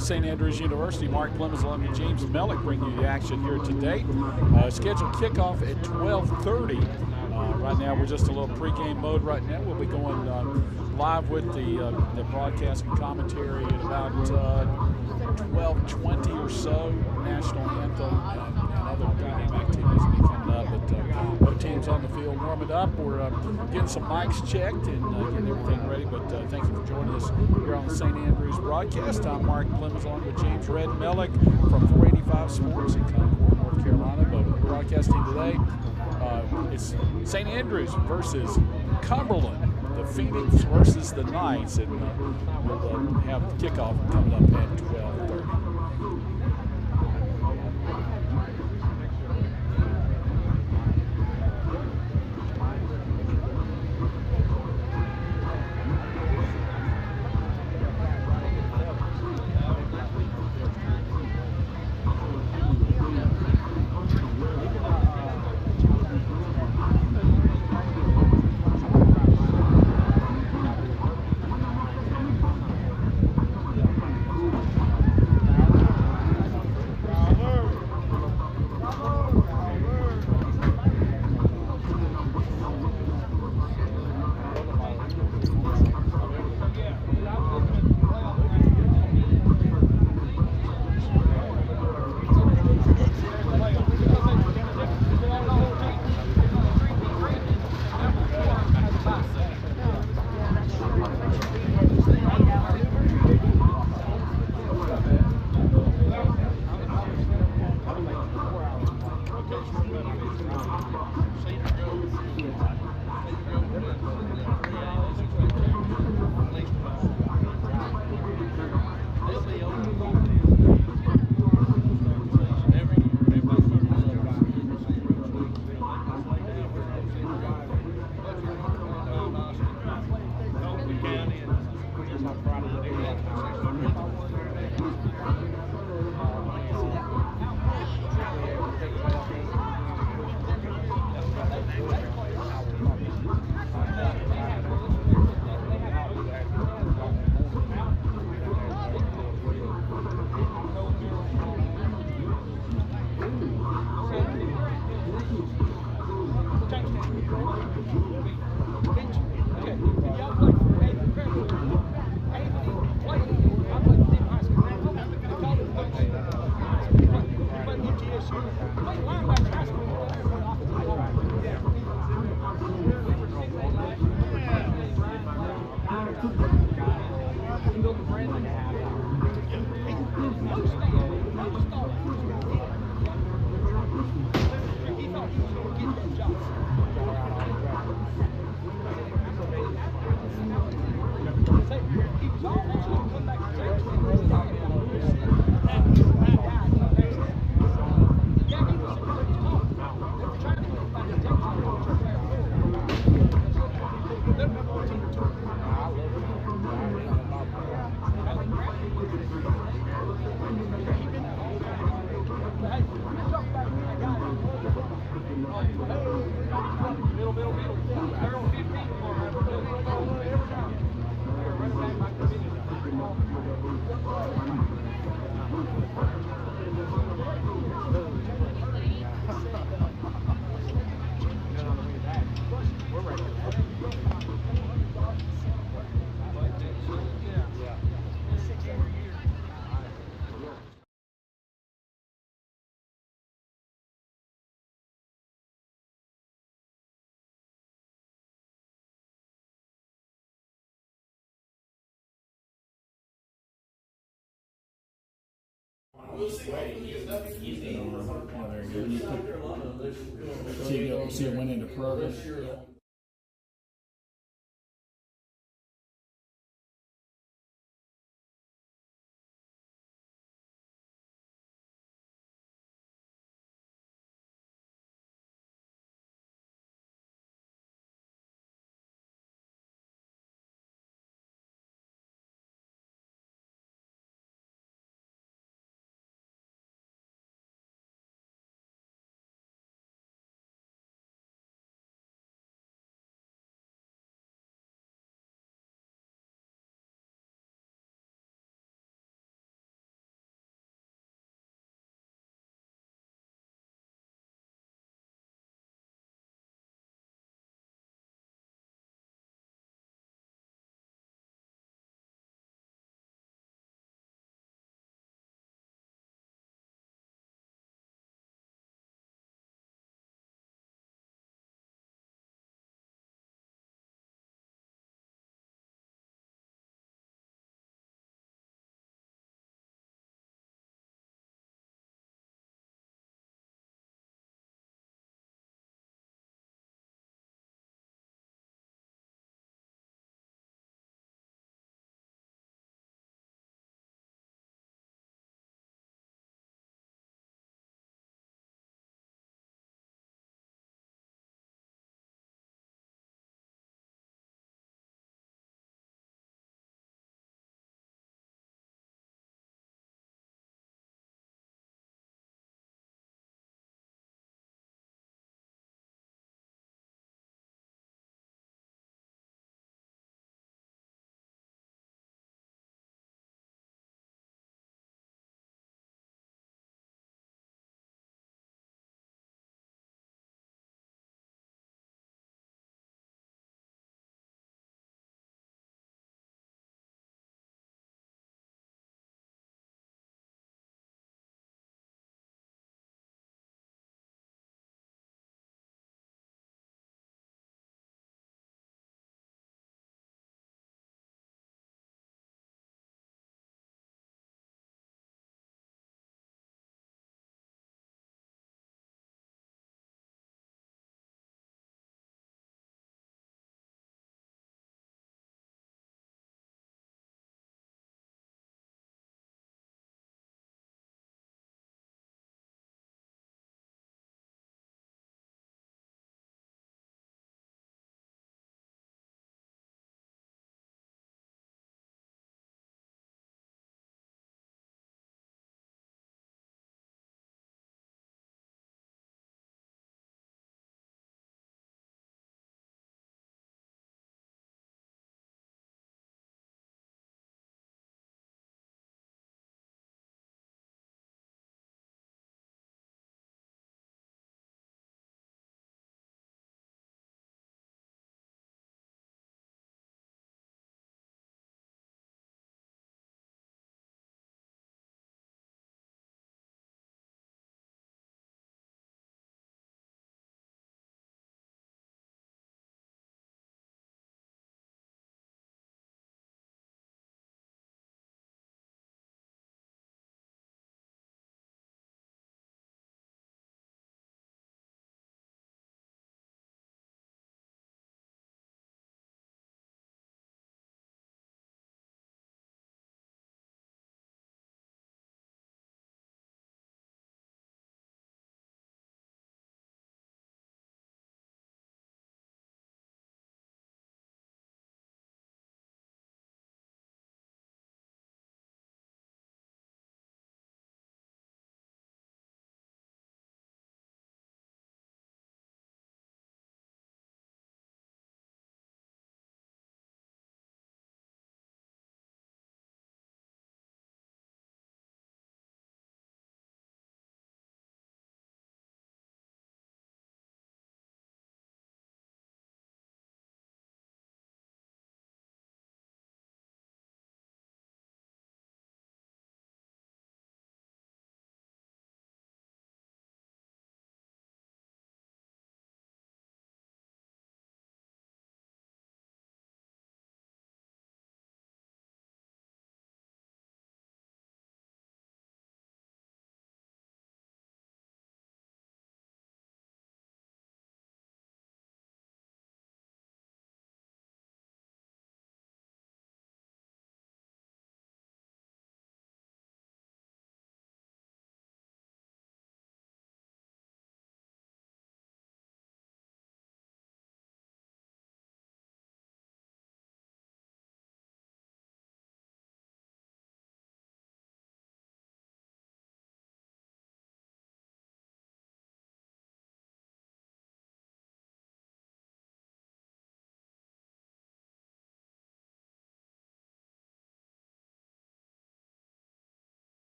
St. Andrews University. Mark Clemens along with James Mellick bring you the action here today. Scheduled kickoff at 12:30. Right now we're just a little pregame mode right now. We'll be going live with the broadcast and commentary at about 12:20 or so. National anthem and other pregame activities will be coming up. But both teams on the field warming up. We're getting some mics checked and getting everything ready. But thank you for joining us here on the St. Andrews broadcast. I'm Mark Clemens along with James Red Mellick from 485 Sports in Concord, North Carolina. But broadcasting today, it's St. Andrews versus Cumberland, the Phoenix versus the Knights, and we'll have kickoff coming up at 12:30. See it went into program.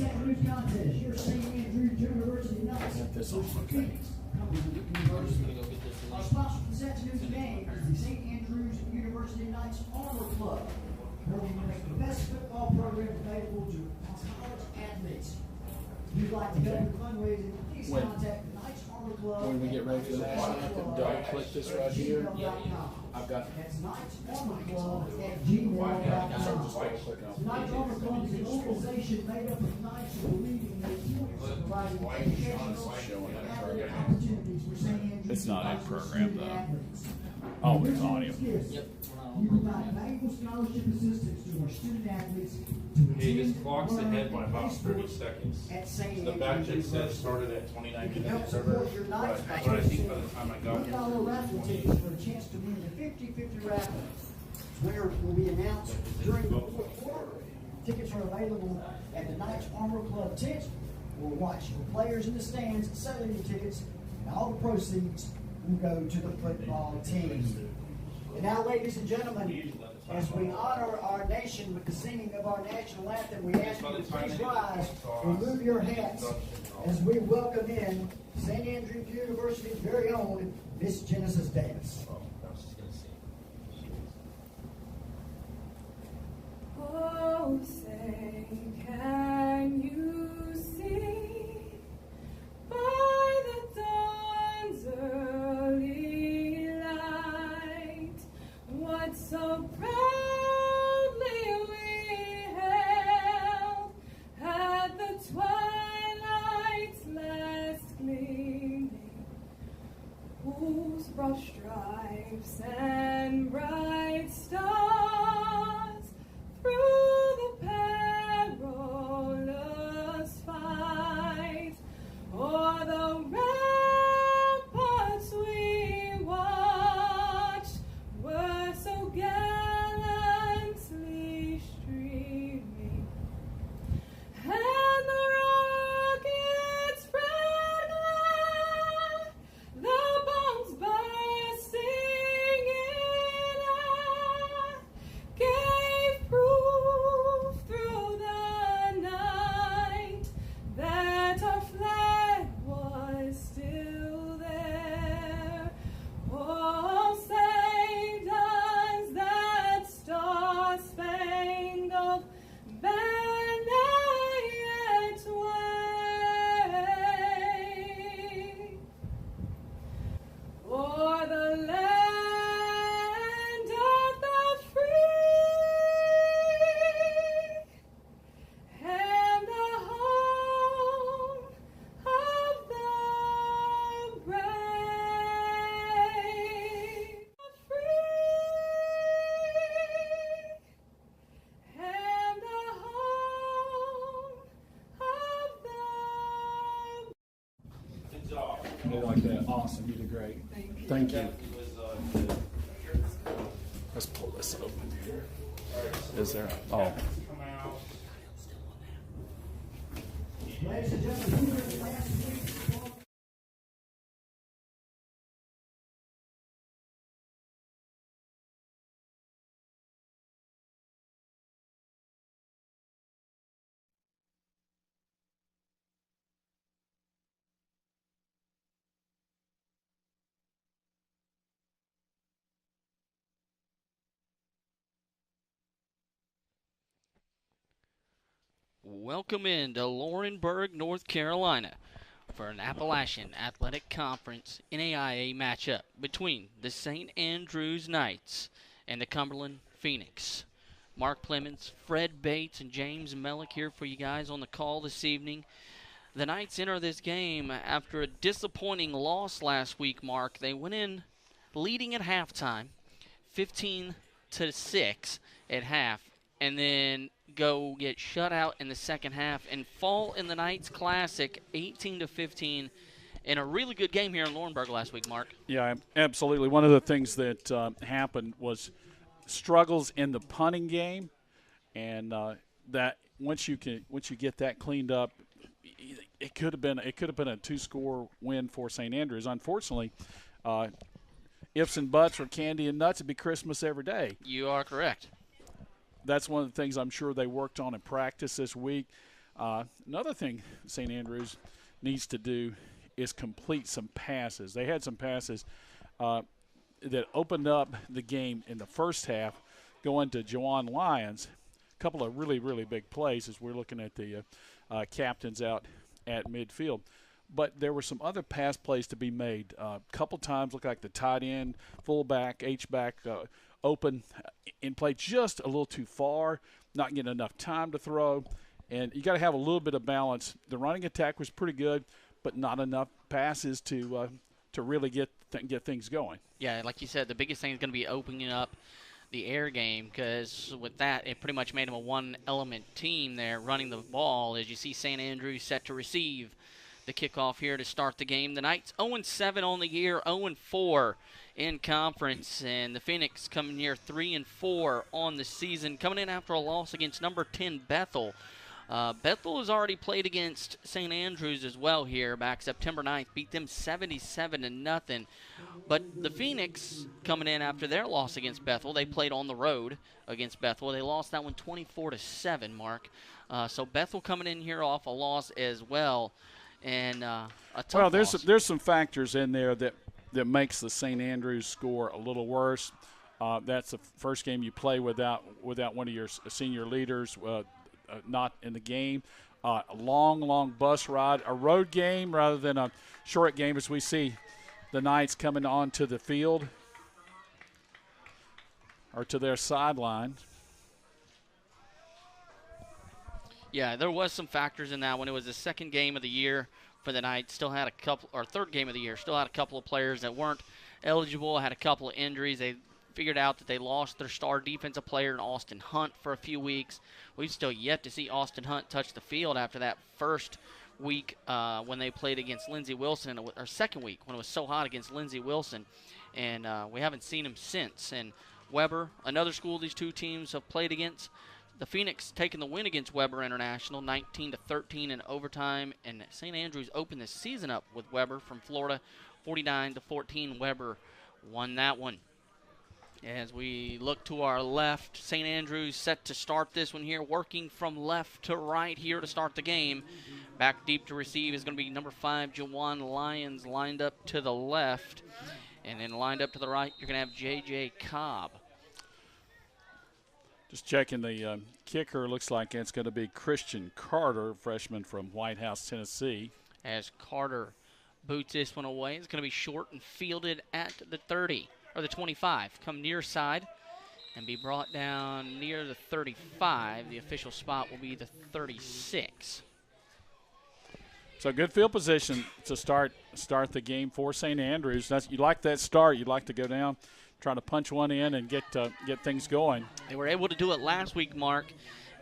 News contest. Your St. Andrews University Knights. Got this on. Our sponsor for this afternoon's game is the St. Andrews University Knights Armor Club, working to make the best football program available to college athletes. If you'd like to help with fundraising, please contact the Knights Armor Club. When we get ready for the national anthem, double click this right here. I've got That's Knights Armor Club at gmail.com. Knights Armor Club is an organization made up of knights who believe in the importance of providing educational and athletic opportunities for St. Andrews. It's not a program, though. Oh, it's audio. Yep. We provide valuable scholarship assistance to our student athletes to Hey, this clock's ahead by about 30 seconds. at St. The back check Andrews. says started at 29 Help minutes. support your Knights by But I think by the time I got here, $1 raffle tickets for a chance to win the 50-50 raffle. Winner will be announced during the fourth quarter. Tickets are available at the Knights Armor Club tent. We'll watch the players in the stands selling the tickets, and all the proceeds will go to the football team. And now, ladies and gentlemen, as we honor our nation with the singing of our national anthem, we ask you to please rise, remove your hats, as we welcome in St. Andrews University's very own Miss Genesis Davis. Oh, say, can you see by the dawn's early light what so proudly we hailed at the twilight's last gleaming, whose broad stripes and bright stars through the perilous fight o'er the ramparts we watched were so gallantly streaming, and the rockets spread glare, the bombs bursting in air gave proof through the night that our flag was still there. Oh, say does that star-spangled banner yet wave o'er the land of the free and the home of the brave? Free and the home of the good job. They like that. Awesome. You did great. Thank you. It was, Let's pull this open here. Is there? Oh. come out. Ladies and gentlemen, who is last week's football? Welcome into Laurenburg, North Carolina for an Appalachian Athletic Conference NAIA matchup between the St. Andrews Knights and the Cumberland Phoenix. Mark Clemens, Fred Bates, and James Mellick here for you guys on the call this evening. The Knights enter this game after a disappointing loss last week, Mark. They went in leading at halftime, 15-6 at half, and then go get shut out in the second half and fall in the Knights Classic 18-15 in a really good game here in Laurenburg last week, Mark. Yeah, absolutely. One of the things that happened was struggles in the punting game, and that once you get that cleaned up, it could have been a two-score win for St. Andrews. Unfortunately, ifs and buts or candy and nuts, it'd be Christmas every day. You are correct. That's one of the things I'm sure they worked on in practice this week. Another thing St. Andrews needs to do is complete some passes. They had some passes that opened up the game in the first half, going to Jawan Lyons. A couple of really, really big plays as we're looking at the captains out at midfield. But there were some other pass plays to be made. A couple times looked like the tight end, fullback, H-back open in play just a little too far, not getting enough time to throw. And you got to have a little bit of balance. The running attack was pretty good, but not enough passes to really get things going. Yeah, like you said, the biggest thing is going to be opening up the air game, because with that, it pretty much made them a one-element team there running the ball. As you see St. Andrews set to receive the kickoff here to start the game. The Knights 0-7 on the year, 0-4 in conference, and the Phoenix coming near 3-4 on the season, coming in after a loss against number 10 Bethel. Bethel has already played against St. Andrews as well here back September 9th, beat them 77-0. But the Phoenix coming in after their loss against Bethel, they played on the road against Bethel. They lost that one 24-7, Mark. So Bethel coming in here off a loss as well, and a tough loss. There's some factors in there that makes the St. Andrews score a little worse. That's the first game you play without one of your senior leaders. Not in the game. A long bus ride, a road game rather than a short game, as we see the Knights coming onto the field or to their sideline. Yeah, there was some factors in that one. It was the second game of the year for the Knights. Still had a couple, or third game of the year. Still had a couple of players that weren't eligible. Had a couple of injuries. They figured out that they lost their star defensive player in Austin Hunt for a few weeks. We've still yet to see Austin Hunt touch the field after that first week when they played against Lindsey Wilson, or second week when it was so hot against Lindsey Wilson, and we haven't seen him since. And Weber, another school these two teams have played against. The Phoenix taking the win against Weber International, 19-13 in overtime, and St. Andrews opened the season up with Weber from Florida, 49-14. Weber won that one. As we look to our left, St. Andrews set to start this one here, working from left to right here to start the game. Back deep to receive is going to be number 5, Jawan Lyons, lined up to the left. And then lined up to the right, you're going to have J.J. Cobb. Just checking the kicker. Looks like it's going to be Christian Carter, freshman from White House, Tennessee. As Carter boots this one away, it's going to be short and fielded at the 30. Or the 25, come near side and be brought down near the 35. The official spot will be the 36. So good field position to start the game for St. Andrews. You like that start. You'd like to go down, try to punch one in and get things going. They were able to do it last week, Mark.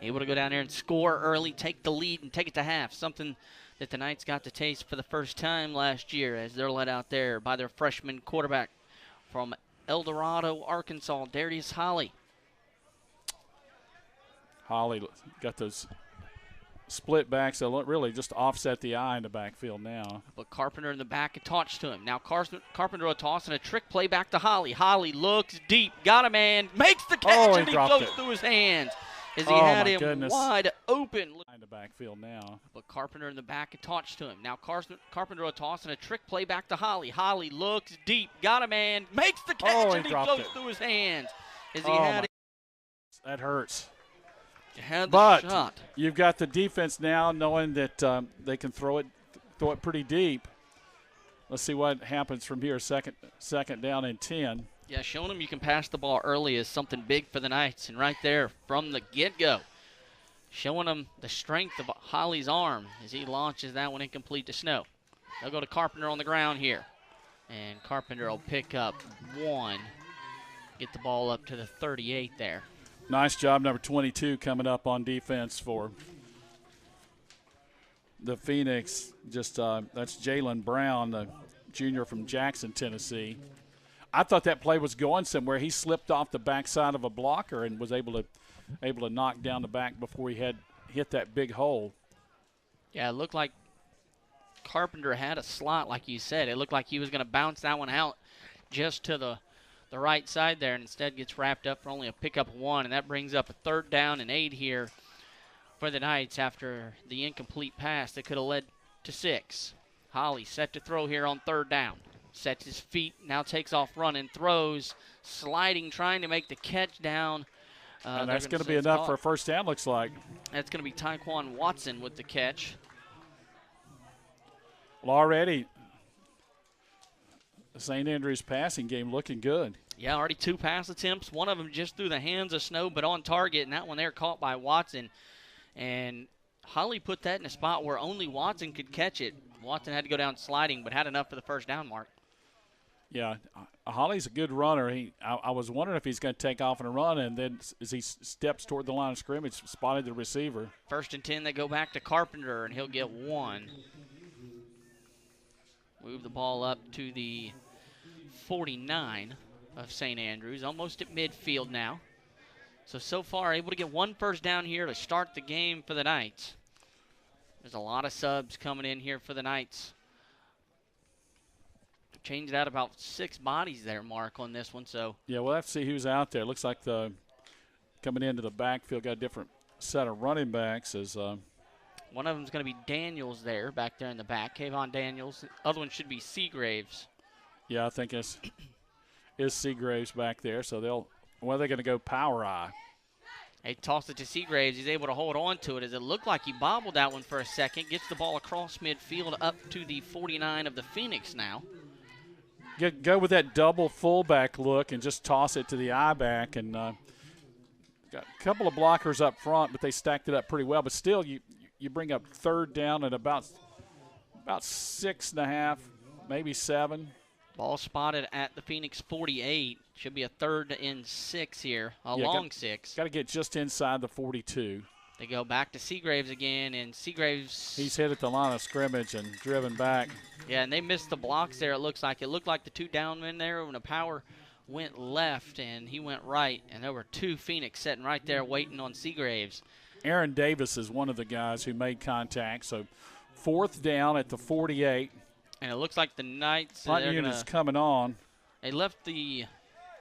Able to go down there and score early, take the lead, and take it to half. Something that the Knights got to taste for the first time last year, as they're led out there by their freshman quarterback from El Dorado, Arkansas, Darius Holly. Holly got those split backs that really just offset the eye in the backfield now. But Carpenter in the back, a toss to him. Now Carpenter a toss and a trick play back to Holly. Holly looks deep, got a man, makes the catch, and he goes through his hands as he had him wide open. In the backfield now. But Carpenter in the back, a toss to him. Now Carpenter a toss and a trick play back to Holly. Holly looks deep, got a man, makes the catch, and he goes through his hands as he had him. That hurts. Had the but shot. You've got the defense now knowing that they can throw it pretty deep. Let's see what happens from here. Second down and 10. Yeah, showing them you can pass the ball early is something big for the Knights. And right there from the get-go, showing them the strength of Holly's arm as he launches that one incomplete to Snow. They'll go to Carpenter on the ground here. And Carpenter will pick up one, get the ball up to the 38 there. Nice job, number 22, coming up on defense for the Phoenix. Just that's Jalen Brown, the junior from Jackson, Tennessee. I thought that play was going somewhere. He slipped off the backside of a blocker and was able to knock down the back before he had hit that big hole. Yeah, it looked like Carpenter had a slot, like you said. It looked like he was going to bounce that one out just to the right side there, and instead gets wrapped up for only a pickup of one, and that brings up a 3rd down and 8 here for the Knights after the incomplete pass that could have led to 6. Holly set to throw here on 3rd down. Sets his feet, now takes off running, throws, sliding, trying to make the catch down. And that's going to be enough for a first down, looks like. That's going to be Tyquan Watson with the catch. Well, already the St. Andrews passing game looking good. Yeah, already 2 pass attempts. One of them just through the hands of Snow, but on target, and that one there caught by Watson. And Holly put that in a spot where only Watson could catch it. Watson had to go down sliding, but had enough for the first down mark. Yeah, Holly's a good runner. I was wondering if he's going to take off and run, and then as he steps toward the line of scrimmage, spotted the receiver. 1st and 10, they go back to Carpenter, and he'll get 1. Move the ball up to the 49 of St. Andrews, almost at midfield now. So far able to get 1 first down here to start the game for the Knights. There's a lot of subs coming in here for the Knights. Changed out about 6 bodies there, Mark, on this one. So yeah, we'll have to see who's out there. Looks like coming into the backfield got a different set of running backs. As one of them is going to be Daniels there, back there in the back. Kayvon Daniels. The other one should be Seagraves. Yeah, I think is Seagraves back there. So they're going to go power eye. They toss it to Seagraves. He's able to hold on to it as it looked like he bobbled that one for a second. Gets the ball across midfield up to the 49 of the Phoenix now. Go with that double fullback look and just toss it to the eye back. And got a couple of blockers up front, but they stacked it up pretty well. But still, you bring up 3rd down at about 6.5, maybe 7. Ball spotted at the Phoenix 48. Should be a 3rd and 6 here, long 6. Got to get just inside the 42. They go back to Seagraves again, and Seagraves... He's hit at the line of scrimmage and driven back. Yeah, and they missed the blocks there, it looks like. It looked like the 2 down men there when the power went left and he went right, and there were 2 Phoenix sitting right there waiting on Seagraves. Aaron Davis is one of the guys who made contact, so 4th down at the 48. And it looks like the Knights... Punt unit's coming on. They left the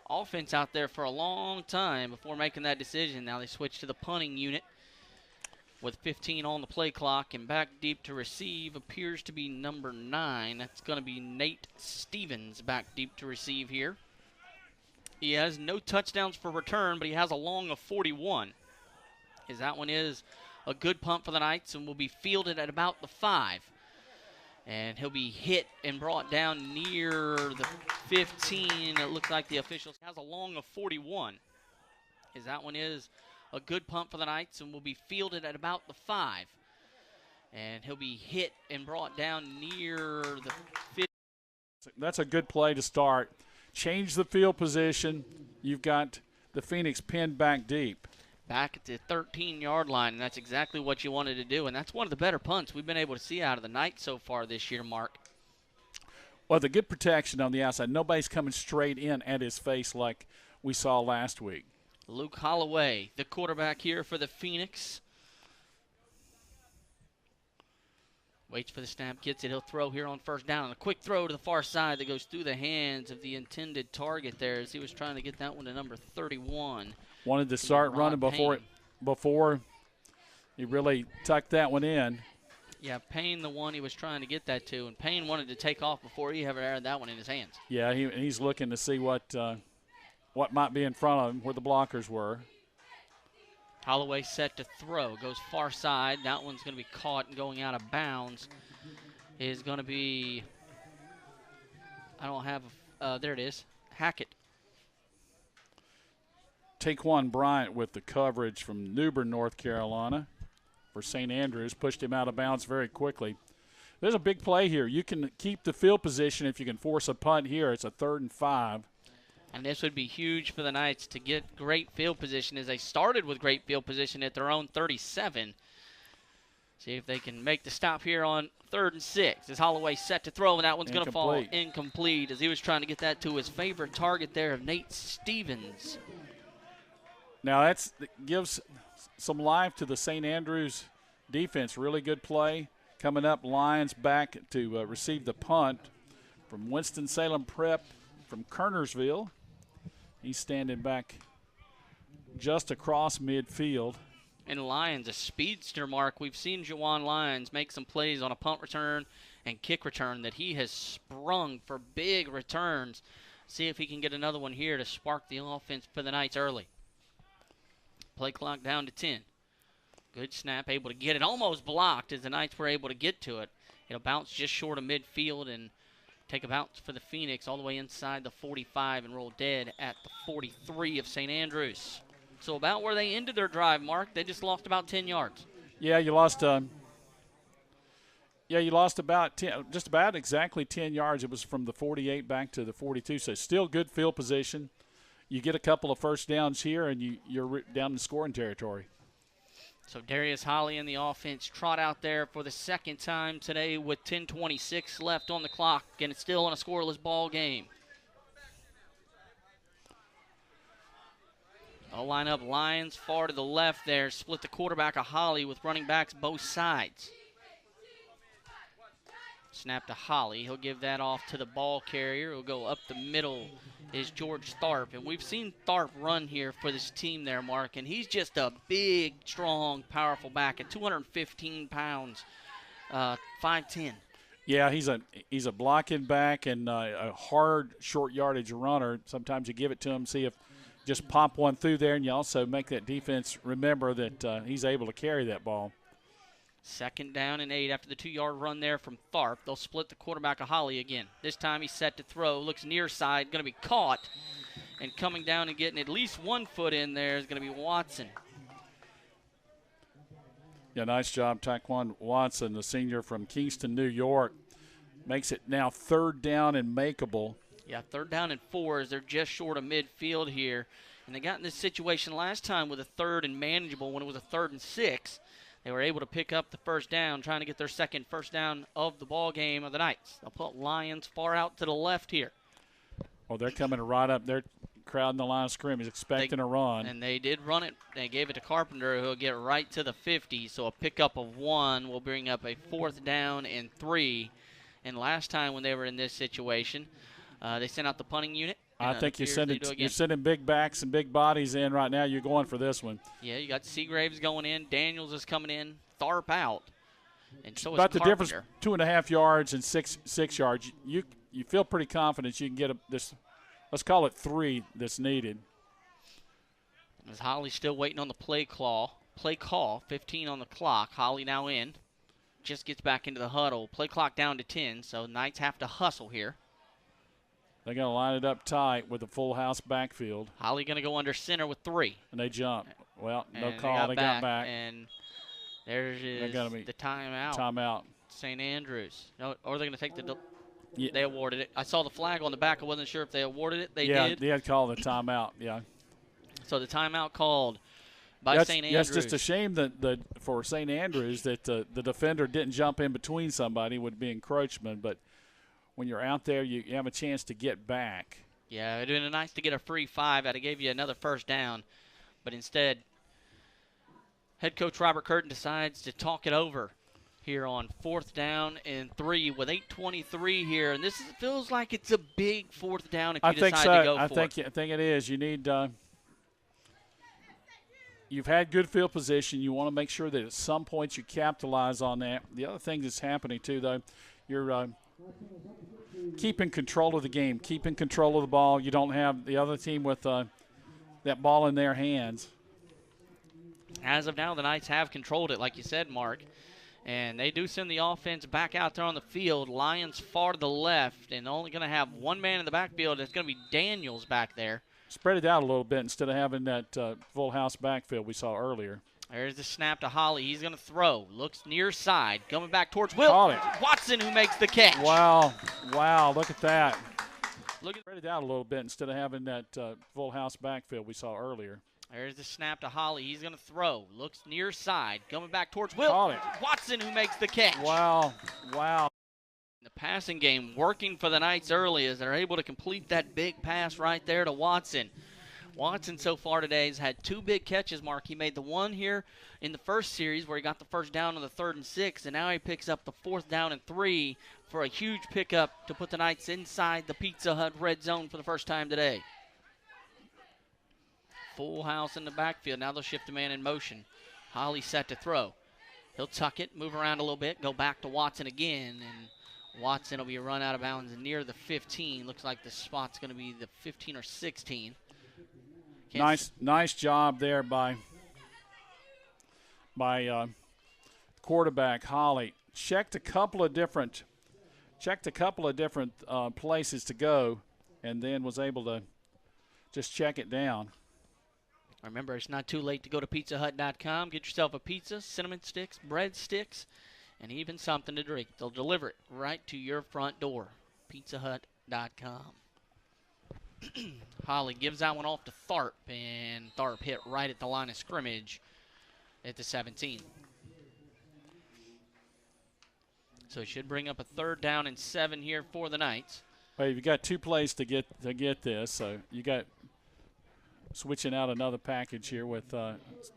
offense out there for a long time before making that decision. Now they switch to the punting unit with 15 on the play clock, and back deep to receive appears to be number 9. That's going to be Nate Stevens back deep to receive here. He has no touchdowns for return, but he has a long of 41. As that one is a good punt for the Knights and will be fielded at about the 5. And he'll be hit and brought down near the 15. It looks like the officials has a long of 41. As that one is a good punt for the Knights and will be fielded at about the 5. And he'll be hit and brought down near the 50. That's a good play to start. Change the field position. You've got the Phoenix pinned back deep. Back at the 13-yard line, and that's exactly what you wanted to do. And that's one of the better punts we've been able to see out of the Knights so far this year, Mark. Well, the good protection on the outside. Nobody's coming straight in at his face like we saw last week. Luke Holloway, the quarterback here for the Phoenix. Waits for the snap, gets it. He'll throw here on 1st down. And a quick throw to the far side that goes through the hands of the intended target there as he was trying to get that one to number 31. Wanted to start running before he really tucked that one in. Yeah, Payne the one he was trying to get that to, and Payne wanted to take off before he ever had that one in his hands. Yeah, he's looking to see what might be in front of him, where the blockers were. Holloway set to throw, goes far side. That one's going to be caught and going out of bounds. Is going to be, I don't have, there it is, Hackett. Taquan Bryant with the coverage from Newbern, North Carolina for St. Andrews. Pushed him out of bounds very quickly. There's a big play here. You can keep the field position if you can force a punt here. It's a 3rd and 5. And this would be huge for the Knights to get great field position as they started with great field position at their own 37. See if they can make the stop here on 3rd and 6. As Holloway set to throw, and that one's going to fall incomplete as he was trying to get that to his favorite target there of Nate Stevens. Now that gives some life to the St. Andrews defense. Really good play. Coming up, Lions back to receive the punt from Winston-Salem Prep from Kernersville. He's standing back just across midfield. And Lyons, a speedster, Mark. We've seen Juwan Lyons make some plays on a punt return and kick return that he has sprung for big returns. See if he can get another one here to spark the offense for the Knights early. Play clock down to 10. Good snap, able to get it. Almost blocked as the Knights were able to get to it. It'll bounce just short of midfield and take a bounce for the Phoenix all the way inside the 45 and roll dead at the 43 of St. Andrews. So about where they ended their drive, Mark, they just lost about 10 yards. Yeah, you lost. You lost about 10, just about exactly 10 yards. It was from the 48 back to the 42. So still good field position. You get a couple of first downs here, and you're down in scoring territory. So Darius Holly and the offense trot out there for the second time today with 10:26 left on the clock, and it's still in a scoreless ball game. I'll line up Lions far to the left there, split the quarterback of Holly with running backs both sides. Snap to Holly. He'll give that off to the ball carrier. He'll go up the middle is George Tharp. And we've seen Tharp run here for this team there, Mark. And he's just a big, strong, powerful back at 215 pounds, 5'10". Yeah, he's a blocking back and a hard short yardage runner. Sometimes you give it to him, see if just pop one through there, and you also make that defense remember that he's able to carry that ball. 2nd down and 8 after the 2-yard run there from Tharp. They'll split the quarterback of Holly again. This time he's set to throw. Looks near side. Going to be caught. And coming down and getting at least 1 foot in there is going to be Watson. Yeah, nice job, Taquan Watson, the senior from Kingston, New York. Makes it now 3rd down and makeable. Yeah, 3rd down and 4 as they're just short of midfield here. And they got in this situation last time with a 3rd and manageable when it was a 3rd and 6. They were able to pick up the first down, trying to get their second first down of the ball game of the Knights. They'll put Lions far out to the left here. Well, they're coming right up. They're crowding the line of scrimmage, expecting a run. And they did run it. They gave it to Carpenter, who'll get right to the 50. So a pickup of 1 will bring up a 4th down and 3. And last time when they were in this situation, they sent out the punting unit. I think you're sending big backs and big bodies in right now. You're going for this one. Yeah, you got Seagraves going in. Daniels is coming in. Tharp out. And so about is the difference, 2.5 yards and 6 yards. You feel pretty confident you can get this. Let's call it 3 that's needed. As Holly's still waiting on the play call. 15 on the clock. Holly now in. Just gets back into the huddle. Play clock down to 10, so Knights have to hustle here. They're going to line it up tight with a full house backfield. Holly going to go under center with 3. And they jump. Well, no and call. They got back. And there's the timeout. Timeout. St. Andrews. No, or they're going to take the yeah. They awarded it. I saw the flag on the back. I wasn't sure if they awarded it. They did. Yeah, they had called the timeout, yeah. So the timeout called by St. Andrews. That's just a shame that for St. Andrews that the defender didn't jump in between somebody. It would be encroachment, but when you're out there, you have a chance to get back. Yeah, it would have been nice to get a free 5. I'd have gave you another first down. But instead, head coach Robert Curtin decides to talk it over here on 4th down and 3 with 8:23 here. And this feels like it's a big 4th down if you decide to go for it. I think it is. You need you've had good field position. You want to make sure that at some point you capitalize on that. The other thing that's happening, too, though, you're keeping control of the game, keeping control of the ball. You don't have the other team with that ball in their hands. As of now, the Knights have controlled it, like you said, Mark. And they do send the offense back out there on the field. Lions far to the left and only going to have 1 man in the backfield. It's going to be Daniels back there. Spread it out a little bit instead of having that full house backfield we saw earlier. There's the snap to Holly. He's going to throw. Looks near side. Coming back towards Will. Watson who makes the catch. Wow. Look at that. Spread it out a little bit instead of having that full house backfield we saw earlier. There's the snap to Holly. He's going to throw. Looks near side. Coming back towards Will. Watson who makes the catch. Wow. The passing game working for the Knights early as they're able to complete that big pass right there to Watson. Watson so far today has had 2 big catches, Mark. He made the one here in the first series where he got the first down on the 3rd and 6, and now he picks up the 4th down and 3 for a huge pickup to put the Knights inside the Pizza Hut red zone for the first time today. Full house in the backfield. Now they'll shift the man in motion. Holly set to throw. He'll tuck it, move around a little bit, go back to Watson again, and Watson will be run out of bounds near the 15. Looks like the spot's going to be the 15 or 16. Nice job there by quarterback Holly. Checked a couple of different places to go, and then was able to just check it down. Remember, it's not too late to go to pizzahut.com. Get yourself a pizza, cinnamon sticks, bread sticks, and even something to drink. They'll deliver it right to your front door. pizzahut.com. Holly gives that one off to Tharp, and Tharp hit right at the line of scrimmage at the 17. So it should bring up a 3rd down and 7 here for the Knights. Well, you've got 2 plays to get this, so you got switching out another package here with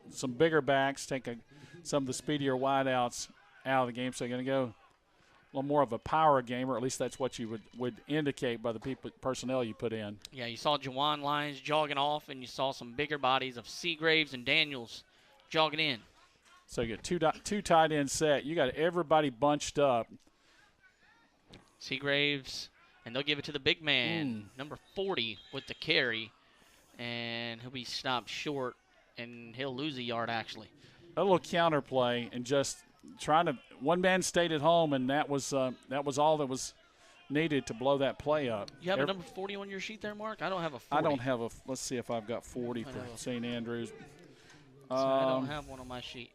some bigger backs, take some of the speedier wideouts out of the game. So you're going to go a little more of a power game, or at least that's what you would indicate by the personnel you put in. Yeah, you saw Jawan Lyons jogging off, and you saw some bigger bodies of Seagraves and Daniels jogging in. So you get two tight end set. You got everybody bunched up. Seagraves, and they'll give it to the big man, number 40 with the carry. And he'll be stopped short, and he'll lose a yard, actually. A little counter play, and just trying to – one man stayed at home, and that was all that was needed to blow that play up. You have a number 40 on your sheet there, Mark? I don't have a 40. I don't have a – let's see if I've got 40 for St. Andrews. I don't have one on my sheet.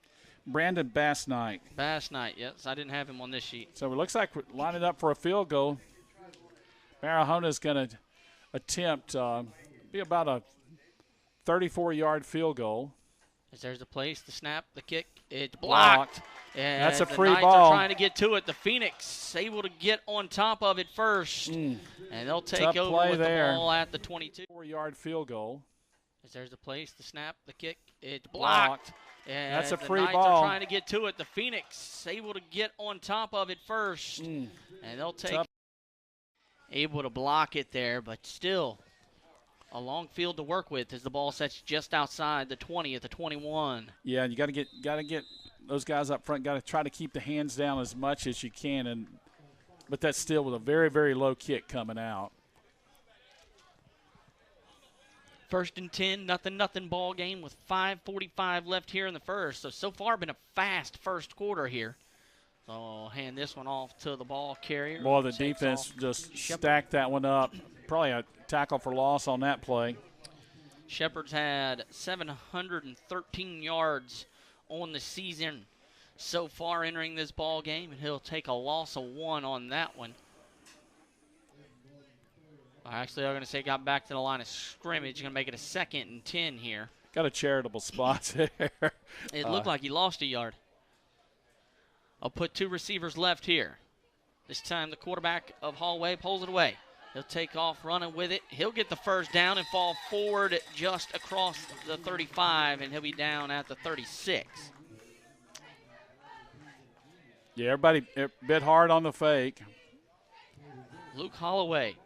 Brandon Bass Knight. Bass Knight, yes. I didn't have him on this sheet. So it looks like we're lining up for a field goal. Marihona's going to attempt be about a 34-yard field goal. As there's a place to snap the kick. It's blocked. And that's a free the Knights ball. are trying to get to it. The Phoenix able to get on top of it first. And they'll take over with the ball at the 22. 4-yard field goal. As there's a place to snap the kick. It's blocked. And that's a free the Knights ball. are trying to get to it. The Phoenix able to get on top of it first. And they'll take able to block it there, but still a long field to work with as the ball sets just outside the 20 at the 21. Yeah, and you got to get those guys up front. Got to try to keep the hands down as much as you can, but that's still with a very, very low kick coming out. 1st and 10, nothing ball game with 5:45 left here in the first. So far been a fast first quarter here. So I'll hand this one off to the ball carrier. Boy, the defense just stacked that one up. Probably a tackle for loss on that play. Shepherd's had 713 yards on the season so far entering this ball game, and he'll take a loss of 1 on that one. Actually, I'm going to say got back to the line of scrimmage. Going to make it a 2nd and 10 here. Got a charitable spot there. It looked like he lost a yard. I'll put 2 receivers left here. This time the quarterback of Hallway pulls it away. He'll take off running with it. He'll get the 1st down and fall forward just across the 35, and he'll be down at the 36. Yeah, everybody bit hard on the fake. Luke Holloway,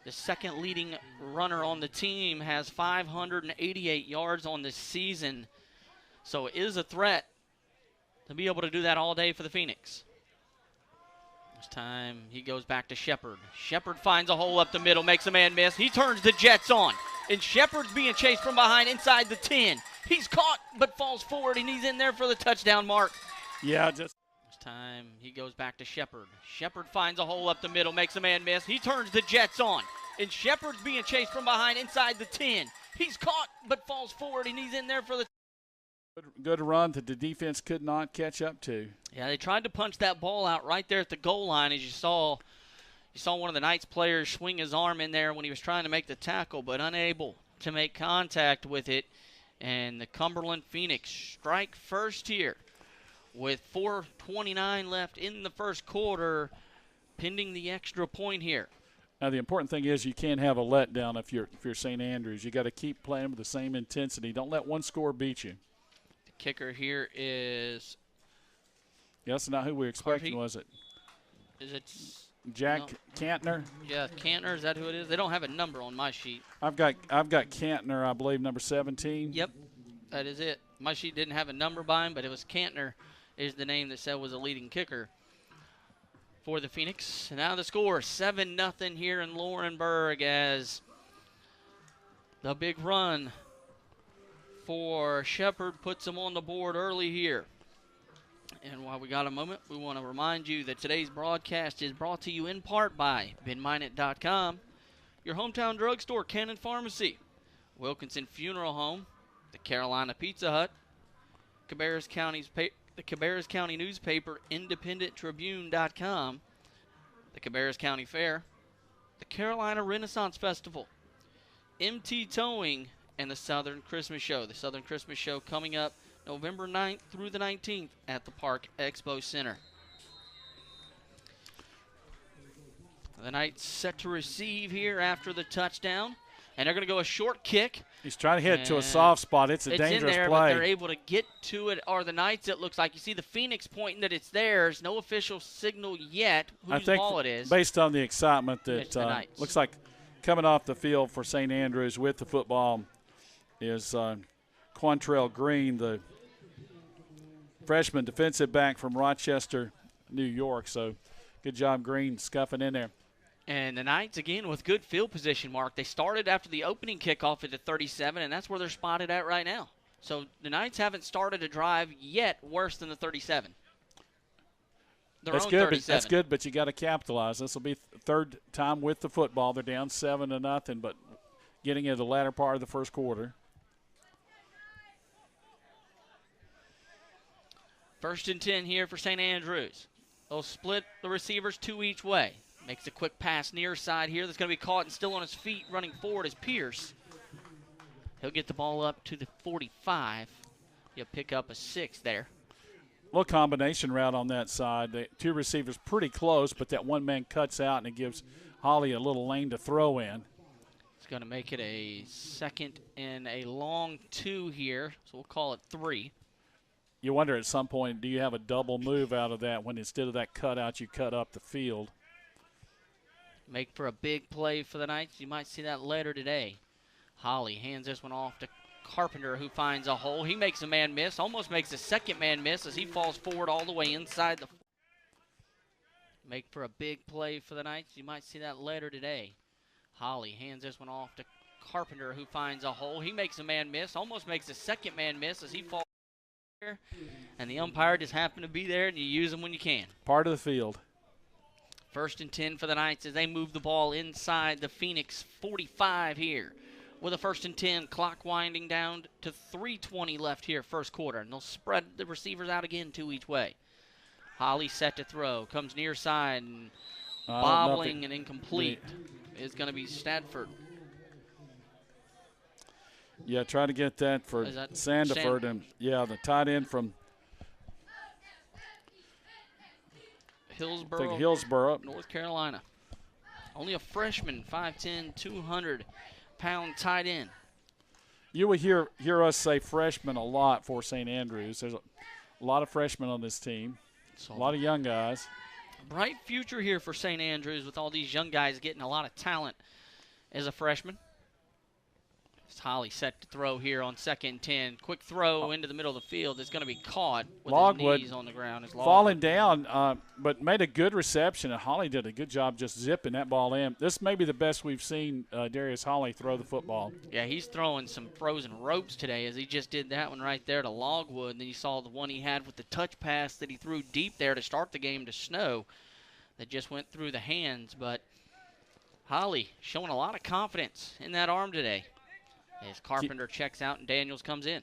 the 2nd leading runner on the team, has 588 yards on the season. So it is a threat to be able to do that all day for the Phoenix. This time he goes back to Shepard. Shepard finds a hole up the middle, makes a man miss. He turns the Jets on, and Shepard's being chased from behind inside the 10. He's caught but falls forward, and he's in there for the touchdown mark. Yeah, just. This time he goes back to Shepard. Shepard finds a hole up the middle, makes a man miss. He turns the Jets on, and Shepard's being chased from behind inside the 10. He's caught but falls forward, and he's in there for the good run that the defense could not catch up to. Yeah, they tried to punch that ball out right there at the goal line. As you saw one of the Knights players swing his arm in there when he was trying to make the tackle, but unable to make contact with it. And the Cumberland Phoenix strike first here with 4:29 left in the first quarter, pending the extra point here. Now the important thing is you can't have a letdown if you're St. Andrews. You got to keep playing with the same intensity. Don't let one score beat you. Kicker here is. Yeah, that's not who we were expecting, was it? Is it Jack Cantner? Yeah, Cantner. Is that who it is? They don't have a number on my sheet. I've got Cantner, I believe, number 17. Yep, that is it. My sheet didn't have a number by him, but it was Cantner is the name that said was a leading kicker for the Phoenix. And now the score, 7-0 here in Laurenburg, as the big run for Shepherd puts them on the board early here. And while we got a moment, we want to remind you that today's broadcast is brought to you in part by BenMinute.com, your hometown drugstore, Cannon Pharmacy, Wilkinson Funeral Home, the Carolina Pizza Hut, Cabarrus the Cabarrus County newspaper, IndependentTribune.com, the Cabarrus County Fair, the Carolina Renaissance Festival, MT Towing, and the Southern Christmas Show. The Southern Christmas Show coming up November 9th through the 19th at the Park Expo Center. The Knights set to receive here after the touchdown, and they're going to go a short kick. He's trying to hit it to a soft spot. It's a dangerous in there, play. But they're able to get to it. Or the Knights, it looks like. You see the Phoenix pointing that it's theirs. No official signal yet whose ball it is. Based on the excitement that looks like coming off the field for St. Andrews with the football is Quantrell Green, the freshman defensive back from Rochester, New York. So good job, Green, scuffing in there. And the Knights, again, with good field position, Mark. They started after the opening kickoff at the 37, and that's where they're spotted at right now. So the Knights haven't started a drive yet worse than the 37. That's good. That's good, but you got to capitalize. This will be third time with the football. They're down 7-0, but getting into the latter part of the first quarter. 1st and 10 here for St. Andrews. They'll split the receivers 2 each way. Makes a quick pass near side here. That's going to be caught and still on his feet running forward is Pierce. He'll get the ball up to the 45. He'll pick up a 6 there. Little combination route on that side. The two receivers pretty close, but that one man cuts out and it gives Holly a little lane to throw in. It's going to make it a 2nd and a long 2 here, so we'll call it 3. You wonder at some point, do you have a double move out of that when instead of that cutout, you cut up the field? Make for a big play for the Knights. You might see that later today. Holly hands this one off to Carpenter, who finds a hole. He makes a man miss, almost makes a second man miss as he falls forward all the way inside the. Make for a big play for the Knights. You might see that later today. Holly hands this one off to Carpenter, who finds a hole. He makes a man miss, almost makes a second man miss as he falls forward. And the umpire just happened to be there, and you use them when you can. Part of the field. 1st and 10 for the Knights as they move the ball inside the Phoenix 45 here. With a 1st and 10, clock winding down to 3:20 left here, first quarter. And they'll spread the receivers out again 2 each way. Holly set to throw. Comes near side and bobbling and incomplete is going to be Stadford. Yeah, try to get that for Sandiford. And, yeah, the tight end from Hillsborough, North Carolina. Only a freshman, 5'10", 200-pound tight end. You will hear us say freshman a lot for St. Andrews. There's a lot of freshmen on this team, a lot of young guys. Bright future here for St. Andrews with all these young guys getting a lot of talent as a freshman. Holly set to throw here on 2nd and 10. Quick throw into the middle of the field. It's going to be caught with his knees on the ground. Falling down, but made a good reception, and Holly did a good job just zipping that ball in. This may be the best we've seen Darius Holly throw the football. Yeah, he's throwing some frozen ropes today as he just did that one right there to Logwood. And then you saw the one he had with the touch pass that he threw deep there to start the game to Snow that just went through the hands. But Holly showing a lot of confidence in that arm today. As Carpenter checks out and Daniels comes in.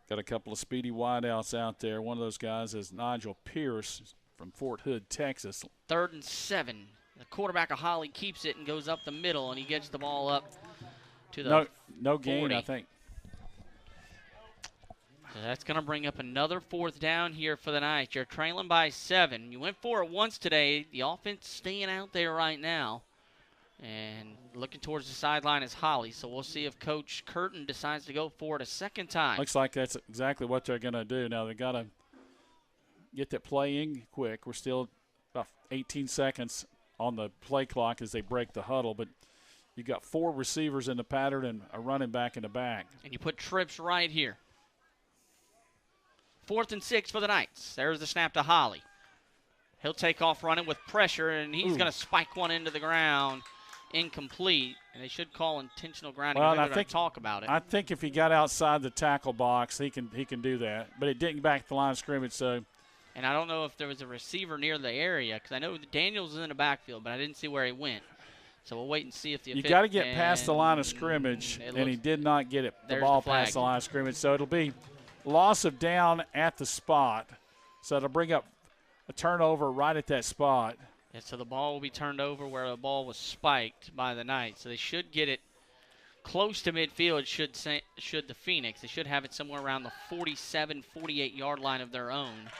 Got a couple of speedy wideouts out there. One of those guys is Nigel Pierce from Fort Hood, Texas. 3rd and 7. The quarterback of Holly keeps it and goes up the middle, and he gets the ball up to the no gain, I think. So that's going to bring up another 4th down here for the Knights. You're trailing by 7. You went for it once today. The offense staying out there right now. And looking towards the sideline is Holly. So we'll see if Coach Curtin decides to go for it a 2nd time. Looks like that's exactly what they're going to do. Now they got to get that play in quick. We're still about 18 seconds on the play clock as they break the huddle. But you got 4 receivers in the pattern and a running back in the back. And you put trips right here. 4th and 6 for the Knights. There's the snap to Holly. He'll take off running with pressure, and he's going to spike one into the ground. Incomplete. And they should call intentional grounding. Well, We're I going think to talk about it. I think if he got outside the tackle box, he can do that. But it didn't back the line of scrimmage, so. And I don't know if there was a receiver near the area, because I know Daniels is in the backfield, but I didn't see where he went. So we'll wait and see if the You got to get past the line of scrimmage, and he did not get the ball past the line of scrimmage. So it'll be loss of down at the spot. So it'll bring up a turnover right at that spot. And so the ball will be turned over where the ball was spiked by the Knights. So they should get it close to midfield, should the Phoenix. They should have it somewhere around the 47, 48-yard line of their own.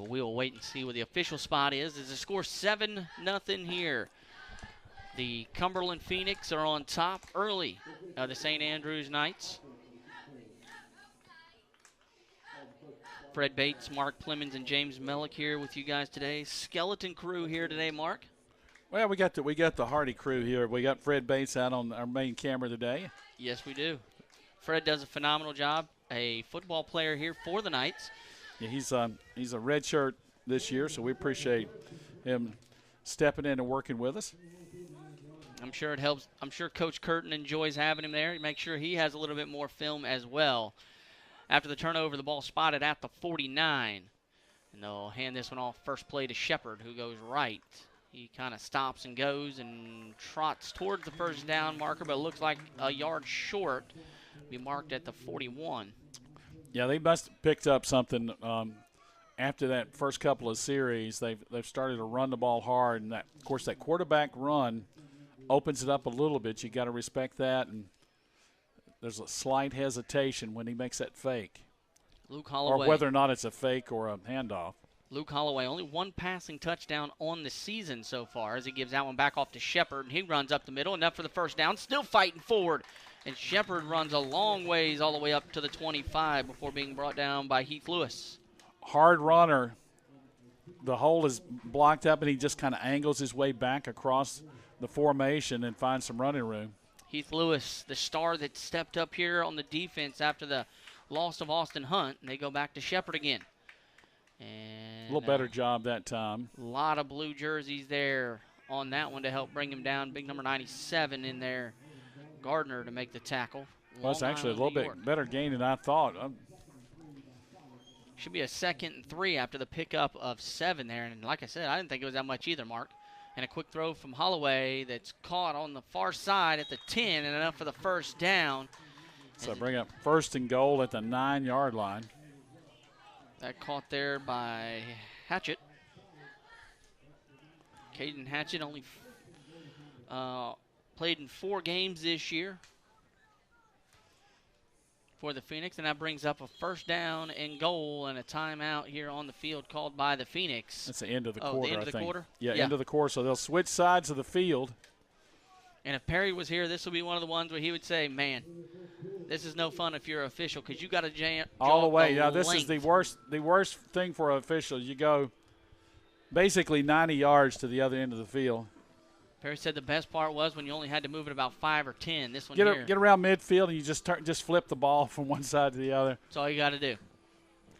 We will wait and see what the official spot is. As the score 7-0 here. The Cumberland Phoenix are on top early of the St. Andrews Knights. Fred Bates, Mark Plemons, and James Mellick here with you guys today. Skeleton crew here today, Mark. Well, we got the Hardy crew here. We got Fred Bates out on our main camera today. Yes, we do. Fred does a phenomenal job. A football player here for the Knights. Yeah, he's a redshirt this year, so we appreciate him stepping in and working with us. I'm sure it helps. I'm sure Coach Curtin enjoys having him there. Make sure he has a little bit more film as well. After the turnover, the ball spotted at the 49. And they'll hand this one off first play to Shepard, who goes right. He kind of stops and goes and trots towards the first down marker, but it looks like a yard short. Be marked at the 41. Yeah, they must have picked up something after that first couple of series. They've started to run the ball hard, and that, of course, that quarterback run opens it up a little bit. You got to respect that, and there's a slight hesitation when he makes that fake. Luke Holloway. Or whether or not it's a fake or a handoff. Luke Holloway, only 1 passing touchdown on the season so far, as he gives that one back off to Shepard, and he runs up the middle, enough for the first down, still fighting forward. And Shepard runs a long ways all the way up to the 25 before being brought down by Heath Lewis. Hard runner. The hole is blocked up, and he just kind of angles his way back across the formation and finds some running room. Heath Lewis, the star that stepped up here on the defense after the loss of Austin Hunt, and they go back to Shepard again. And a little better job that time. A lot of blue jerseys there on that one to help bring him down. Big number 97 in there, Gardner, to make the tackle. Well, it's actually a little bit better gain than I thought. Should be a 2nd and 3 after the pickup of 7 there. And like I said, I didn't think it was that much either, Mark. And a quick throw from Holloway that's caught on the far side at the 10 and enough for the first down. So bring up 1st and goal at the 9-yard line. That caught there by Hatchett. Caden Hatchett only played in 4 games this year for the Phoenix, and that brings up a 1st down and goal and a timeout here on the field called by the Phoenix. That's the end of the quarter, the end of the think. quarter? Yeah, end of the quarter, so they'll switch sides of the field. And if Perry was here, this would be one of the ones where he would say, man, this is no fun if you're an official because you got to jam all the way. Yeah, this is the worst thing for an official. You go basically 90 yards to the other end of the field. Perry said the best part was when you only had to move it about 5 or 10. This one get around midfield and you just flip the ball from one side to the other. That's all you got to do.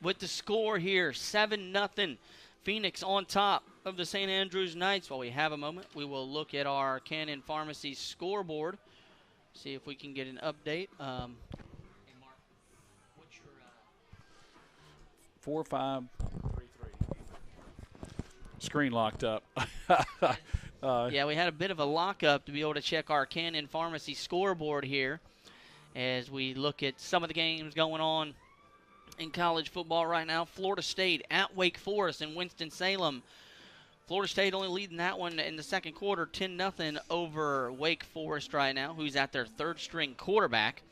With the score here, 7-0, Phoenix on top of the St. Andrews Knights. While we have a moment, we will look at our Cannon Pharmacy scoreboard, see if we can get an update. Hey, Mark, what's your 4-5-3-3. Screen locked up. Yeah, we had a bit of a lockup to be able to check our Cannon Pharmacy scoreboard here as we look at some of the games going on in college football right now. Florida State at Wake Forest in Winston-Salem. Florida State only leading that one in the second quarter, 10-0 over Wake Forest right now, who's at their 3rd-string quarterback.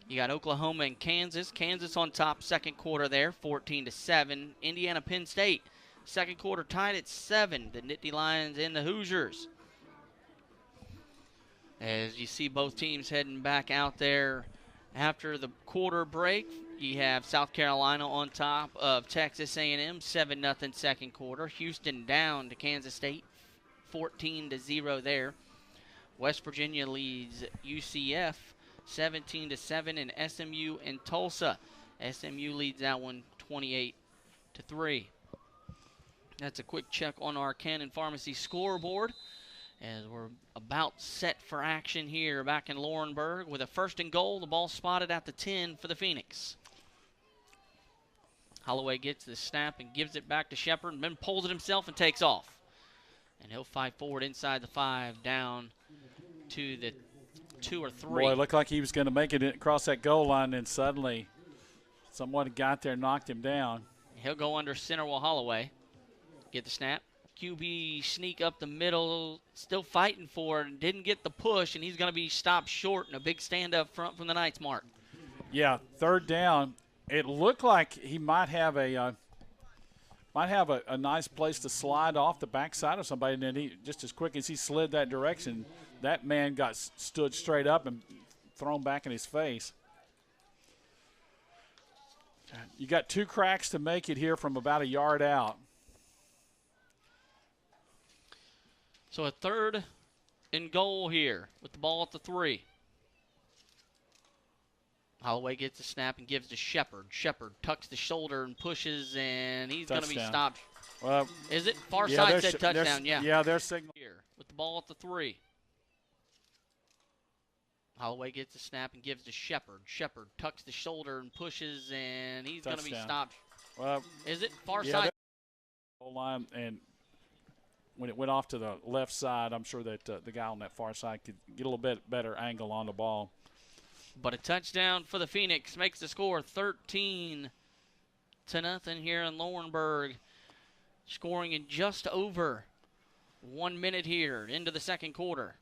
You got Oklahoma and Kansas. Kansas on top second quarter there, 14-7. Indiana, Penn State. Second quarter tied at 7. The Nittany Lions and the Hoosiers. As you see both teams heading back out there after the quarter break, you have South Carolina on top of Texas A&M, 7-0 second quarter. Houston down to Kansas State, 14-0 there. West Virginia leads UCF 17-7 in SMU and Tulsa. SMU leads that one 28-3. That's a quick check on our Cannon Pharmacy scoreboard as we're about set for action here back in Laurenburg with a 1st and goal. The ball spotted at the 10 for the Phoenix. Holloway gets the snap and gives it back to Shepard, and then pulls it himself and takes off. And he'll fight forward inside the 5 down to the 2 or 3. Boy, it looked like he was going to make it across that goal line, and suddenly someone got there and knocked him down. He'll go under center while Holloway get the snap. QB sneak up the middle, still fighting for it, and didn't get the push, and he's going to be stopped short, and a big stand up front from the Knights, Mark. Yeah, 3rd down. It looked like he might have a nice place to slide off the backside of somebody, and then he, just as quick as he slid that direction, that man got stood straight up and thrown back in his face. You got 2 cracks to make it here from about a yard out. So a 3rd and goal here with the ball at the 3. Holloway gets the snap and gives to Shepard. Shepard tucks the shoulder and pushes, and he's going to be stopped. Well, is it? Far side said touchdown, yeah. Yeah, they're signaling. Here with the ball at the 3. Holloway gets the snap and gives to Shepard. Shepard tucks the shoulder and pushes, and he's going to be stopped. Well, is it? Far side. Goal line, and when it went off to the left side, I'm sure that the guy on that far side could get a little bit better angle on the ball. But a touchdown for the Phoenix makes the score 13-0 here in Laurenburg. Scoring in just over 1 minute here into the 2nd quarter.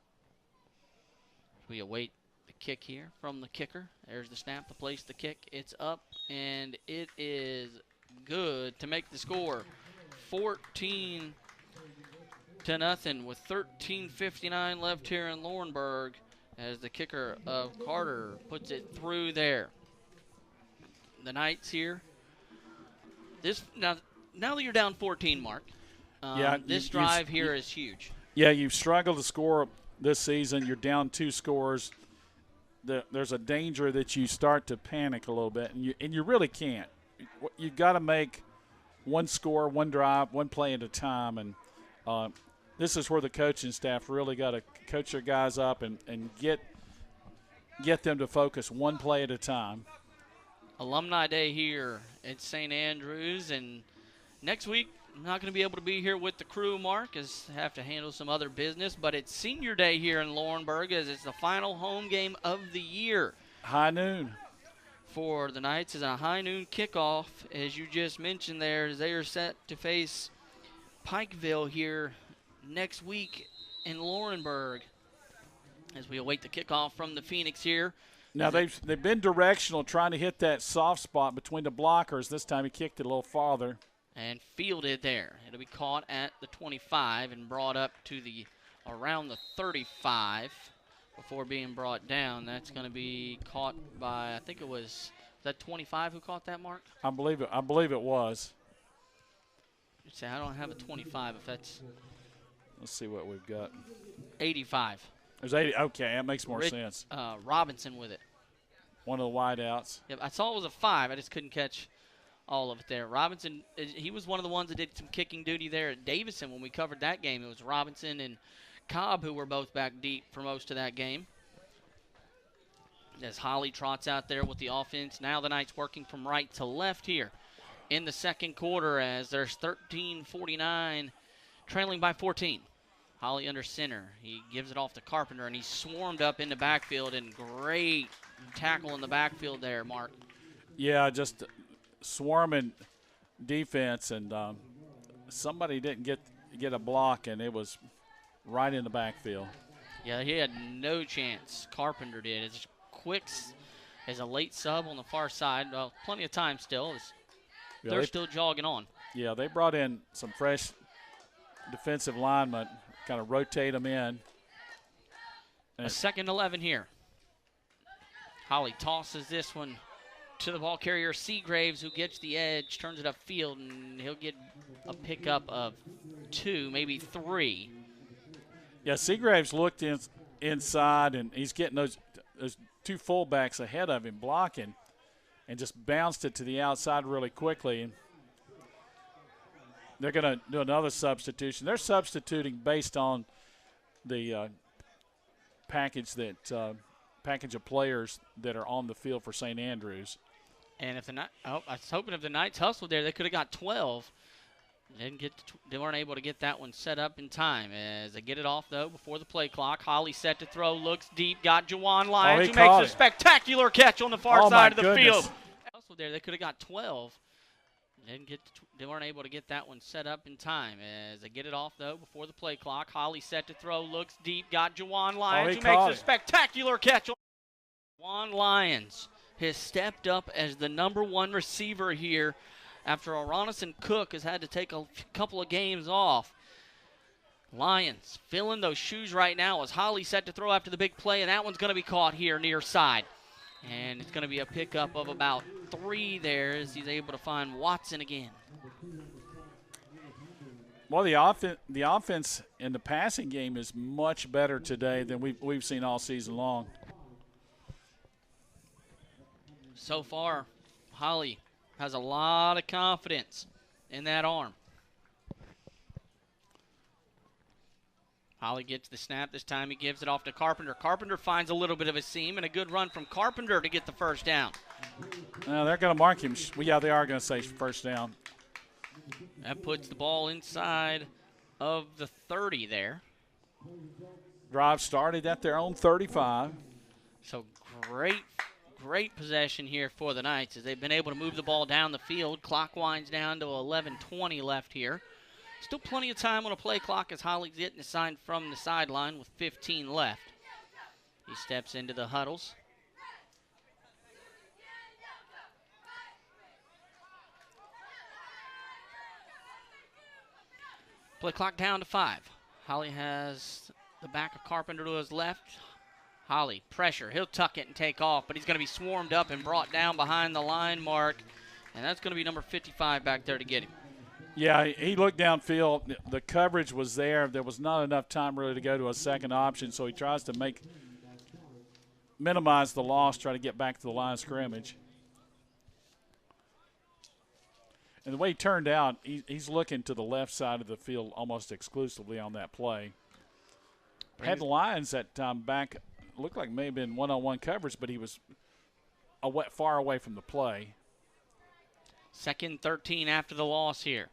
We await the kick here from the kicker. There's the snap to place the kick. It's up, and it is good to make the score 14-0 with 13:59 left here in Laurenburg, as the kicker of Carter puts it through there. The Knights here. Now that you're down 14, Mark, this drive here is huge. Yeah, you've struggled to score this season. You're down 2 scores. There's a danger that you start to panic a little bit, and you really can't. You've got to make one score, one drive, one play at a time, and this is where the coaching staff really got to coach their guys up and get them to focus one play at a time. Alumni Day here at St. Andrews, and next week I'm not going to be able to be here with the crew, Mark, as I have to handle some other business, but it's Senior Day here in Laurenburg, as it's the final home game of the year. High noon. For the Knights is a high noon kickoff, as you just mentioned there, as they are set to face Pikeville here next week in Laurenburg, as we await the kickoff from the Phoenix here. Now they've been directional, trying to hit that soft spot between the blockers. This time he kicked it a little farther. And fielded there. It'll be caught at the 25 and brought up to the around the 35 before being brought down. That's going to be caught by, I think it was that 25 who caught that, Mark? I believe it was. You say I don't have a 25 if that's. Let's see what we've got. 85. There's 80. Okay, that makes more sense. Robinson with it. One of the wideouts. Yep, I saw it was a 5. I just couldn't catch all of it there. Robinson, he was one of the ones that did some kicking duty there at Davison when we covered that game. It was Robinson and Cobb who were both back deep for most of that game. As Holly trots out there with the offense. Now the Knights working from right to left here in the 2nd quarter, as there's 13:49, trailing by 14. Holly under center. He gives it off to Carpenter, and he's swarmed up in the backfield, and great tackle in the backfield there, Mark. Yeah, just swarming defense, and somebody didn't get a block, and it was right in the backfield. Yeah, he had no chance. Carpenter did. It's quick as a late sub on the far side. Well, plenty of time still. They're still jogging on. Yeah, they brought in some fresh defensive linemen, kind of rotate them in. A 2nd 11 here. Holly tosses this one to the ball carrier, Seagraves, who gets the edge, turns it upfield, and he'll get a pickup of 2, maybe 3. Yeah, Seagraves looked inside, and he's getting those two fullbacks ahead of him blocking, and just bounced it to the outside really quickly. And they're going to do another substitution. They're substituting based on the package of players that are on the field for St. Andrews. And if I was hoping if the Knights hustled there, they could have got 12. They weren't able to get that one set up in time. As they get it off, though, before the play clock. Holly set to throw, looks deep, got Juwan Lyons, who makes a spectacular catch on the far side of the field. Hustled there, they could have got 12. They weren't able to get that one set up in time. As they get it off, though, before the play clock. Holly set to throw, looks deep, got Juwan Lyons, who makes a spectacular catch. Juwan Lyons has stepped up as the #1 receiver here after Aronison Cook has had to take a couple of games off. Lyons filling those shoes right now as Holly set to throw after the big play, and that one's going to be caught here near side. And it's going to be a pickup of about 3 there as he's able to find Watson again. Well, the offense in the passing game is much better today than we've seen all season long. So far, Holly has a lot of confidence in that arm. Holly gets the snap. This time he gives it off to Carpenter. Carpenter finds a little bit of a seam, and a good run from Carpenter to get the first down. They're going to mark him. Yeah, they are going to say first down. That puts the ball inside of the 30 there. Drive started at their own 35. So great possession here for the Knights as they've been able to move the ball down the field. Clock winds down to 11:20 left here. Still plenty of time on a play clock as Holly's getting assigned from the sideline with 15 left. He steps into the huddles. Play clock down to 5. Holly has the back of Carpenter to his left. Holly, pressure. He'll tuck it and take off, but he's going to be swarmed up and brought down behind the line mark, and that's going to be number 55 back there to get him. Yeah, he looked downfield. The coverage was there. There was not enough time really to go to a second option, so he tries to minimize the loss, try to get back to the line of scrimmage. And the way he turned out, he's looking to the left side of the field almost exclusively on that play. Had the Lions that time back, looked like may have been one-on-one coverage, but he was far away from the play. 2nd 13 after the loss here.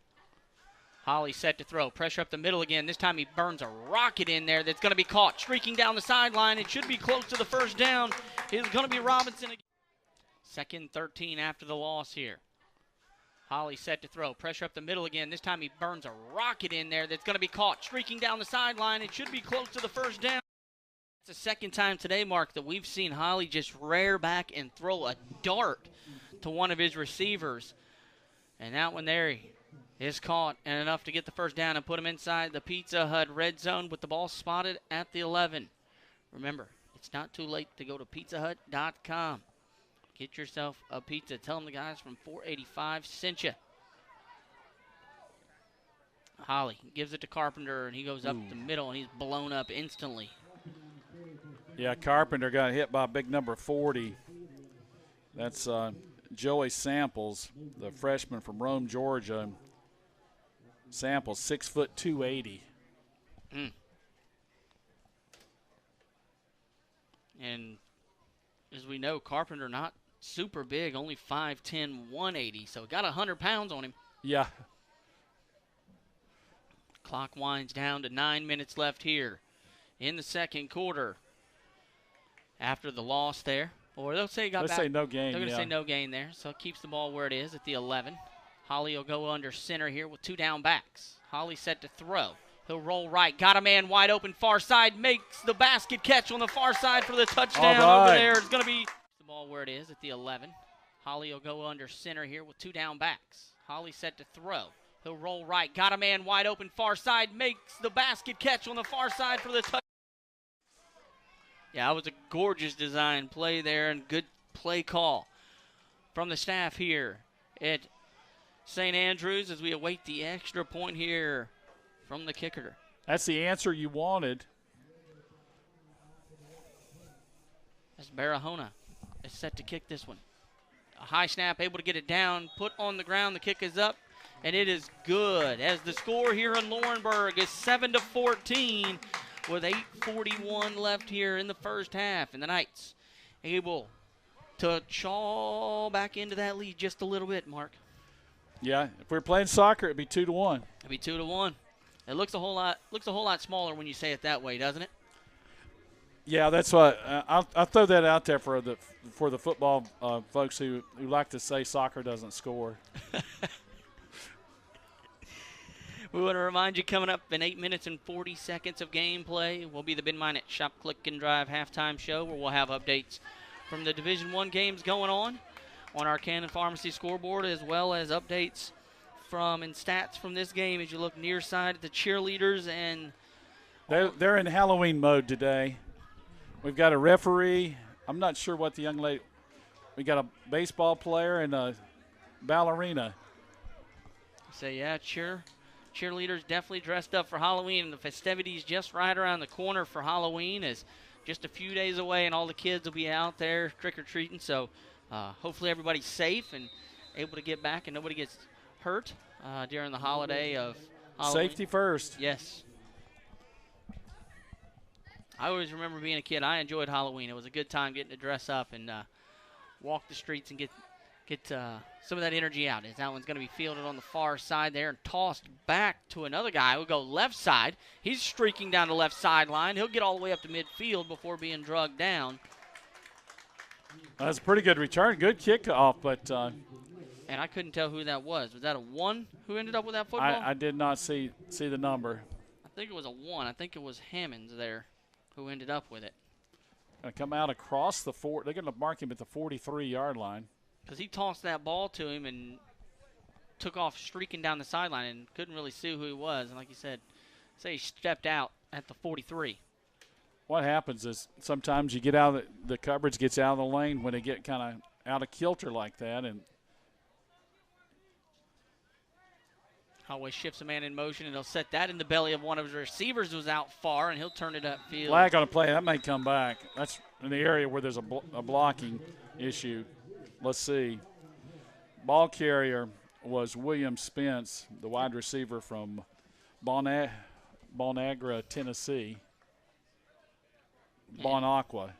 Holly set to throw. Pressure up the middle again. This time he burns a rocket in there that's going to be caught. Streaking down the sideline. It should be close to the first down. It's going to be Robinson again. 2nd 13 after the loss here. Holly set to throw. Pressure up the middle again. This time he burns a rocket in there that's going to be caught. Streaking down the sideline. It should be close to the first down. It's the 2nd time today, Mark, that we've seen Holly just rear back and throw a dart to one of his receivers. And that one there is caught and enough to get the first down and put him inside the Pizza Hut red zone with the ball spotted at the 11. Remember, it's not too late to go to pizzahut.com. Get yourself a pizza. Tell them the guys from 485 sent you. Holly gives it to Carpenter, and he goes up the middle, and he's blown up instantly. Yeah, Carpenter got hit by big number 40. That's Joey Samples, the freshman from Rome, Georgia. Samples, 6 foot 280. And as we know, Carpenter not super big, only 5'10", 180. So got 100 pounds on him. Yeah. Clock winds down to 9 minutes left here in the second quarter. After the loss there, or they'll say Let's say no gain. They're going to say no gain there, so it keeps the ball where it is at the 11. Holly will go under center here with 2 down backs. Holly set to throw. He'll roll right. Got a man wide open far side. Makes the basket catch on the far side for the touchdown over there. It's going to be the ball where it is at the 11. Holly will go under center here with 2 down backs. Holly set to throw. He'll roll right. Got a man wide open far side. Makes the basket catch on the far side for the touchdown. Yeah, it was a gorgeous design play there and good play call from the staff here at St. Andrews as we await the extra point here from the kicker. That's the answer you wanted. as Barahona is set to kick this one. A high snap, able to get it down, put on the ground. The kick is up, and it is good. As the score here in Laurenburg is 7-14 with 8:41 left here in the first half. And the Knights able to chaw back into that lead just a little bit, Mark. Yeah, if we were playing soccer, it'd be 2-1. It'd be 2-1. It looks a whole lot smaller when you say it that way, doesn't it? Yeah, that's what I'll throw that out there for the football folks who like to say soccer doesn't score. We want to remind you, coming up in 8 minutes and 40 seconds of gameplay will be the Ben Minot Shop, Click, and Drive halftime show, where we'll have updates from the Division I games going on our Cannon Pharmacy scoreboard, as well as updates and stats from this game as you look near side at the cheerleaders. And they're in Halloween mode today. We've got a referee. I'm not sure what the young lady. We got a baseball player and a ballerina. So yeah, cheerleaders definitely dressed up for Halloween, and the festivities just right around the corner for Halloween is just a few days away, and all the kids will be out there trick-or-treating. So hopefully everybody's safe and able to get back and nobody gets hurt during the holiday of Halloween. Safety first. Yes. I always remember being a kid. I enjoyed Halloween. It was a good time getting to dress up and walk the streets and get some of that energy out. As that one's going to be fielded on the far side there and tossed back to another guy. We'll go left side. He's streaking down the left sideline. He'll get all the way up to midfield before being drugged down. That's a pretty good return. Good kickoff, but and I couldn't tell who that was. Was that a 1 who ended up with that football? I did not see the number. I think it was a 1. I think it was Hammonds there who ended up with it. Going to come out across the four. They're going to mark him at the 43-yard line. Because he tossed that ball to him and took off streaking down the sideline and couldn't really see who he was. And like you said, he stepped out at the 43. What happens is sometimes you get out of the coverage gets out of the lane when they get kind of out of kilter like that. And Holloway shifts a man in motion, and he'll set that in the belly of one of his receivers who's out far, and he'll turn it upfield. Flag on a play. That may come back. That's in the area where there's a blocking issue. Let's see. Ball carrier was William Spence, the wide receiver from Bonagra, Tennessee. Bonaqua.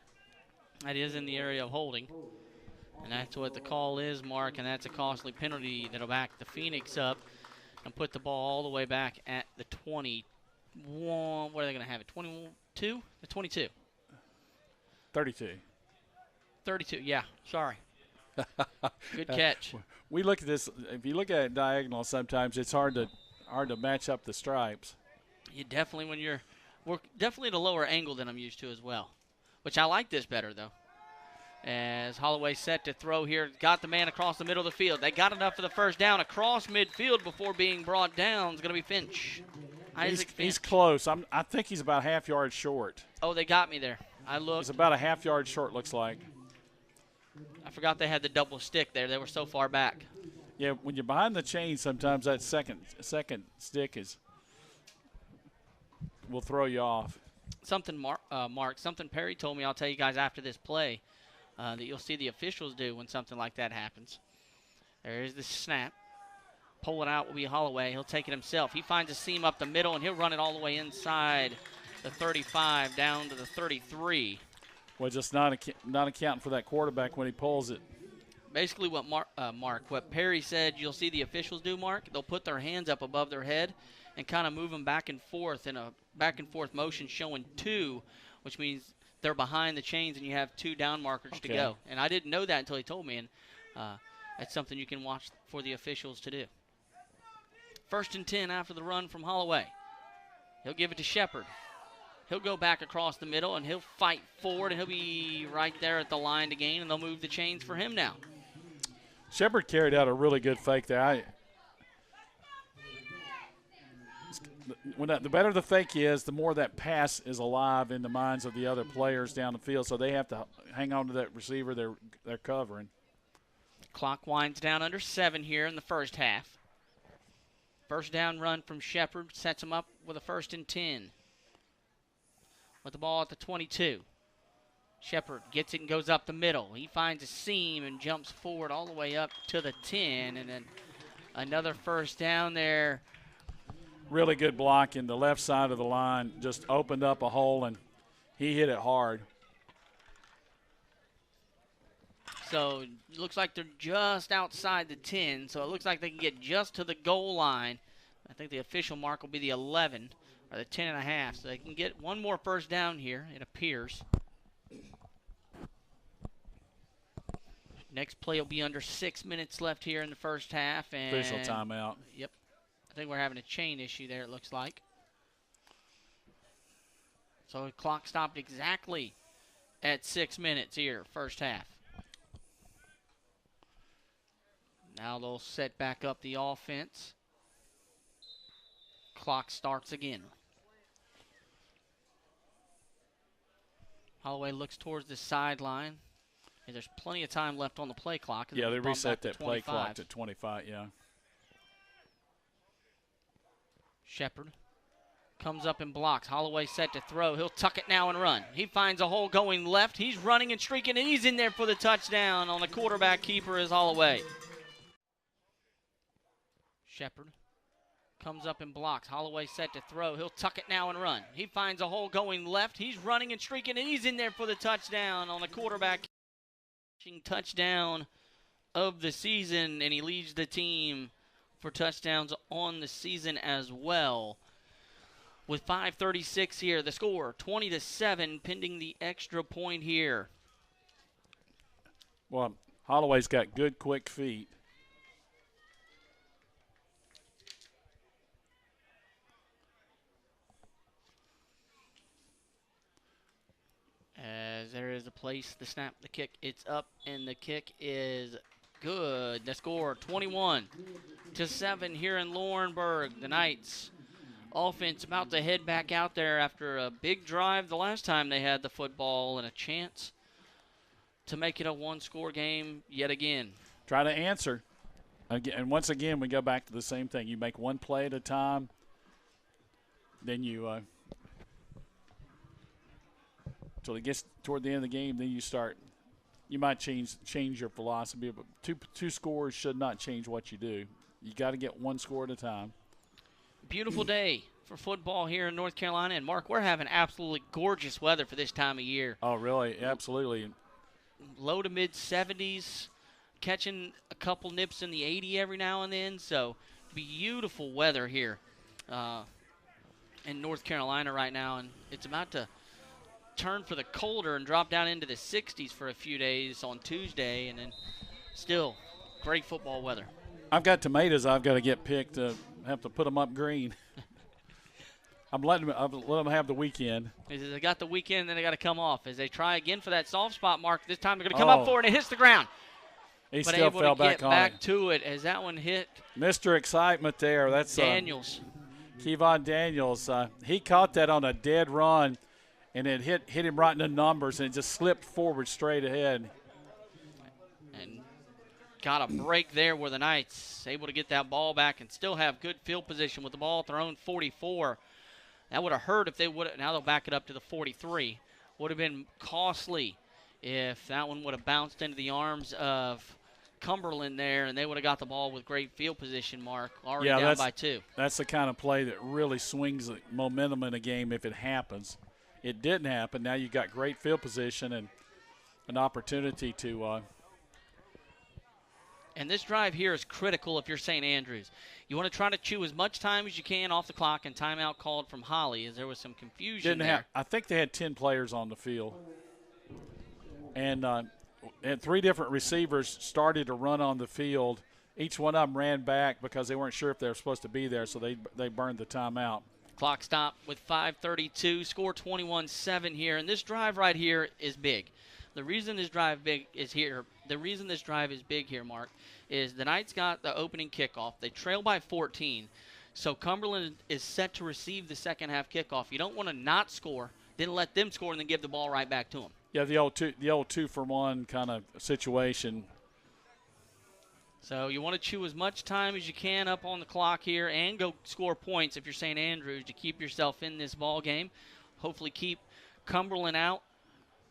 That is in the area of holding. And that's what the call is, Mark, and that's a costly penalty that'll back the Phoenix up and put the ball all the way back at the 21. What are they going to have it? 22? The 22. 32. 32, yeah. Sorry. Good catch. We look at this. If you look at it diagonal, sometimes it's hard to match up the stripes. You definitely, we're definitely at a lower angle than I'm used to as well, which I like this better though. As Holloway set to throw here, got the man across the middle of the field. They got enough for the first down across midfield before being brought down. It's going to be Finch. Isaac Finch. He's close. I think he's about half yard short. Oh, they got me there. I looked. He's about a half yard short, looks like. I forgot they had the double stick there. They were so far back. Yeah, when you're behind the chain, sometimes that second stick will throw you off. Something Mark, something Perry told me I'll tell you guys after this play that you'll see the officials do when something like that happens. There is the snap. Pull it out will be Holloway. He'll take it himself. He finds a seam up the middle, and he'll run it all the way inside the 35 down to the 33. Well, just not accounting for that quarterback when he pulls it. Basically what what Perry said you'll see the officials do, Mark, they'll put their hands up above their head and kind of move them back and forth in a back-and-forth motion showing 2, which means they're behind the chains and you have 2 down markers to go. And I didn't know that until he told me, and that's something you can watch for the officials to do. 1st and 10 after the run from Holloway. He'll give it to Shepard. He'll go back across the middle, and he'll fight forward, and he'll be right there at the line to gain, and they'll move the chains for him now. Shepard carried out a really good fake there. The better the fake is, the more that pass is alive in the minds of the other players down the field, so they have to hang on to that receiver they're covering. Clock winds down under 7 here in the first half. First down run from Shepard sets him up with a 1st and 10. With the ball at the 22. Shepard gets it and goes up the middle. He finds a seam and jumps forward all the way up to the 10, and then another first down there. Really good block in the left side of the line. Just opened up a hole, and he hit it hard. So it looks like they're just outside the 10, so it looks like they can get just to the goal line. I think the official mark will be the 11 or the 10.5, so they can get one more first down here, it appears. Next play will be under 6 minutes left here in the first half. And Official timeout. Yep. I think we're having a chain issue there, it looks like. So the clock stopped exactly at 6 minutes here, first half. Now they'll set back up the offense. Clock starts again. Holloway looks towards the sideline. And there's plenty of time left on the play clock. Yeah, they reset that 25. play clock to 25, yeah. Shepard comes up and blocks. Holloway set to throw. He'll tuck it now and run. He finds a hole going left. He's running and streaking, and he's in there for the touchdown on the quarterback keeper is Holloway. Shepard comes up and blocks. Holloway set to throw. He'll tuck it now and run. He finds a hole going left. He's running and streaking, and he's in there for the touchdown on the quarterback. Touchdown of the season, and he leads the team for touchdowns on the season as well. With 5:36 here, the score 20-7, pending the extra point here. Well, Holloway's got good, quick feet. As there is a place, the snap, the kick, it's up, and the kick is good. The score 21-7 here in Laurenburg. The Knights offense about to head back out there after a big drive the last time they had the football and a chance to make it a one-score game yet again. Try to answer. And once again, we go back to the same thing. You make one play at a time, then you till it gets toward the end of the game, then you might change your philosophy, but two scores should not change what you do. You got to get one score at a time. Beautiful day for football here in North Carolina, and Mark, we're having absolutely gorgeous weather for this time of year. Oh, really? Absolutely. Low to mid 70s, catching a couple nips in the 80 every now and then, so beautiful weather here in North Carolina right now, and it's about to turn for the colder and drop down into the 60s for a few days on Tuesday, and then still great football weather. I've got tomatoes I've got to get picked. Have to put them up green. I'll let them have the weekend. They got the weekend, then they got to come off as they try again for that soft spot mark. This time they're going to come up for it, and it hits the ground. He but still able fell to get back on back it. to it as that one hit. Mr. Excitement there. That's Daniels. Kevon Daniels. He caught that on a dead run, and it hit him right in the numbers, and it just slipped forward straight ahead. And got a break there where the Knights able to get that ball back and still have good field position with the ball at their own 44. That would have hurt if they would have. Now they'll back it up to the 43. Would have been costly if that one would have bounced into the arms of Cumberland there, and they would have got the ball with great field position, Mark, already down by 2. That's the kind of play that really swings the momentum in a game if it happens. It didn't happen. Now you've got great field position and an opportunity to and this drive here is critical if you're St. Andrews. You want to try to chew as much time as you can off the clock, and timeout called from Holly as there was some confusion there. I think they had 10 players on the field. And 3 different receivers started to run on the field. Each one of them ran back because they weren't sure if they were supposed to be there, so they burned the timeout. Clock stop with 5:32, score 21-7 here, and this drive right here is big. The reason this drive is big here, Mark, is the Knights got the opening kickoff. They trail by 14, so Cumberland is set to receive the second half kickoff. You don't want to not score, then let them score and then give the ball right back to them. Yeah, the old 2-for-1 kind of situation. So you want to chew as much time as you can up on the clock here and go score points if you're St. Andrews to keep yourself in this ball game. Hopefully keep Cumberland out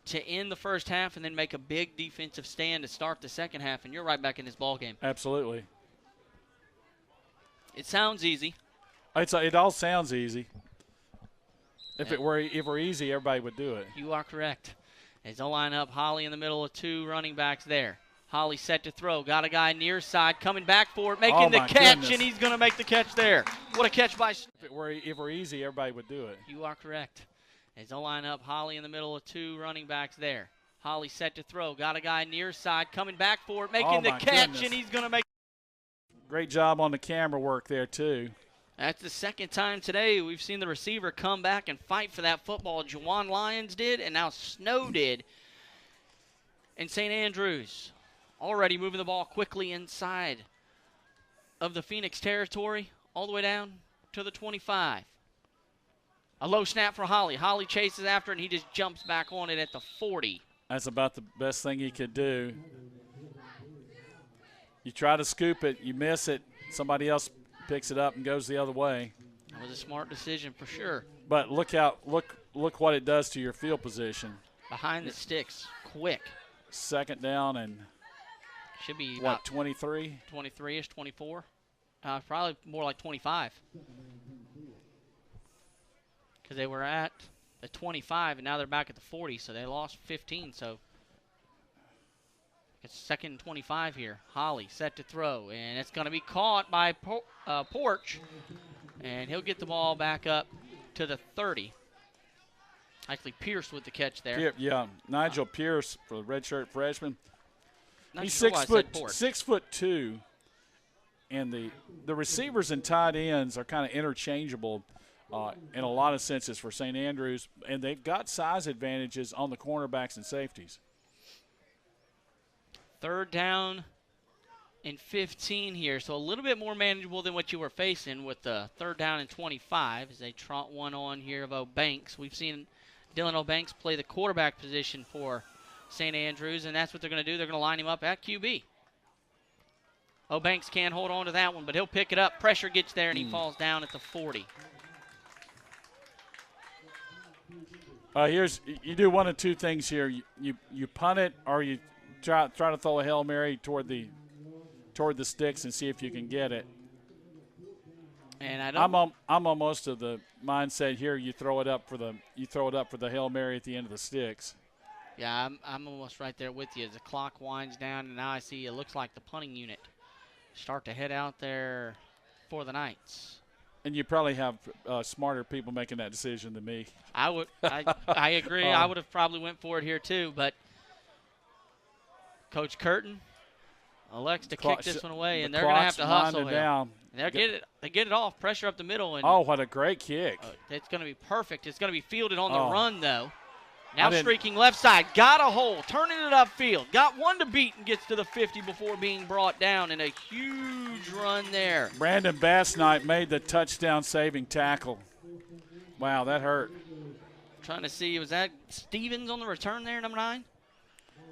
to end the first half and then make a big defensive stand to start the second half, and you're right back in this ball game. Absolutely. It sounds easy. It all sounds easy. If it were easy, everybody would do it. You are correct. As they'll line up, Holly in the middle of two running backs there. Holly set to throw. Got a guy near side coming back for it, making the catch, goodness. and he's going to make the catch there. What a catch by. If it were easy, everybody would do it. You are correct. As they'll line up, Holly in the middle of two running backs there. Holly set to throw. Got a guy near side coming back for it, making the catch, goodness. and he's going to make. Great job on the camera work there, too. That's the second time today we've seen the receiver come back and fight for that football. Juwan Lyons did, and now Snow did. And St. Andrews already moving the ball quickly inside of the Phoenix territory, all the way down to the 25. A low snap for Holly. Holly chases after, and he just jumps back on it at the 40. That's about the best thing he could do. You try to scoop it, you miss it, somebody else picks it up and goes the other way. That was a smart decision for sure. But look what it does to your field position. Behind the sticks, quick. Second down and should be what, about 23? 23-ish, 24. Probably more like 25. Because they were at the 25, and now they're back at the 40, so they lost 15. So it's second and 25 here. Holly set to throw, and it's going to be caught by Porch, and he'll get the ball back up to the 30. Actually, Pierce with the catch there. Yeah, Nigel Pierce for the redshirt freshman. Not He's sure why I said Porch. 6'2", and the receivers and tight ends are kind of interchangeable in a lot of senses for St. Andrews, and they've got size advantages on the cornerbacks and safeties. Third down and 15 here, so a little bit more manageable than what you were facing with the third down and 25 as they trot one on here of O'Banks. We've seen Dylan O'Banks play the quarterback position for St. Andrews, and that's what they're going to do. They're going to line him up at QB. O'Banks can't hold on to that one, but he'll pick it up. Pressure gets there, and he falls down at the 40. You do one of two things here. You punt it, or you try to throw a Hail Mary toward the sticks and see if you can get it. And I'm almost of the mindset here. You throw it up for the Hail Mary at the end of the sticks. Yeah, I'm almost right there with you. As the clock winds down, and now I see it looks like the punting unit start to head out there for the Knights. And you probably have smarter people making that decision than me. I agree. I would have probably went for it here too, but Coach Curtin elects to kick this one away, and they're going to have to hustle here. They get it off, pressure up the middle, and what a great kick! It's going to be perfect. It's going to be fielded on the run though. Now streaking left side, got a hole, turning it upfield, got one to beat and gets to the 50 before being brought down, and a huge run there. Brandon Bassnight made the touchdown-saving tackle. Wow, that hurt. Trying to see, was that Stevens on the return there, number 9?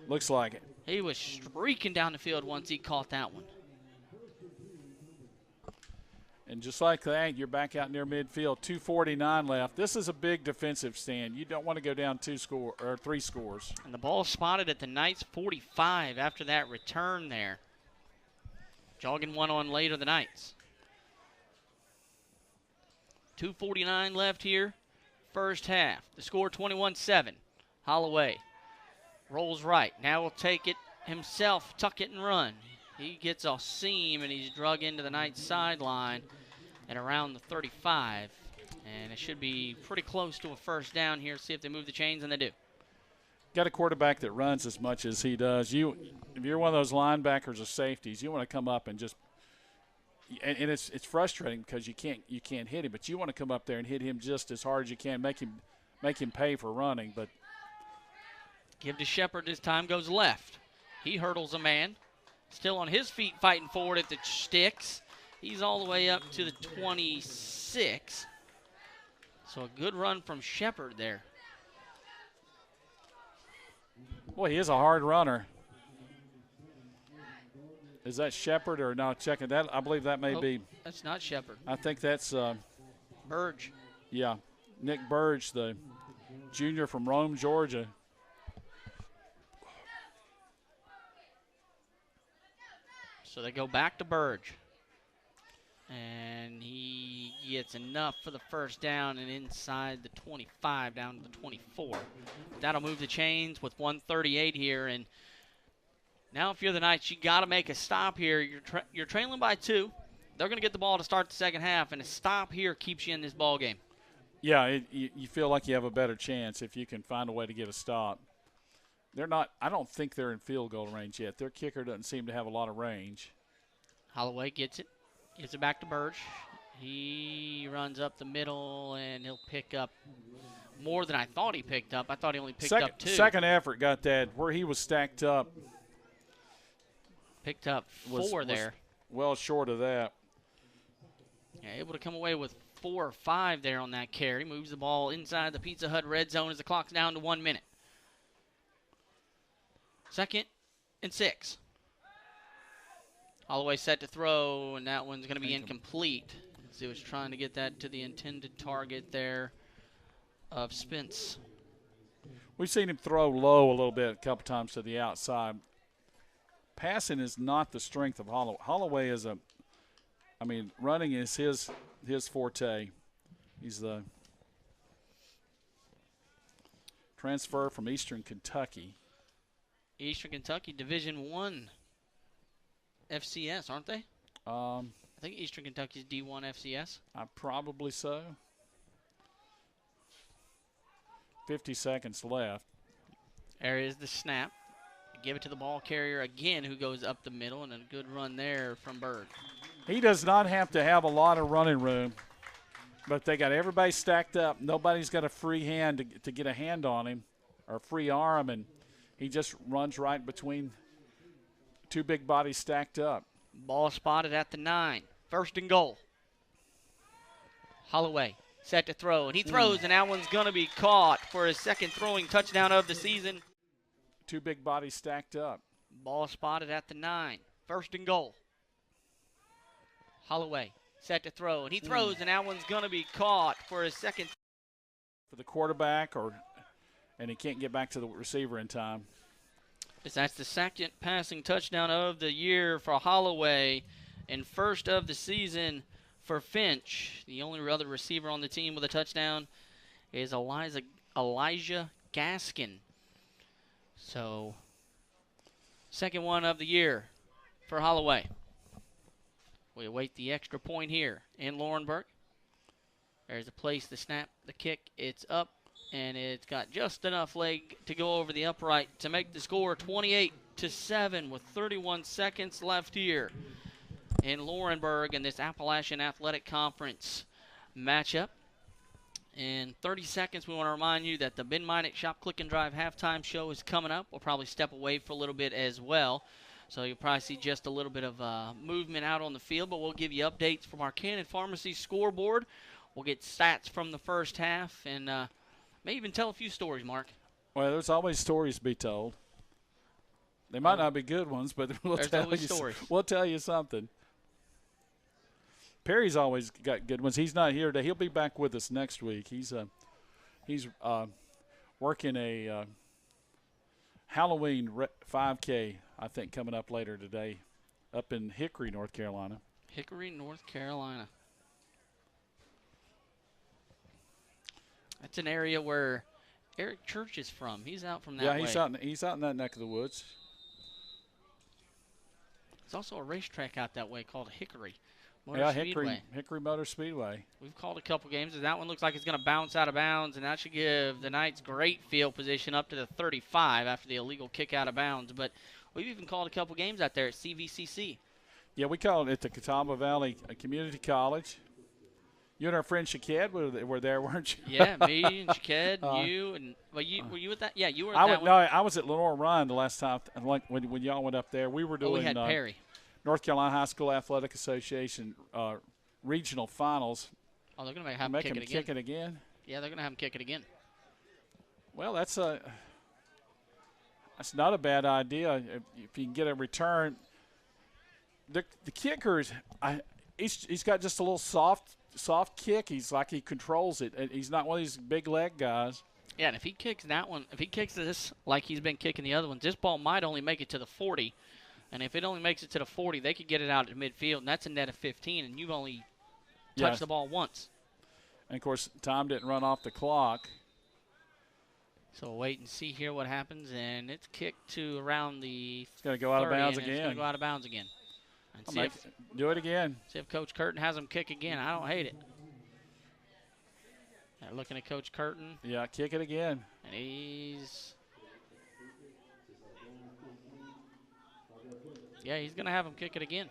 Looks like it. He was streaking down the field once he caught that one. And just like that, you're back out near midfield. 2:49 left. This is a big defensive stand. You don't want to go down 3 scores. And the ball spotted at the Knights 45 after that return there. Jogging one on later, the Knights. 2:49 left here, first half. The score 21-7. Holloway rolls right. Now will take it himself, tuck it and run. He gets a seam, and he's drug into the Knights sideline at around the 35. And it should be pretty close to a first down here. See if they move the chains, and they do. Got a quarterback that runs as much as he does. If you're one of those linebackers or safeties, you want to come up and just – and it's frustrating because you can't hit him, but you want to come up there and hit him just as hard as you can, make him pay for running. But give to Shepard as time goes left. He hurdles a man. Still on his feet fighting forward at the sticks. He's all the way up to the 26. So a good run from Shepard there. Boy, he is a hard runner. Is that Shepard or no? Checking that. I believe that may be. That's not Shepard. I think that's Burge. Yeah, Nick Burge, the junior from Rome, Georgia. So they go back to Burge. And he gets enough for the first down and inside the 25 down to the 24. That'll move the chains with 1:38 here. And now if you're the Knights, you got to make a stop here. You're trailing by 2. They're going to get the ball to start the second half, and a stop here keeps you in this ball game. Yeah, you feel like you have a better chance if you can find a way to get a stop. They're not. I don't think they're in field goal range yet. Their kicker doesn't seem to have a lot of range. Holloway gets it back to Burge. He runs up the middle, and he'll pick up more than I thought he picked up. I thought he only picked up 2. Second effort got that where he was stacked up. Picked up 4 there. Well short of that. Yeah, able to come away with 4 or 5 there on that carry. Moves the ball inside the Pizza Hut red zone as the clock's down to 1 minute. 2nd and 6. Holloway set to throw, and that one's going to be incomplete. So he was trying to get that to the intended target there of Spence. We've seen him throw low a little bit a couple times to the outside. Passing is not the strength of Holloway. Holloway is running is his forte. He's the transfer from Eastern Kentucky. Eastern Kentucky, Division I FCS, aren't they? I think Eastern Kentucky's D1 FCS. Probably so. 50 seconds left. There is the snap. Give it to the ball carrier again, who goes up the middle, and a good run there from Bird. He does not have to have a lot of running room, but they got everybody stacked up. Nobody's got a free hand to get a hand on him or a free arm, and he just runs right between 2 big bodies stacked up. Ball spotted at the 9. 1st and goal. Holloway set to throw, and he throws, and that one's going to be caught for his 2nd throwing touchdown of the season. 2 big bodies stacked up. Ball spotted at the 9. 1st and goal. Holloway set to throw, and he throws, and that one's going to be caught for his 2nd. For the quarterback, and he can't get back to the receiver in time. That's the 2nd passing touchdown of the year for Holloway, and 1st of the season for Finch. The only other receiver on the team with a touchdown is Elijah Gaskin. So, 2nd one of the year for Holloway. We await the extra point here in Laurenburg. There's a place to snap the kick. It's up, and it's got just enough leg to go over the upright to make the score 28-7 with 31 seconds left here in Laurenburg in this Appalachian Athletic Conference matchup. In 30 seconds, we want to remind you that the Ben Minnick Shop Click and Drive halftime show is coming up. We'll probably step away for a little bit as well. So you'll probably see just a little bit of movement out on the field, but we'll give you updates from our Cannon Pharmacy scoreboard. We'll get stats from the first half and may even tell a few stories, Mark. Well, there's always stories to be told. They might not be good ones, but we'll tell you something. Perry's always got good ones. He's not here today. He'll be back with us next week. He's working a Halloween 5K, I think, coming up later today up in Hickory, North Carolina. Hickory, North Carolina. That's an area where Eric Church is from. He's out from that way. Yeah, he's out in that neck of the woods. There's also a racetrack out that way called Hickory Motor Speedway. Hickory Motor Speedway. We've called a couple games, and that one looks like it's going to bounce out of bounds, and that should give the Knights great field position up to the 35 after the illegal kick out of bounds. But we've even called a couple games out there at CVCC. Yeah, we called it at the Catawba Valley Community College. You and our friend Shaked were there, weren't you? Yeah, me and Shaked, you, and were you at that? Yeah, you were at that one. No, I was at Lenore Ryan the last time when y'all went up there. We were doing we had Perry. North Carolina High School Athletic Association regional finals. Oh, they're going to have him kick it again? Yeah, they're going to have him kick it again. Well, that's not a bad idea if you can get a return. The kicker he's got just a little soft kick. He's like he controls it. He's not one of these big leg guys. Yeah, and if he kicks that one, if he kicks this like he's been kicking the other ones, this ball might only make it to the 40. And if it only makes it to the 40, they could get it out at midfield, and that's a net of 15, and you've only touched the ball once. And, of course, time didn't run off the clock. So we'll wait and see here what happens, and it's kicked to around the It's going to go out of bounds again. It's going to go out of bounds again. And do it again. See if Coach Curtin has him kick again. I don't hate it. They're looking at Coach Curtin. Yeah, kick it again. And he's going to have him kick it again.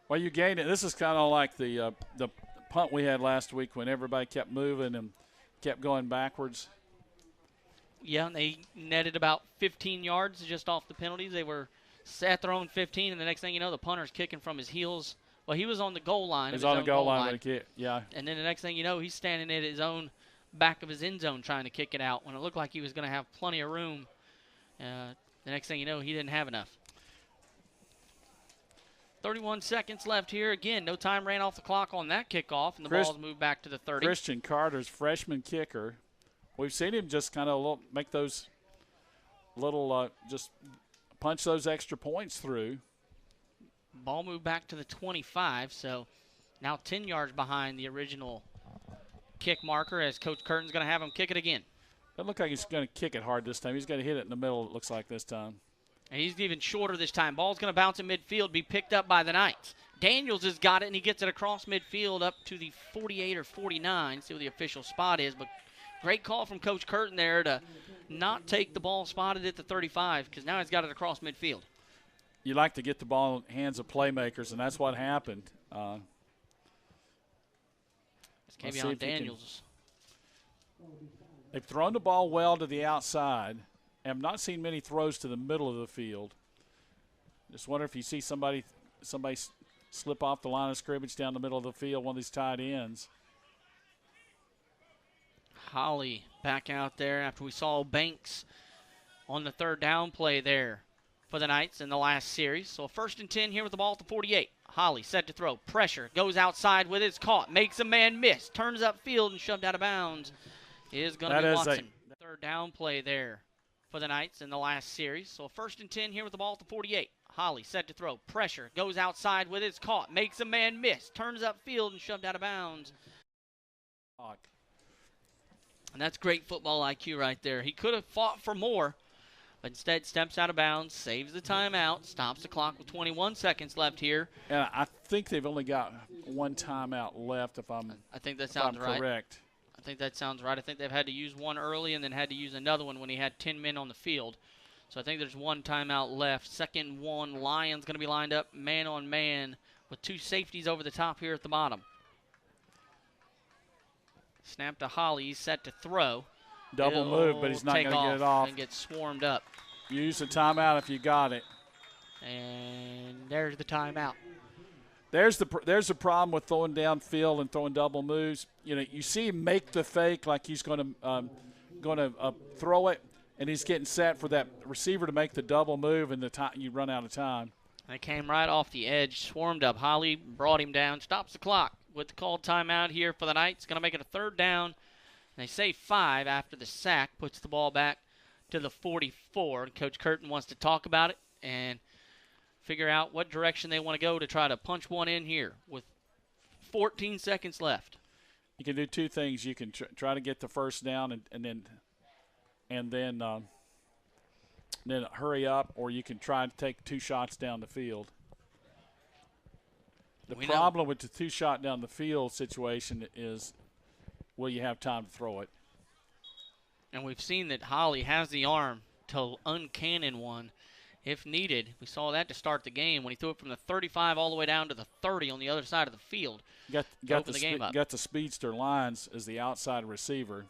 Well, you gained it. This is kind of like the punt we had last week when everybody kept moving and kept going backwards. Yeah, and they netted about 15 yards just off the penalties. They were at their own 15, and the next thing you know, the punter's kicking from his heels. Well, he was on the goal line. He was on the goal line with a kick, yeah. And then the next thing you know, he's standing at his own back of his end zone trying to kick it out when it looked like he was going to have plenty of room. The next thing you know, he didn't have enough. 31 seconds left here. Again, no time ran off the clock on that kickoff, and the ball's moved back to the 30. Christian Carter's freshman kicker. We've seen him just kind of make those little, just punch those extra points through. Ball moved back to the 25, so now 10 yards behind the original kick marker as Coach Curtin's going to have him kick it again. It looks like he's going to kick it hard this time. He's going to hit it in the middle, it looks like this time. And he's even shorter this time. Ball's going to bounce in midfield, be picked up by the Knights. Daniels has got it, and he gets it across midfield up to the 48 or 49. See what the official spot is, but great call from Coach Curtin there to not take the ball spotted at the 35 because now he's got it across midfield. You like to get the ball in the hands of playmakers, and that's what happened. It's Kavion Daniels. They've thrown the ball well to the outside. Have not seen many throws to the middle of the field. Just wonder if you see somebody slip off the line of scrimmage down the middle of the field, one of these tight ends. Holly back out there after we saw Banks on the third down play there for the Knights in the last series. So 1st and 10 here with the ball at the 48. Holly set to throw. Pressure. Goes outside with it. It's caught. Makes a man miss. Turns upfield and shoved out of bounds. Is going to be Watson. Third down play there for the Knights in the last series. So 1st and 10 here with the ball at the 48. Holly set to throw. Pressure. Goes outside with it. It's caught. Makes a man miss. Turns upfield and shoved out of bounds. And that's great football IQ right there. He could have fought for more, but instead steps out of bounds, saves the timeout, stops the clock with 21 seconds left here. And I think they've only got one timeout left I think that sounds right. Correct. I think that sounds right. I think they've had to use one early and then had to use another one when he had 10 men on the field. So I think there's one timeout left. 2nd 1, Lions going to be lined up man on man with 2 safeties over the top here at the bottom. Snap to Holly. He's set to throw. Double move, but he's not going to get it off. And get swarmed up. Use the timeout if you got it. And there's the timeout. There's the problem with throwing downfield and throwing double moves. You know, you see him make the fake like he's going to throw it, and he's getting set for that receiver to make the double move, and you run out of time. They came right off the edge, swarmed up. Holly brought him down, stops the clock with the called timeout here for the Knights. Going to make it a 3rd down. And they say 5 after the sack, puts the ball back to the 44. And Coach Curtin wants to talk about it and figure out what direction they want to go to try to punch one in here with 14 seconds left. You can do 2 things. You can try to get the 1st down and then hurry up, or you can try to take 2 shots down the field. The problem with the 2-shot down the field situation is, will you have time to throw it? And we've seen that Holly has the arm to uncannon one if needed. We saw that to start the game when he threw it from the 35 all the way down to the 30 on the other side of the field. Got the speedster Lines as the outside receiver.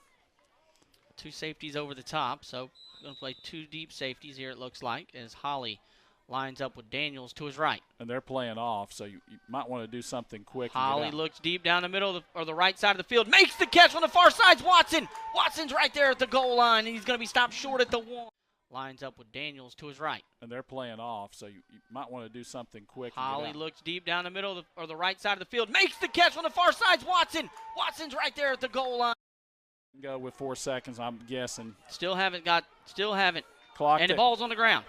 2 safeties over the top, so going to play 2 deep safeties here, it looks like, as Holly lines up with Daniels to his right. And they're playing off, so you might want to do something quick. Holly looks deep down the middle or the right side of the field. Makes the catch on the far side. Watson. Watson's right there at the goal line, and he's going to be stopped short at the 1. Lines up with Daniels to his right. And they're playing off, so you might want to do something quick. Holly looks deep down the middle or the right side of the field. Makes the catch on the far side. Watson. Watson's right there at the goal line. Go with 4 seconds, I'm guessing. Still haven't. Clocked and the ball's on the ground.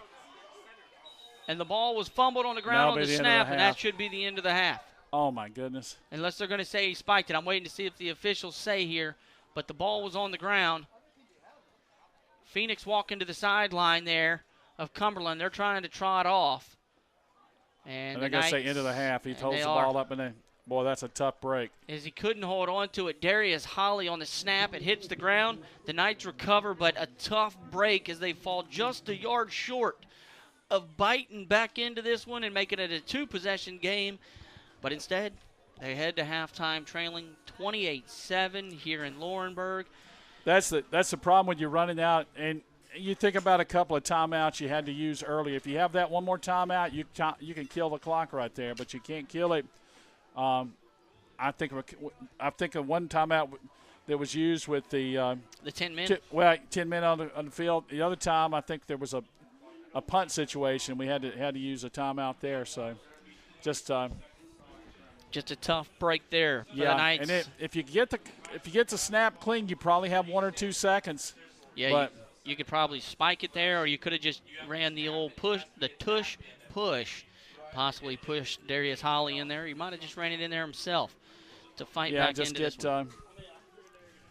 And the ball was fumbled on the ground on the snap, and that should be the end of the half. Oh, my goodness. Unless they're going to say he spiked it. I'm waiting to see if the officials say here. But the ball was on the ground. Phoenix walking to the sideline there of Cumberland. They're trying to trot off. And they're going to say end of the half. He holds the ball up, and then, boy, that's a tough break. As he couldn't hold on to it, Darius Holly on the snap. It hits the ground. The Knights recover, but a tough break as they fall just a yard short of biting back into this one and making it a two-possession game. But instead, they head to halftime trailing 28-7 here in Laurenburg. That's the problem when you're running out, and you think about a couple of timeouts you had to use early. If you have that one more timeout, you can kill the clock right there, but you can't kill it. I think of one timeout that was used with the 10 men. 10 men on the field. The other time, I think there was a punt situation. We had to use a timeout there. So just a tough break there for the Knights. And if you get the snap clean, you probably have 1 or 2 seconds. Yeah, but you could probably spike it there, or you could have just ran the old push, possibly pushed Darius Holly in there. He might have just ran it in there himself to fight back into this one.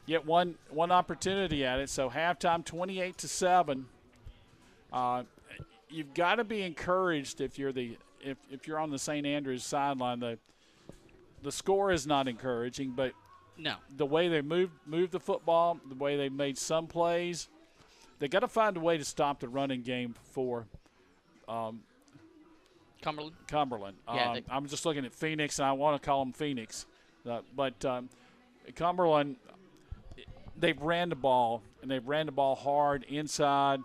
Get one opportunity at it. So halftime, 28-7. You've got to be encouraged if you're on the St. Andrews sideline. The score is not encouraging, but no, the way they moved the football, the way they made some plays, they got to find a way to stop the running game for Cumberland. Yeah, I'm just looking at Phoenix, and I want to call them Phoenix, but Cumberland, they've ran the ball, and they've ran the ball hard inside.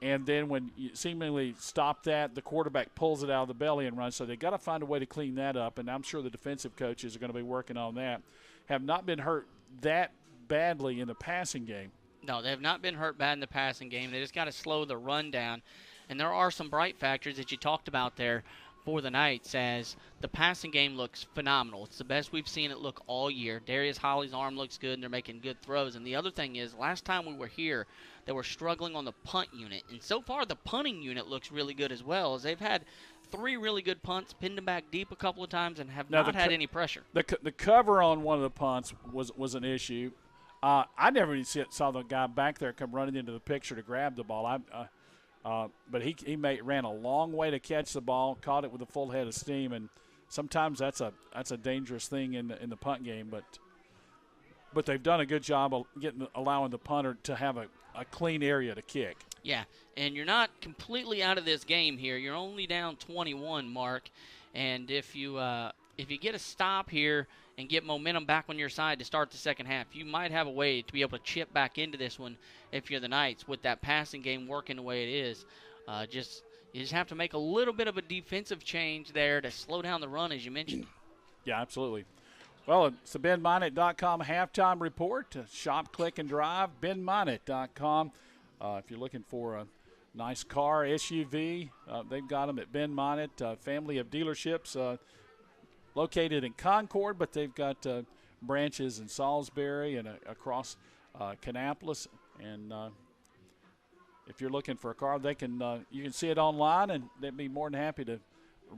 And then when you seemingly stop that, the quarterback pulls it out of the belly and runs. So they've got to find a way to clean that up, and I'm sure the defensive coaches are going to be working on that. Have not been hurt that badly in the passing game. No, they have not been hurt bad in the passing game. They just got to slow the run down. And there are some bright factors that you talked about there for the Knights, as the passing game looks phenomenal. It's the best we've seen it look all year. Darius Holly's arm looks good, and they're making good throws. And the other thing is, last time we were here, they were struggling on the punt unit. And so far, the punting unit looks really good as well, as they've had 3 really good punts, pinned them back deep a couple of times, and have not had any pressure. The cover on one of the punts was an issue. I never even saw the guy back there come running into the picture to grab the ball. But he ran a long way to catch the ball, caught it with a full head of steam, and sometimes that's a dangerous thing in the punt game. But they've done a good job of allowing the punter to have a clean area to kick. Yeah, and you're not completely out of this game here. You're only down 21, Mark, and if you get a stop here and get momentum back on your side to start the second half, you might have a way to be able to chip back into this one if you're the Knights, with that passing game working the way it is. You just have to make a little bit of a defensive change there to slow down the run, as you mentioned. Yeah, absolutely. Well, it's the BenMinot.com halftime report. Shop, click, and drive. BenMinot.com. If you're looking for a nice car, SUV, they've got them at Ben Minot. Family of dealerships located in Concord, but they've got branches in Salisbury and across Kannapolis. And if you're looking for a car, you can see it online, and they'd be more than happy to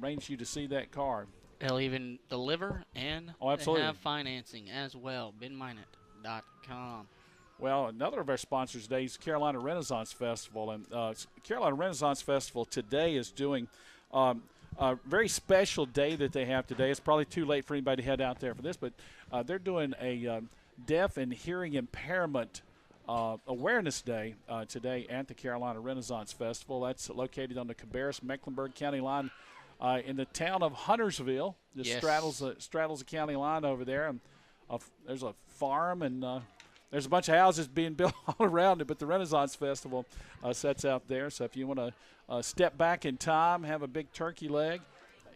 arrange you to see that car. They'll even deliver, and absolutely. They have financing as well. BenMinot.com. Well, another of our sponsors today is Carolina Renaissance Festival. And Carolina Renaissance Festival today is doing a very special day that they have today. It's probably too late for anybody to head out there for this, but they're doing a deaf and hearing impairment Awareness Day today at the Carolina Renaissance Festival. That's located on the Cabarrus-Mecklenburg County line in the town of Huntersville. Just straddles the county line over there. And there's a farm, and there's a bunch of houses being built all around it, but the Renaissance Festival sets out there. So if you want to step back in time, have a big turkey leg,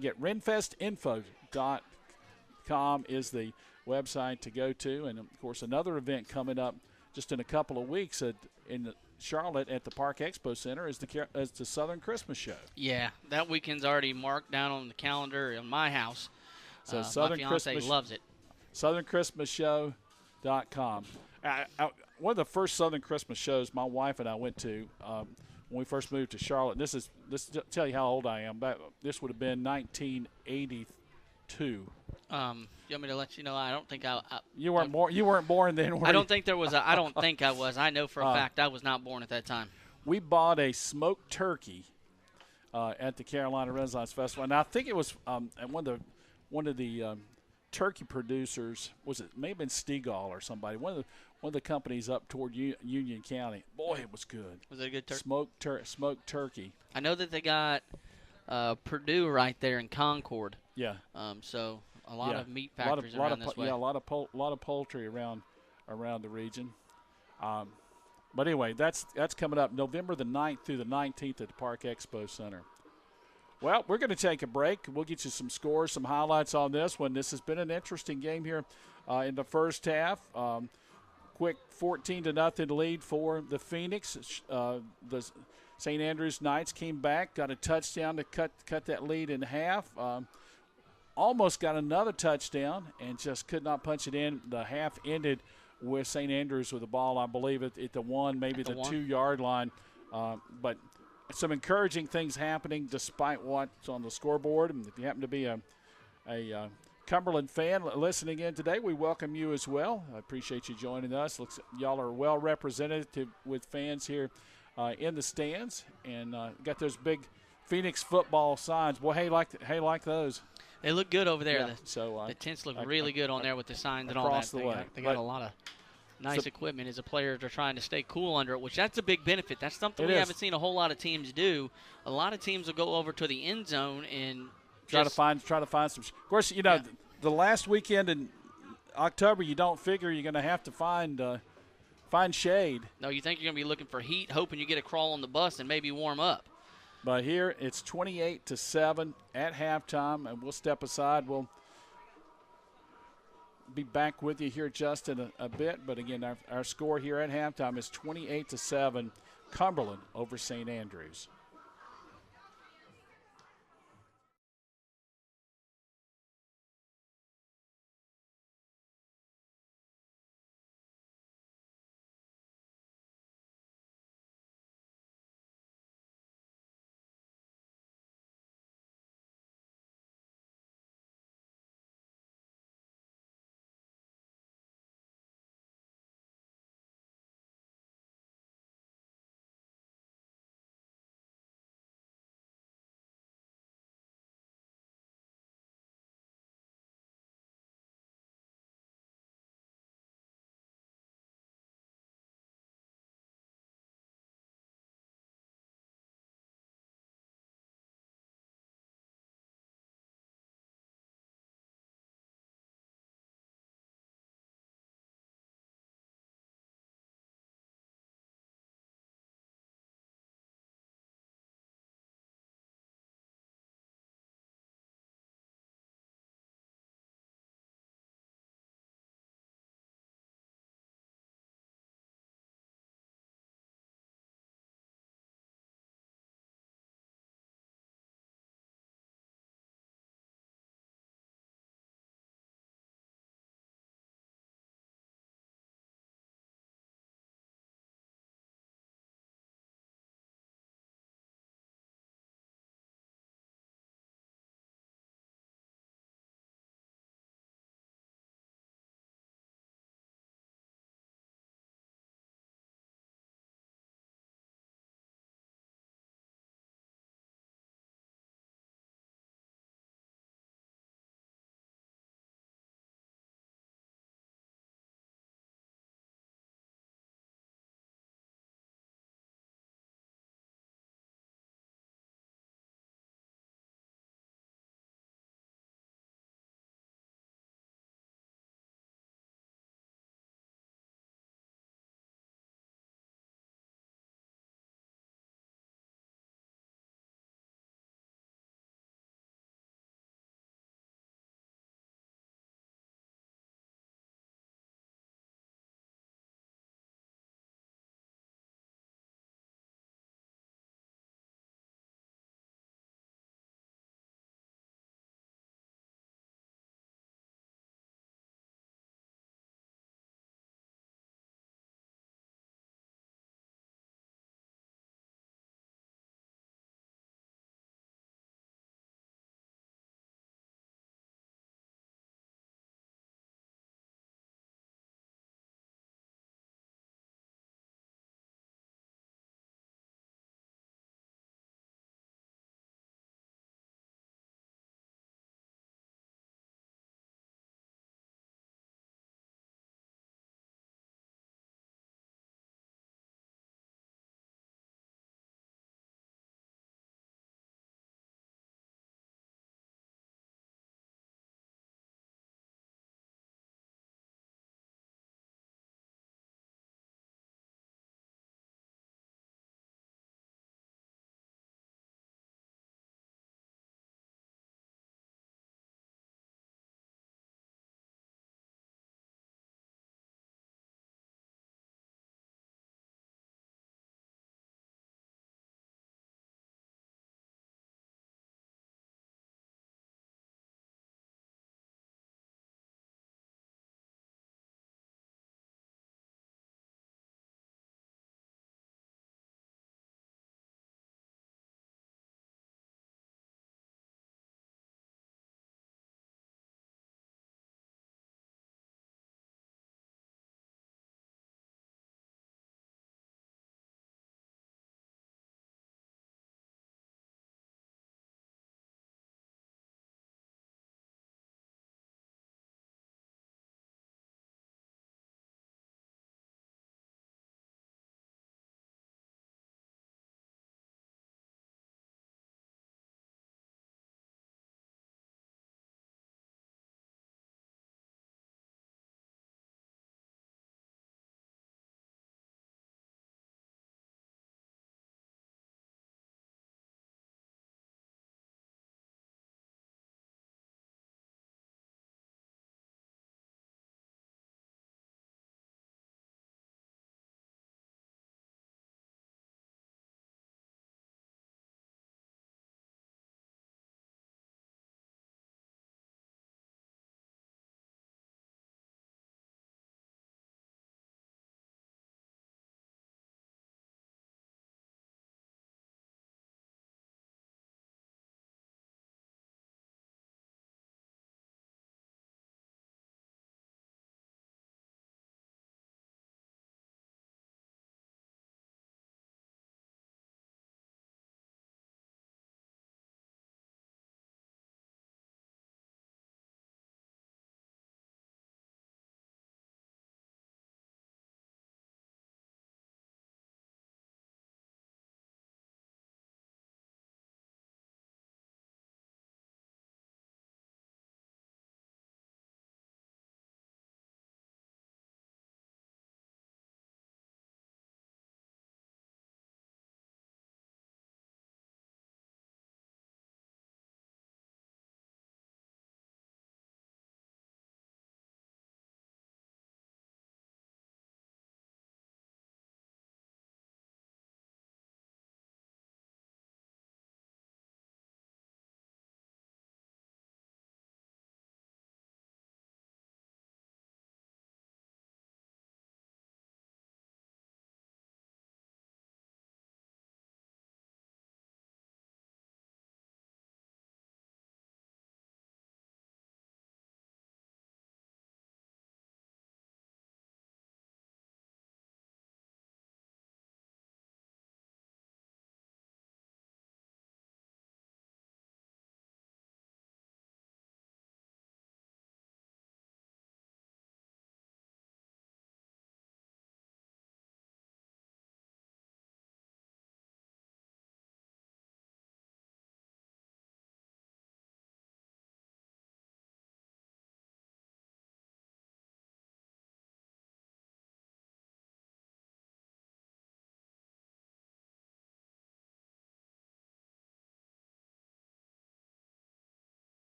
get renfestinfo.com is the website to go to. And, of course, another event coming up just in a couple of weeks in Charlotte at the Park Expo Center is the Southern Christmas Show. Yeah, that weekend's already marked down on the calendar in my house. So my fiance loves it. SouthernChristmasShow.com. One of the first Southern Christmas shows my wife and I went to when we first moved to Charlotte. This to tell you how old I am. This would have been 1982. You want me to let you know? I don't think You weren't born. You weren't born then. Were I you? don't think there was. I don't think I was. I know for a fact I was not born at that time. We bought a smoked turkey at the Carolina Renaissance Festival, and I think it was at one of the turkey producers. Was it may have been Stegall or somebody? One of the companies up toward Union County. Boy, it was good. Was it a good turkey? Smoked turkey. I know that they got Purdue right there in Concord. Yeah. So a lot of meat factories around this way. Yeah, a lot of poultry around the region. But anyway, that's coming up November the 9th through the 19th at the Park Expo Center. Well, we're going to take a break. We'll get you some scores, some highlights on this one. This has been an interesting game here in the first half. Quick 14-0 lead for the Phoenix. The St. Andrews Knights came back, got a touchdown to cut that lead in half. Almost got another touchdown and just could not punch it in. The half ended with St. Andrews with the ball, I believe, at the 1, maybe the 2-yard line. But some encouraging things happening despite what's on the scoreboard. And if you happen to be a Cumberland fan listening in today, we welcome you as well. I appreciate you joining us. Looks y'all are well represented with fans here in the stands, and got those big Phoenix football signs. Boy, like those. They look good over there. Yeah, the tents look really good on there with the signs and all that. Across the way. They got a lot of nice equipment as the players are trying to stay cool under it, which that's a big benefit. That's something we haven't seen a whole lot of teams do. A lot of teams will go over to the end zone and try to find some. Of course, the last weekend in October, you don't figure you're going to have to find shade. No, you think you're going to be looking for heat, hoping you get a crawl on the bus and maybe warm up. But here it's 28-7 at halftime, and we'll step aside. We'll be back with you here just in a bit. But again, our score here at halftime is 28-7, Cumberland over St. Andrews.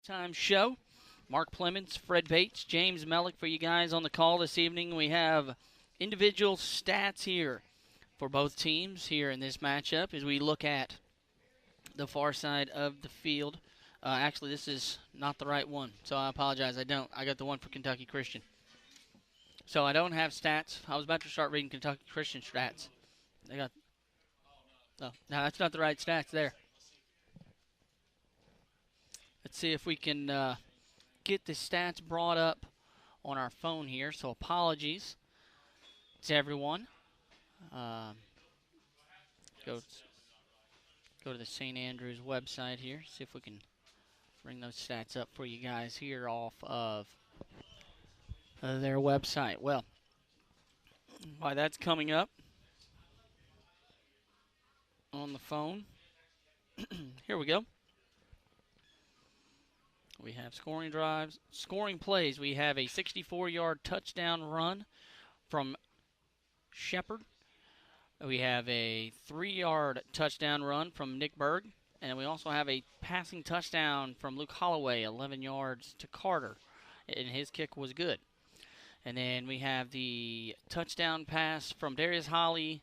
Time show. Mark Plemons, Fred Bates, James Mellick for you guys on the call this evening. We have individual stats here for both teams here in this matchup as we look at the far side of the field. Actually, this is not the right one, so I apologize. I got the one for Kentucky Christian. So I don't have stats. I was about to start reading Kentucky Christian stats. No, that's not the right stats there. Let's see if we can get the stats brought up on our phone here. So apologies to everyone. Go to the St. Andrews website here. See if we can bring those stats up for you guys here off of their website. Well, while that's coming up on the phone, here we go. We have scoring drives, scoring plays. We have a 64-yard touchdown run from Shepard. We have a 3-yard touchdown run from Nick Berg. And we also have a passing touchdown from Luke Holloway, 11 yards to Carter. And his kick was good. And then we have the touchdown pass from Darius Holly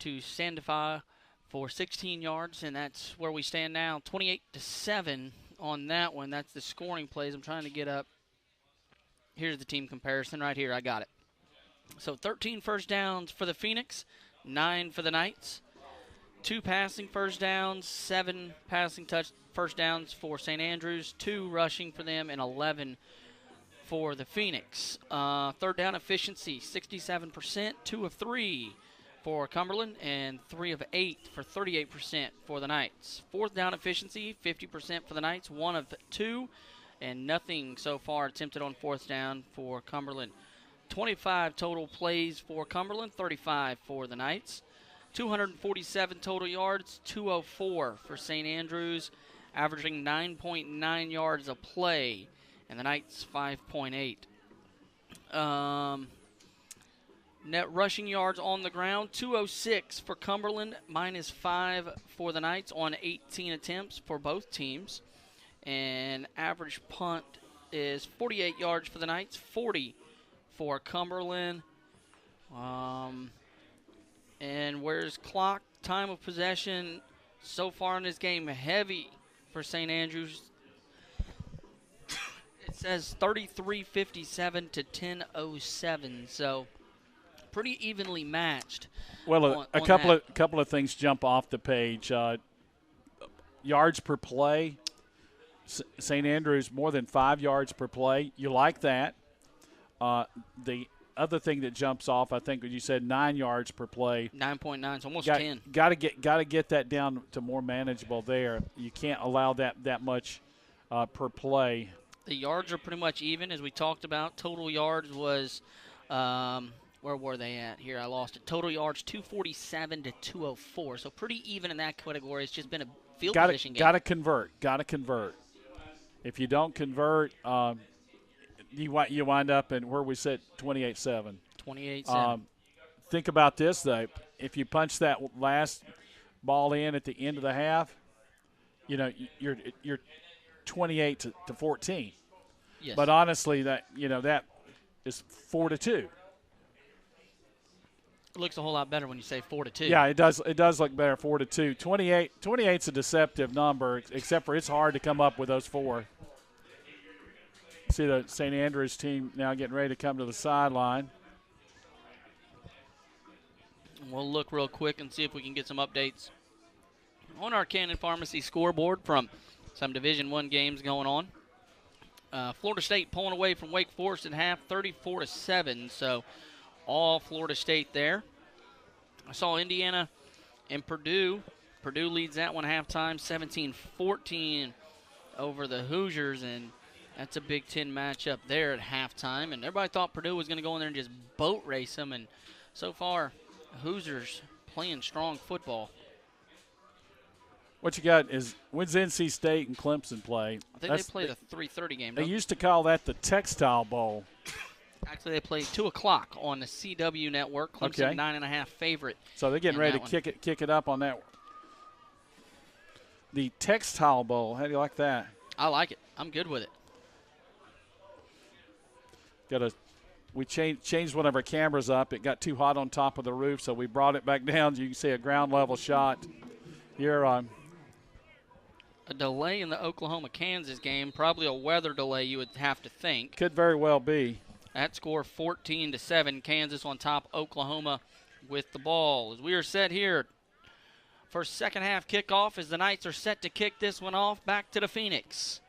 to Sandifa for 16 yards. And that's where we stand now, 28-7. On that one. That's the scoring plays. I'm trying to get up. Here's the team comparison right here. I got it. So 13 first downs for the Phoenix, 9 for the Knights, 2 passing first downs, 7 passing first downs for St. Andrews, 2 rushing for them, and 11 for the Phoenix. Third down efficiency, 67%, 2 of 3 for Cumberland, and 3 of 8 for 38% for the Knights. Fourth down efficiency, 50% for the Knights, 1 of 2, and nothing so far attempted on fourth down for Cumberland. 25 total plays for Cumberland, 35 for the Knights. 247 total yards, 204 for St. Andrews, averaging 9.9 yards a play, and the Knights 5.8. Net rushing yards on the ground, 206 for Cumberland, -5 for the Knights on 18 attempts for both teams. And average punt is 48 yards for the Knights, 40 for Cumberland. And where's clock? Time of possession so far in this game, heavy for St. Andrews. It says 33:57 to 10:07, so pretty evenly matched. Well, a couple of things jump off the page. Yards per play, St. Andrews more than 5 yards per play. You like that. The other thing that jumps off, I think, you said 9 yards per play. 9.9, it's almost 10. Got to get that down to more manageable there. You can't allow that much per play. The yards are pretty much even, as we talked about. Total yards was where were they at? Here, I lost it. Total yards, 247 to 204. So pretty even in that category. It's just been a field position game. Got to convert. If you don't convert, you wind up in where we said 28-7. 28-7. Think about this, though. If you punch that last ball in at the end of the half, you're 28 to 14. Yes. But honestly, that is 4-2. It looks a whole lot better when you say 4-2. Yeah, it does. It does look better, 4-2. 28's a deceptive number, except for it's hard to come up with those 4. See the St. Andrews team now getting ready to come to the sideline. We'll look real quick and see if we can get some updates on our Cannon Pharmacy scoreboard from some Division I games going on. Florida State pulling away from Wake Forest at half, 34-7. So all Florida State there. I saw Indiana and Purdue. Purdue leads that one halftime, 17-14 over the Hoosiers, and that's a Big Ten matchup there at halftime. And everybody thought Purdue was going to go in there and just boat race them, and so far, Hoosiers playing strong football. What you got is when's NC State and Clemson play? I think they play the 3:30 game. They used to call that the Textile Bowl. Actually, they play 2 o'clock on the CW network. Clemson 9.5 favorite. So they're getting ready to kick it up on that. The Textile Bowl. How do you like that? I like it. I'm good with it. We changed one of our cameras up. It got too hot on top of the roof, so we brought it back down. You can see a ground level shot here on. A delay in the Oklahoma-Kansas game, probably a weather delay you would have to think. Could very well be. That score 14-7, Kansas on top, Oklahoma with the ball. As we are set here for second half kickoff as the Knights are set to kick this one off back to the Phoenix.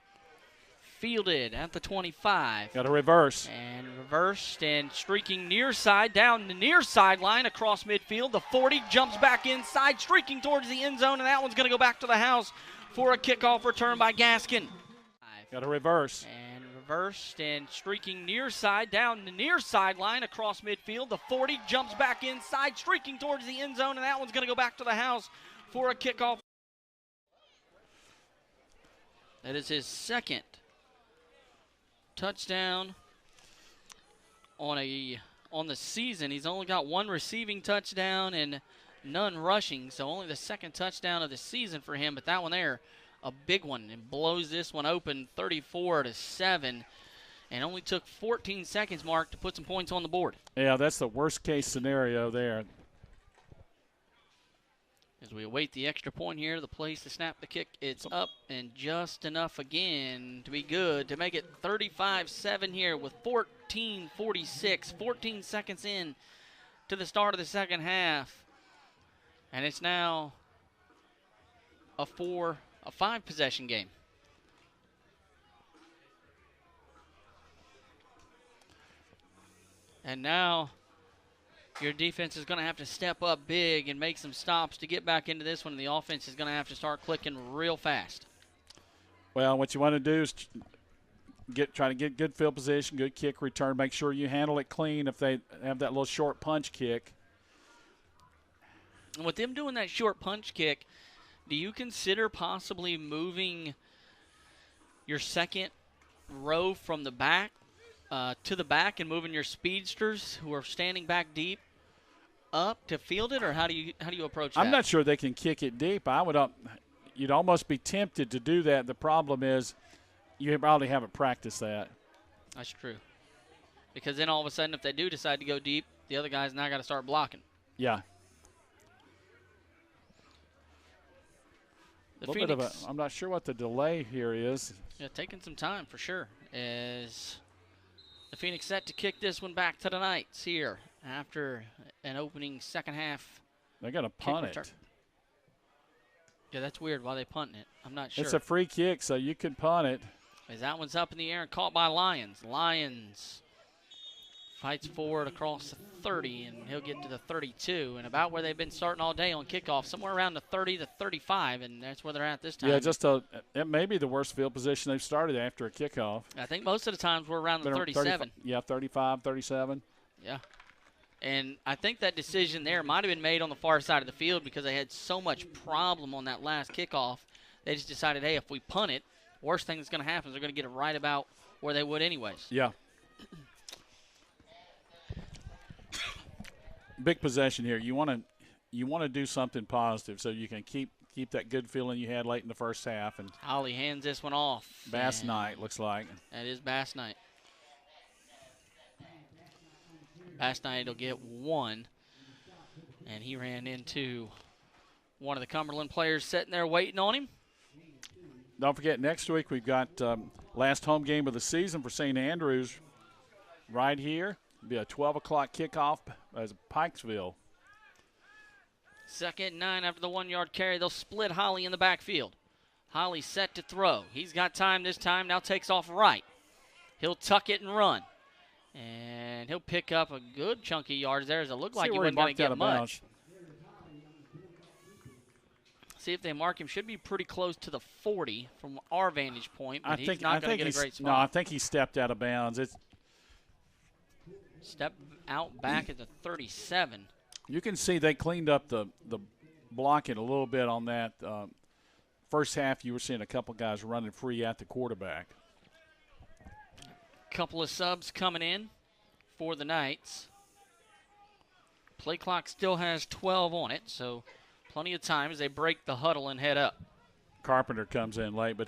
Fielded at the 25. Got a reverse. And reversed and streaking near side, down the near sideline across midfield. The 40 jumps back inside, streaking towards the end zone, and that one's going to go back to the house for a kickoff return by Gaskin. Got a reverse. And reversed and streaking near side, down the near sideline across midfield. The 40 jumps back inside, streaking towards the end zone, and that one's going to go back to the house for a kickoff. That is his second touchdown on the season. He's only got one receiving touchdown and none rushing, so only the second touchdown of the season for him. But that one there, a big one, and blows this one open 34-7, and only took 14 seconds, Mark, to put some points on the board. Yeah, that's the worst case scenario there. As we await the extra point here, the place to snap the kick, it's up and just enough again to be good to make it 35-7 here with 14:46, 14 seconds in to the start of the second half. And it's now a 5 possession game. And now your defense is going to have to step up big and make some stops to get back into this one. And the offense is going to have to start clicking real fast. Well, what you want to do is try to get good field position, good kick return. Make sure you handle it clean if they have that little short punch kick. And with them doing that short punch kick, do you consider possibly moving your second row from the back to the back and moving your speedsters who are standing back deep up to field it, or how do you approach that? I'm not sure they can kick it deep. You'd almost be tempted to do that. The problem is you probably haven't practiced that. That's true. Because then all of a sudden, if they do decide to go deep, the other guy's now got to start blocking. Yeah. I'm not sure what the delay here is. Yeah, taking some time for sure. As the Phoenix set to kick this one back to the Knights here after an opening second half. They're going to punt it. Yeah, that's weird. Why they punting it? I'm not sure. It's a free kick, so you can punt it. As that one's up in the air and caught by Lyons. Lyons fights forward across the 30, and he'll get to the 32, and about where they've been starting all day on kickoff, somewhere around the 30 to 35, and that's where they're at this time. Yeah, it may be the worst field position they've started after a kickoff. I think most of the times we're around the 37. 35, 37. Yeah. And I think that decision there might have been made on the far side of the field because they had so much problem on that last kickoff. They just decided, hey, if we punt it, worst thing that's going to happen is they're going to get it right about where they would anyways. Yeah. Big possession here. You want to do something positive so you can keep that good feeling you had late in the first half. And Holly hands this one off. Bass Knight looks like. That is Bass Knight. Bass Knight will get one, and he ran into one of the Cumberland players sitting there waiting on him. Don't forget, next week we've got last home game of the season for St. Andrews right here. It'll be a 12 o'clock kickoff as Pikesville. 2nd and 9 after the 1-yard carry. They'll split Holly in the backfield. Holly set to throw. He's got time this time. Now takes off right. He'll tuck it and run. And he'll pick up a good chunk of yards there. As it looked like he wasn't going to get much. See if they mark him. Should be pretty close to the 40 from our vantage point, but he's not going to get a great spot. No, I think he stepped out of bounds. Step out back at the 37. You can see they cleaned up the blocking a little bit on that. First half, you were seeing a couple guys running free at the quarterback. Couple of subs coming in for the Knights. Play clock still has 12 on it, so plenty of time as they break the huddle and head up. Carpenter comes in late, but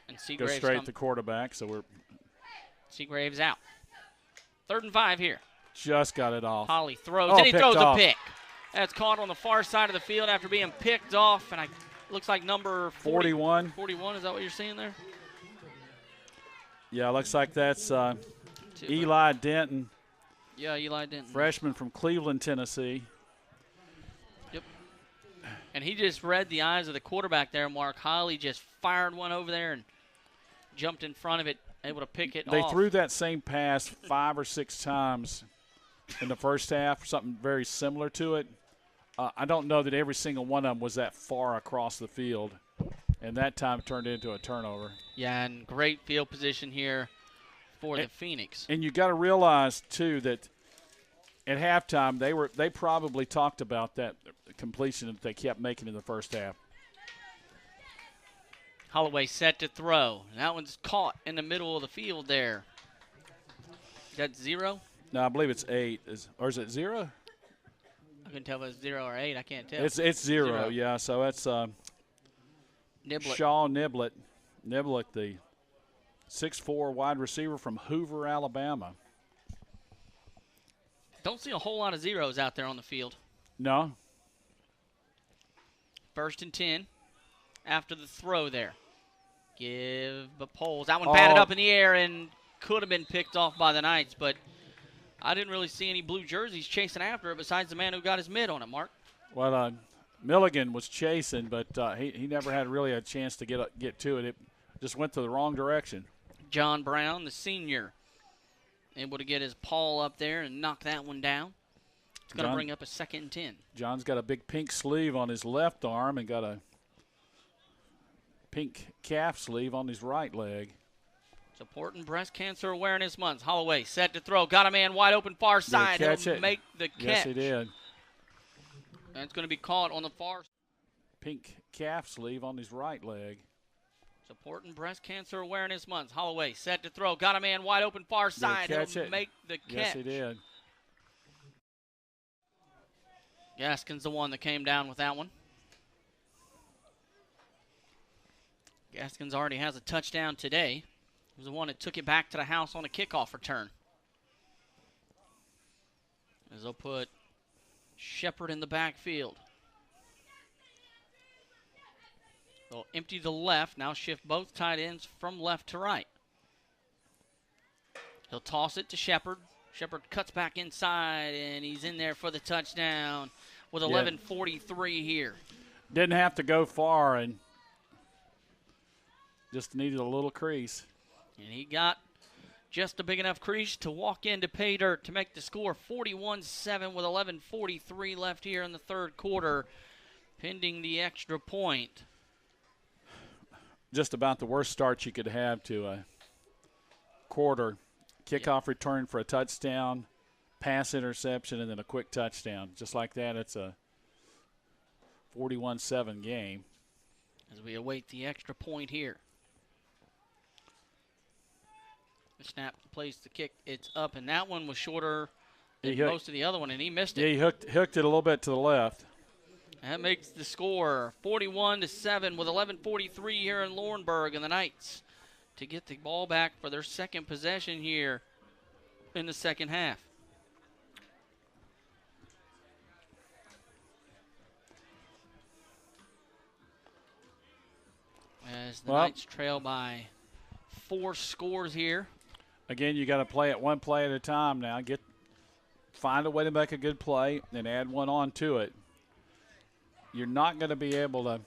And Go Seagraves straight at the quarterback, so we're Seagraves out. 3rd and 5 here. just got it off. Holly throws, Oh, and he picked throws off. a pick. That's caught on the far side of the field after being picked off, and looks like number 41. 41, is that what you're seeing there? Yeah, looks like that's Eli Denton, Yeah, Eli Denton. freshman from Cleveland, Tennessee. Yep. And he just read the eyes of the quarterback there, Mark. Holly just fired one over there and jumped in front of it, able to pick it They off. threw that same pass 5 or 6 times in the first half, something very similar to it. I don't know that every single one of them was that far across the field, and that time it turned into a turnover. Yeah, and great field position here for the Phoenix. And you got to realize too that at halftime they probably talked about that completion that they kept making in the first half. Holloway set to throw. And that one's caught in the middle of the field there. Is that 0? No, I believe it's 8. Or is it 0? I couldn't tell if it was 0 or 8. I can't tell. It's 0. Yeah. So that's Niblett. Shaw Niblett, the 6'4" wide receiver from Hoover, Alabama. Don't see a whole lot of zeros out there on the field. No. 1st and 10 after the throw there. But Poles. That one batted up in the air and could have been picked off by the Knights, but I didn't really see any blue jerseys chasing after it besides the man who got his mid on it, Mark. Well, Milligan was chasing, but he never had really a chance to get to it. It just went to the wrong direction. John Brown, the senior, able to get his paw up there and knock that one down. It's going to bring up a 2nd and 10. John's got a big pink sleeve on his left arm and got a pink calf sleeve on his right leg. Supporting Breast Cancer Awareness Month. Holloway set to throw. Got a man wide open far side. He'll make the catch. Yes, he did. And it's going to be caught on the far. Pink calf sleeve on his right leg. Supporting Breast Cancer Awareness Month. Holloway set to throw. Got a man wide open far side. He'll make the catch. Yes, he did. Gaskin's the one that came down with that one. Gaskins already has a touchdown today. He was the one that took it back to the house on a kickoff return. As they'll put Shepard in the backfield. They'll empty the left. Now shift both tight ends from left to right. He'll toss it to Shepard. Shepard cuts back inside, and he's in there for the touchdown with 11:43 here. Didn't have to go far and just needed a little crease. And he got just a big enough crease to walk into pay dirt to make the score 41-7 with 11:43 left here in the 3rd quarter, pending the extra point. Just about the worst start you could have to a quarter. Kickoff return for a touchdown, pass interception, and then a quick touchdown. Just like that, it's a 41-7 game. As we await the extra point here. The snap plays the kick. It's up, and that one was shorter than most of the other one, and he missed it. Yeah, he hooked it a little bit to the left. That makes the score 41-7 with 11:43 here in Laurenburg, and the Knights to get the ball back for their 2nd possession here in the 2nd half. As the Knights trail by 4 scores here. Again, you got to play it one play at a time now. Find a way to make a good play and add one on to it. You're not going to be able to.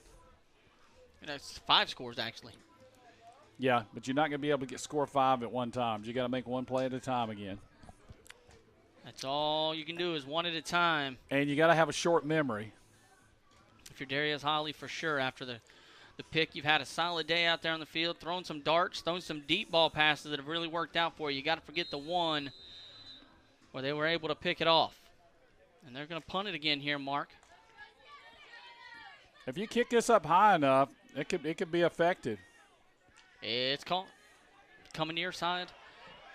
That's 5 scores, actually. Yeah, but you're not going to be able to score 5 at one time. You got to make one play at a time again. That's all you can do is one at a time. And you got to have a short memory. If you're Darius Holly, for sure, after the pick, you've had a solid day out there on the field, throwing some darts, throwing some deep ball passes that have really worked out for you. You got to forget the one where they were able to pick it off. And they're going to punt it again here, Mark. If you kick this up high enough, it could be effective. It's caught. Coming near side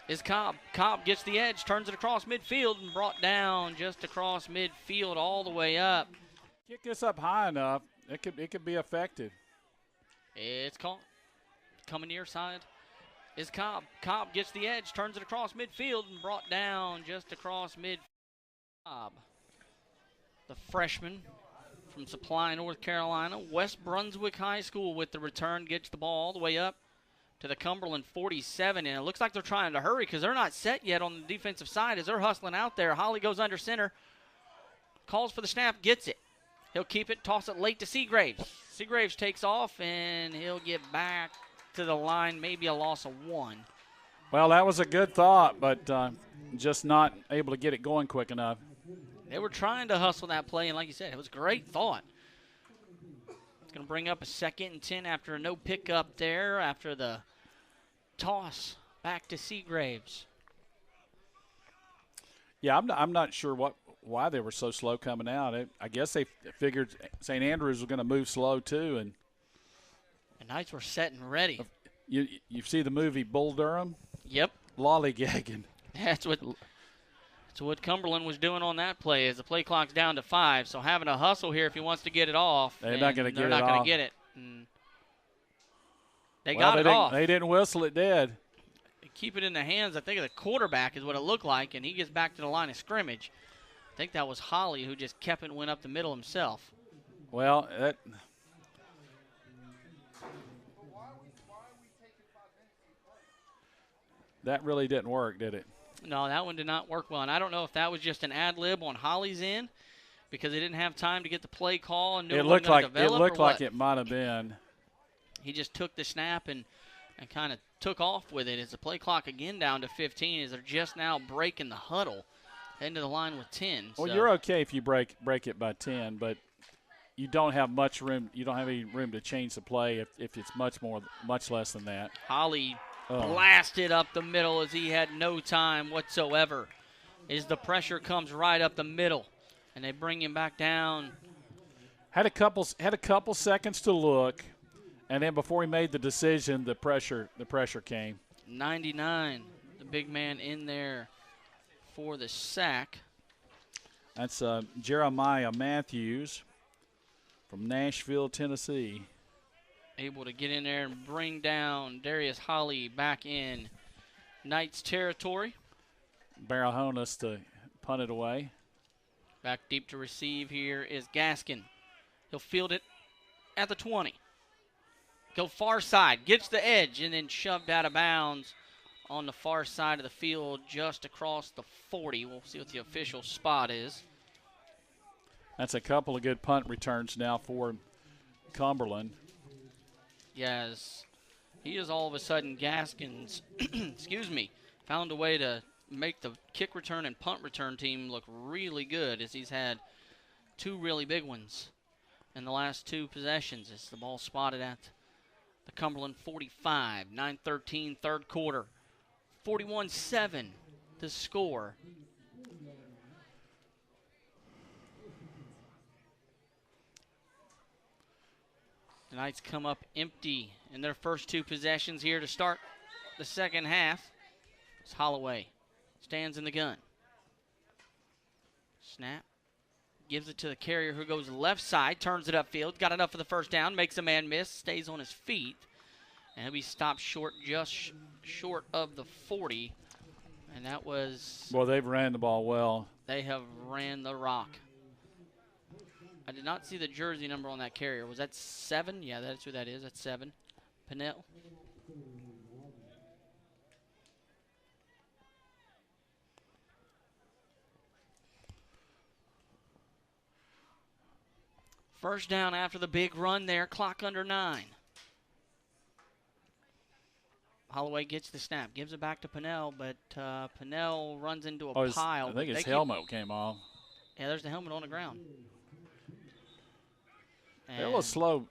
is Cobb. Cobb gets the edge, turns it across midfield, and brought down just across midfield all the way up. Kick this up high enough, it could be effective. It's caught. coming near side is Cobb. Cobb gets the edge, turns it across midfield, and brought down just across mid. Cobb, the freshman from Supply, North Carolina. West Brunswick High School with the return, gets the ball all the way up to the Cumberland 47, and it looks like they're trying to hurry because they're not set yet on the defensive side as they're hustling out there. Holly goes under center, calls for the snap, gets it. He'll keep it, toss it late to Seagraves. Seagraves takes off, and he'll get back to the line, maybe a loss of 1. Well, that was a good thought, but just not able to get it going quick enough. They were trying to hustle that play, and like you said, it was a great thought. It's going to bring up a 2nd and 10 after a no pickup there, after the toss back to Seagraves. Yeah, I'm not sure why they were so slow coming out. I guess they figured St. Andrews was going to move slow too, and the Knights were set and ready. you see the movie Bull Durham? Yep. Lollygagging. That's what Cumberland was doing on that play. As the play clock's down to 5, so having a hustle here if he wants to get it off. They're not going to get it off. They're not going to get it. And they Well, got it off. They didn't whistle it dead. Keep it in the hands, I think, of the quarterback is what it looked like, and he gets back to the line of scrimmage. I think that was Holly who just kept it and went up the middle himself. Well, that really didn't work, did it? No, that one did not work well, and I don't know if that was just an ad lib on Holly's end because they didn't have time to get the play call and knew It looked like it it might have been. He just took the snap and kind of took off with it as the play clock again down to 15 as they're just now breaking the huddle, heading to the line with 10. Well, so. You're okay if you break it by 10, but you don't have much room. You don't have any room to change the play if it's much less than that. Holly blasted up the middle as he had no time whatsoever. As the pressure comes right up the middle, and they bring him back down. Had a couple seconds to look. And then before he made the decision, the pressure came. 99, the big man in there for the sack. That's Jeremiah Matthews from Nashville, Tennessee. Able to get in there and bring down Darius Holly back in Knights territory. Barahona to punt it away. Back deep to receive here is Gaskin. He'll field it at the 20. Go far side, gets the edge, and then shoved out of bounds on the far side of the field just across the 40. We'll see what the official spot is. That's a couple of good punt returns now for Cumberland. Yes, he is all of a sudden Gaskins, found a way to make the kick return and punt return team look really good as he's had 2 really big ones in the last 2 possessions. As the ball spotted at the Cumberland 45, 9:13 third quarter, 41-7 the score. The Knights come up empty in their first 2 possessions here to start the second half. As Holloway stands in the gun. Snap. Gives it to the carrier who goes left side, turns it upfield, got enough for the first down, makes a man miss, stays on his feet, and he'll be stopped short, just short of the 40. And that was... Well, they've ran the ball well. They have ran the rock. I did not see the jersey number on that carrier. Was that 7? Yeah, that's who that is. That's 7. Pinnell. First down after the big run there. Clock under 9. Holloway gets the snap. Gives it back to Pinnell, but Pinnell runs into a pile. I think his helmet came off. Yeah, there's the helmet on the ground. They're a little slow.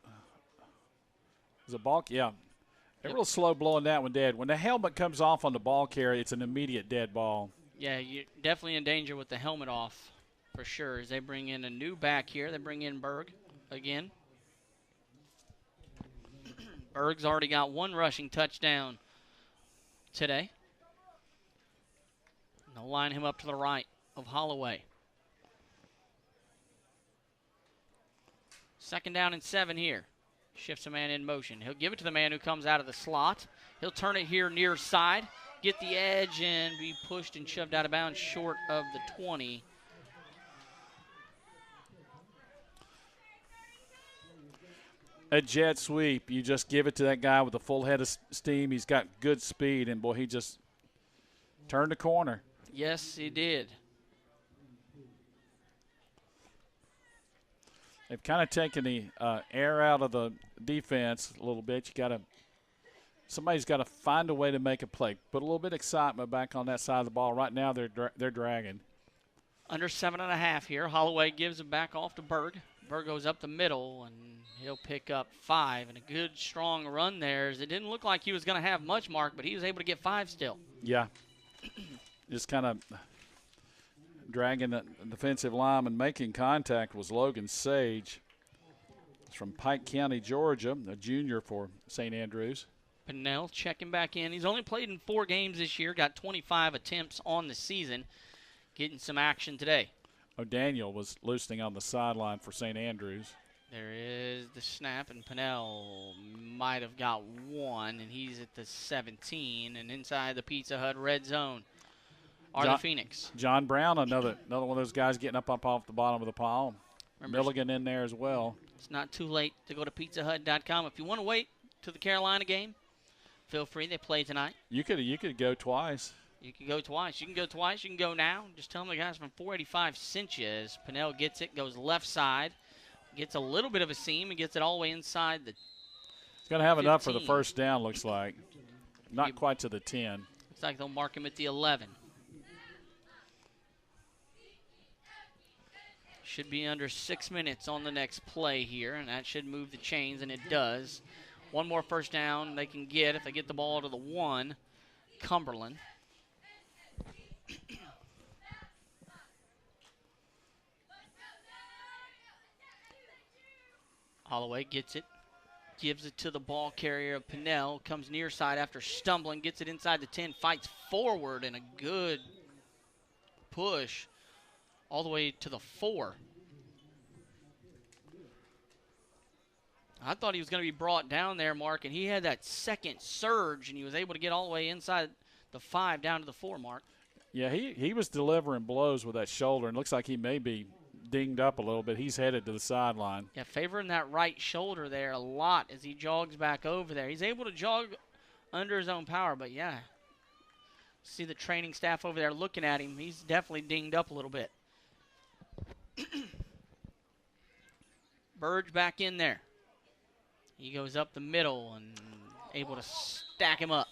Is it ball? Yeah. They're a little slow blowing that one dead. When the helmet comes off on the ball carrier, it's an immediate dead ball. Yeah, you're definitely in danger with the helmet off for sure. As they bring in a new back here. They bring in Berg again. Berg's already got 1 rushing touchdown today. And they'll line him up to the right of Holloway. 2nd down and 7 here. Shifts a man in motion. He'll give it to the man who comes out of the slot. He'll turn it here near side, get the edge, and be pushed and shoved out of bounds short of the 20. A jet sweep, you just give it to that guy with a full head of steam. He's got good speed, and, boy, he just turned the corner. Yes, he did. They've kind of taken the air out of the defense a little bit. Somebody's got to find a way to make a play. Put a little bit of excitement back on that side of the ball. Right now they're dragging. Under 7.5 here. Holloway gives it back off to Berg. Berg goes up the middle, and he'll pick up 5. And a good, strong run there. As it didn't look like he was going to have much, Mark, but he was able to get 5 still. Yeah. Just kind of dragging the defensive lineman. Making contact was Logan Sage. It's from Pike County, Georgia, a junior for St. Andrews. Pinnell checking back in. He's only played in 4 games this year, got 25 attempts on the season, getting some action today. O'Daniel was loosening on the sideline for St. Andrews. There is the snap, and Pinnell might have got 1, and he's at the 17, and inside the Pizza Hut red zone are the Phoenix. John Brown, another one of those guys getting up off the bottom of the pile. Remember, Milligan in there as well. It's not too late to go to pizzahut.com. If you want to wait to the Carolina game, feel free. They play tonight. You could go twice. You can go twice. You can go twice. You can go now. Just tell them the guys from 485 sent you. As Pinnell gets it, goes left side, gets a little bit of a seam, and gets it all the way inside the It's going to have 15. enough for the first down, looks like. Not quite to the 10. Looks like they'll mark him at the 11. Should be under 6 minutes on the next play here, and that should move the chains, and it does. One more first down they can get if they get the ball to the 1, Cumberland. Holloway gets it, gives it to the ball carrier of Pinnell, comes near side after stumbling, gets it inside the 10, fights forward, and a good push all the way to the 4. I thought he was going to be brought down there, Mark, and he had that second surge, and he was able to get all the way inside the 5 down to the 4, Mark. Yeah, he was delivering blows with that shoulder, and looks like he may be dinged up a little bit. He's headed to the sideline. Yeah, favoring that right shoulder there a lot as he jogs back over there. He's able to jog under his own power, but yeah, see the training staff over there looking at him. He's definitely dinged up a little bit. Burge back in there. He goes up the middle and able to stack him up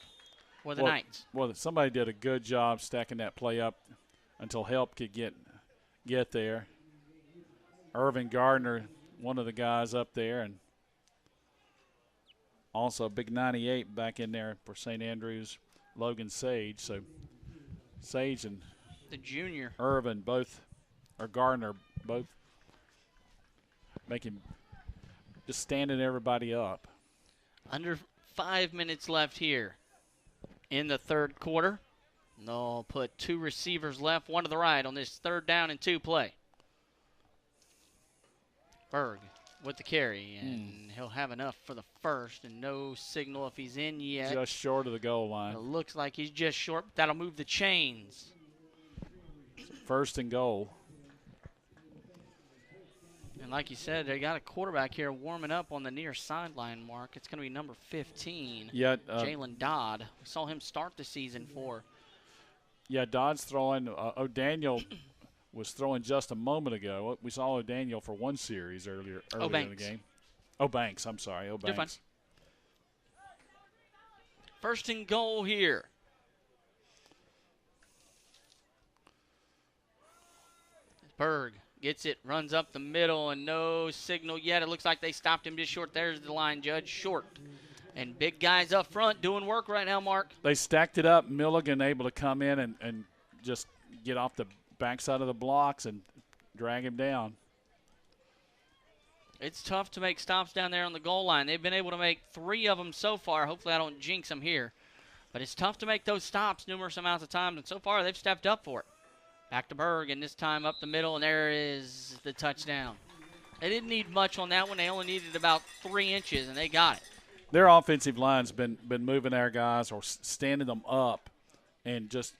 for the Knights. Well, somebody did a good job stacking that play up until help could get there. Irvin Gardner, one of the guys up there, and also big 98 back in there for St. Andrews, Logan Sage. So Sage and the junior Irvin both, or Gardner both, making just standing everybody up. Under 5 minutes left here in the third quarter. They'll put 2 receivers left, one to the right on this 3rd down and 2 play. Berg with the carry, and he'll have enough for the first, and no signal if he's in yet. Just short of the goal line. It looks like he's just short, but that'll move the chains. 1st and goal. And like you said, they got a quarterback here warming up on the near sideline, Mark. It's going to be number 15, Jalen Dodd. We saw him start the season for. Yeah, Dodd's throwing. O'Daniel was throwing just a moment ago. We saw O'Daniel for 1 series earlier in the game. Banks, I'm sorry. Banks. 1st and goal here. Berg gets it, runs up the middle, and no signal yet. It looks like they stopped him just short. There's the line judge, short. And big guys up front doing work right now, Mark. They stacked it up. Milligan able to come in and just get off the backside of the blocks and drag him down. It's tough to make stops down there on the goal line. They've been able to make 3 of them so far. Hopefully I don't jinx them here. But it's tough to make those stops numerous amounts of times, and so far they've stepped up for it. Back to Berg, and this time up the middle, and there is the touchdown. They didn't need much on that one. They only needed about 3 inches, and they got it. Their offensive line's been moving our guys or standing them up, and just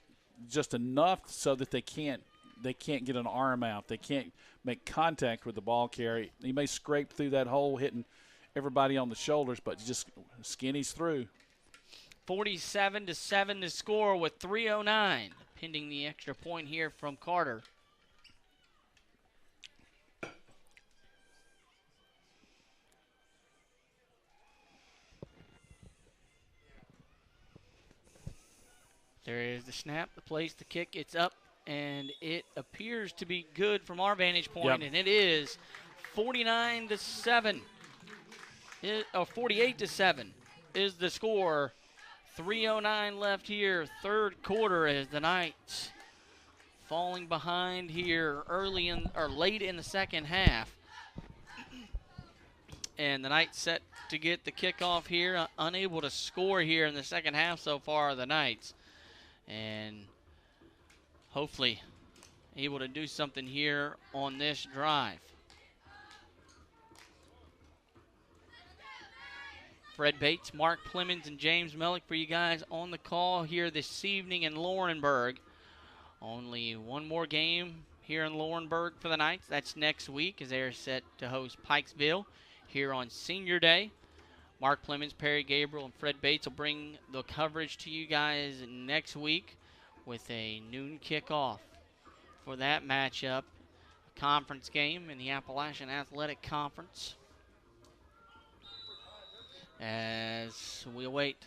enough so that they can't get an arm out. They can't make contact with the ball carrier. He may scrape through that hole, hitting everybody on the shoulders, but just skinnies through. 47-7 to score with 3:09, pending the extra point here from Carter. There is the snap, the place, the kick. It's up, and it appears to be good from our vantage point, and it is 49-7. 48-7 is the score. 3:09 left here, third quarter, as the Knights falling behind here late in the second half. And the Knights set to get the kickoff here, unable to score here in the second half so far, the Knights. And hopefully able to do something here on this drive. Fred Bates, Mark Clemens, and James Mellick for you guys on the call here this evening in Laurenburg. Only one more game here in Laurenburg for the Knights. That's next week as they're set to host Pikesville here on Senior Day. Mark Clemens, Perry Gabriel, and Fred Bates will bring the coverage to you guys next week with a noon kickoff for that matchup. A conference game in the Appalachian Athletic Conference, as we await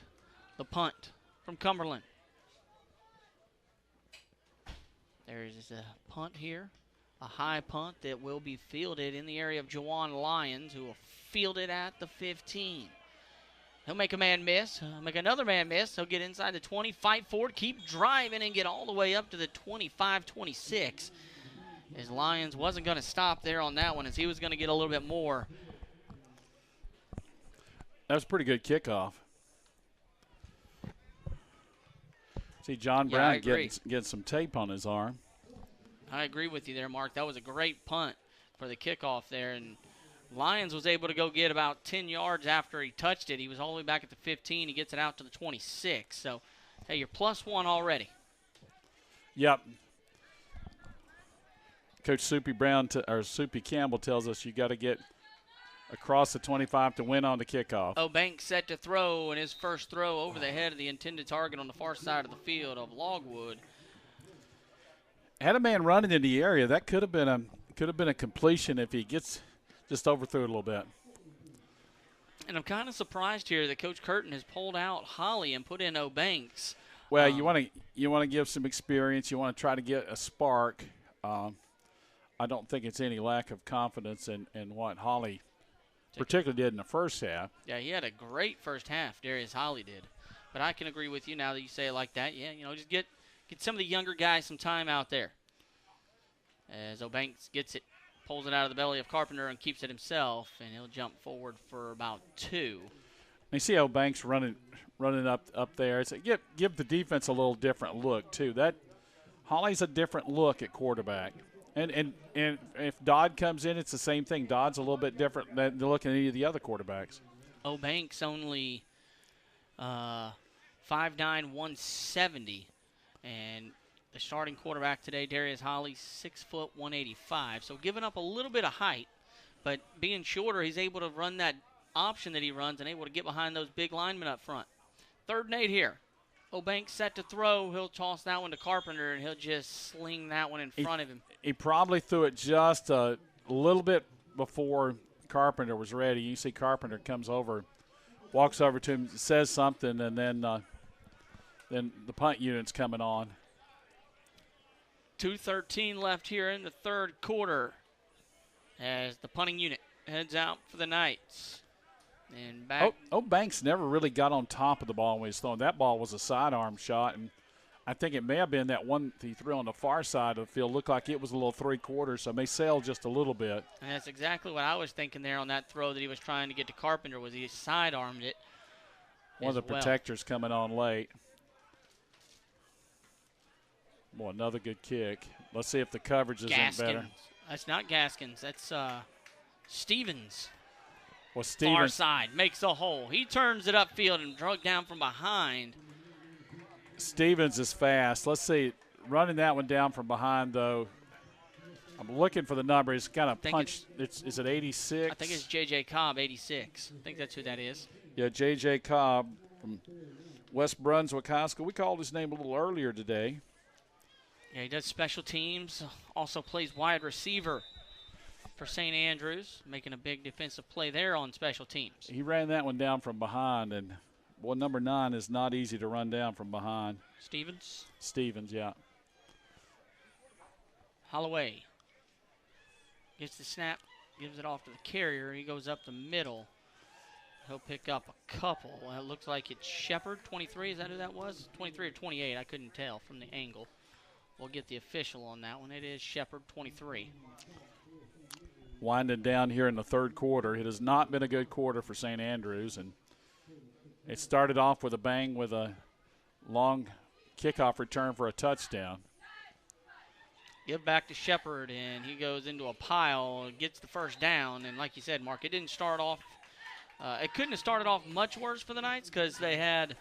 the punt from Cumberland. There's a punt here, a high punt that will be fielded in the area of Jawan Lyons, who will field it at the 15. He'll make a man miss, make another man miss. He'll get inside the 20, fight forward, keep driving, and get all the way up to the 25-26. As Lyons wasn't going to stop there on that one, as he was going to get a little bit more. That was a pretty good kickoff. See John Brown getting some tape on his arm. I agree with you there, Mark. That was a great punt for the kickoff there. And Lyons was able to go get about 10 yards after he touched it. He was all the way back at the 15. He gets it out to the 26. So, hey, you're +1 already. Yep. Coach Soupy Campbell tells us you got to get across the 25 to win on the kickoff. Banks set to throw, and his first throw over the head of the intended target on the far side of the field of Logwood. Had a man running in the area. That could have been a completion if he gets just overthrew it a little bit. And I'm kind of surprised here that Coach Curtin has pulled out Holly and put in O'Banks. Well, you want to give some experience. You want to try to get a spark. I don't think it's any lack of confidence in what Holly particularly did in the first half. Yeah, he had a great first half, Darius Holly did. But I can agree with you now that you say it like that. Yeah, just get some of the younger guys some time out there. As O'Banks gets it, pulls it out of the belly of Carpenter and keeps it himself, and he'll jump forward for about 2. You see O'Banks running up there. It's give the defense a little different look too. That Holly's a different look at quarterback. And if Dodd comes in, it's the same thing. Dodd's a little bit different than looking at any of the other quarterbacks. O'Banks only 5'9", 170. And the starting quarterback today, Darius Holly, 6 foot, 185. So giving up a little bit of height, but being shorter, he's able to run that option that he runs and able to get behind those big linemen up front. 3rd and 8 here. O'Banks set to throw. He'll toss that one to Carpenter, and he'll just sling that one in front of him. He probably threw it just a little bit before Carpenter was ready. You see Carpenter comes over, walks over to him, says something, and then the punt unit's coming on. 2:13 left here in the third quarter as the punting unit heads out for the Knights. And back. Banks never really got on top of the ball when he was throwing. That ball was a sidearm shot, and I think it may have been that one he threw on the far side of the field. Looked like it was a little 3/4, so it may sail just a little bit. And that's exactly what I was thinking there on that throw that he was trying to get to Carpenter, was he sidearmed it. One of the protectors coming on late. Boy, another good kick. Let's see if the coverage is better. That's not Gaskins. That's Stevens, Well, far Stevens, side, makes a hole. He turns it upfield and drug down from behind. Stevens is fast. Let's see. Running that one down from behind, though. I'm looking for the number. It's kind of punched. Is it 86? I think it's J.J. Cobb, 86. I think that's who that is. Yeah, J.J. Cobb from West Brunswick High School. We called his name a little earlier today. Yeah, he does special teams, also plays wide receiver for St. Andrews, making a big defensive play there on special teams. He ran that one down from behind, and, boy, number 9 is not easy to run down from behind. Stevens, yeah. Holloway gets the snap, gives it off to the carrier. He goes up the middle. He'll pick up a couple. It looks like it's Shepard, 23. Is that who that was? 23 or 28, I couldn't tell from the angle. We'll get the official on that one. It is Shepard, 23. Winding down here in the third quarter. It has not been a good quarter for St. Andrews, and it started off with a bang with a long kickoff return for a touchdown. Give back to Shepard, and he goes into a pile, gets the first down. And like you said, Mark, it didn't start off it couldn't have started off much worse for the Knights because they had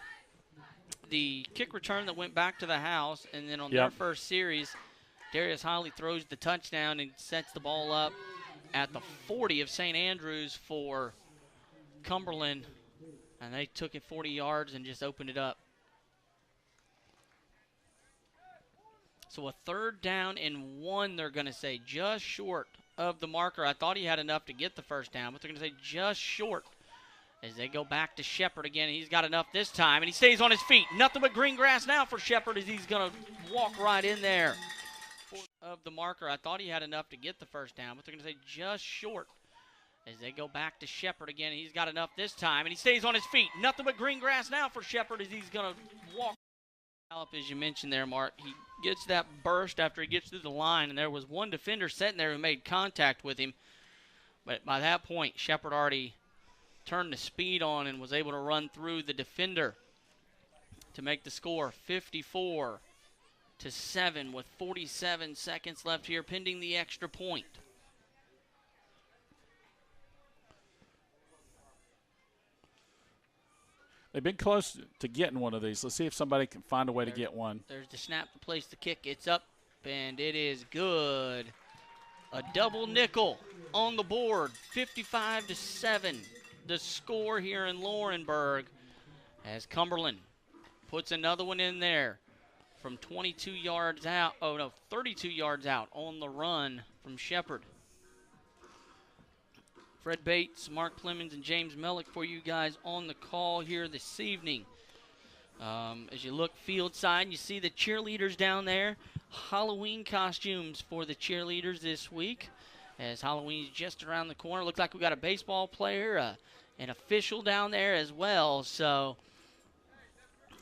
the kick return that went back to the house, and then on their first series, Darius Holly throws the touchdown and sets the ball up at the 40 of St. Andrews for Cumberland, and they took it 40 yards and just opened it up. So a 3rd down and 1, they're going to say, just short of the marker. I thought he had enough to get the first down, but they're going to say just short as they go back to Shepard again. He's got enough this time, and he stays on his feet. Nothing but green grass now for Shepard as he's going to walk right in there. Of the marker, I thought he had enough to get the first down, but they're going to say just short as they go back to Shepard again. He's got enough this time, and he stays on his feet. Nothing but green grass now for Shepard as he's going to walk. As you mentioned there, Mark, he gets that burst after he gets through the line, and there was one defender sitting there who made contact with him. But by that point, Shepard already turned the speed on and was able to run through the defender to make the score 54-7 with 47 seconds left here, pending the extra point. They've been close to getting one of these. Let's see if somebody can find a way to get one. There's the snap to place the kick. It's up, and it is good. A double nickel on the board, 55-7. The score here in Laurenburg as Cumberland puts another one in there from 22 yards out. 32 yards out on the run from Shepard. Fred Bates, Mark Clemens, and James Mellick for you guys on the call here this evening. As you look field side, you see the cheerleaders down there. Halloween costumes for the cheerleaders this week, as Halloween's just around the corner. Looks like we got a baseball player, an official down there as well. So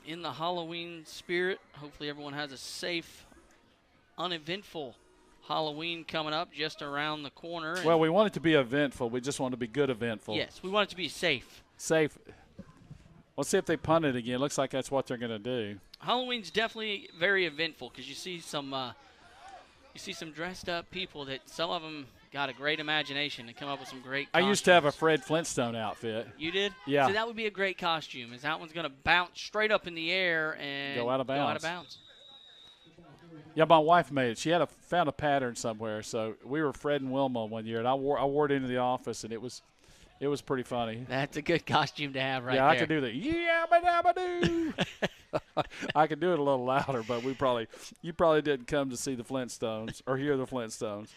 in the Halloween spirit, hopefully everyone has a safe, uneventful Halloween coming up just around the corner. Well, we want it to be eventful. We just want it to be good eventful. Yes, we want it to be safe. Safe. Let's see if they punt it again. Looks like that's what they're going to do. Halloween's definitely very eventful because you see some dressed up people that some of them got a great imagination and come up with some great costumes. I used to have a Fred Flintstone outfit. You did? Yeah. So that would be a great costume, is that one's going to bounce straight up in the air and go out of bounds. bounds. Yeah, my wife made it. She had found a pattern somewhere. So we were Fred and Wilma one year, and I wore it into the office, and it was pretty funny. That's a good costume to have right there. Yeah, I could do the yabba-dabba-doo. I could do it a little louder, but you probably didn't come to see the Flintstones or hear the Flintstones.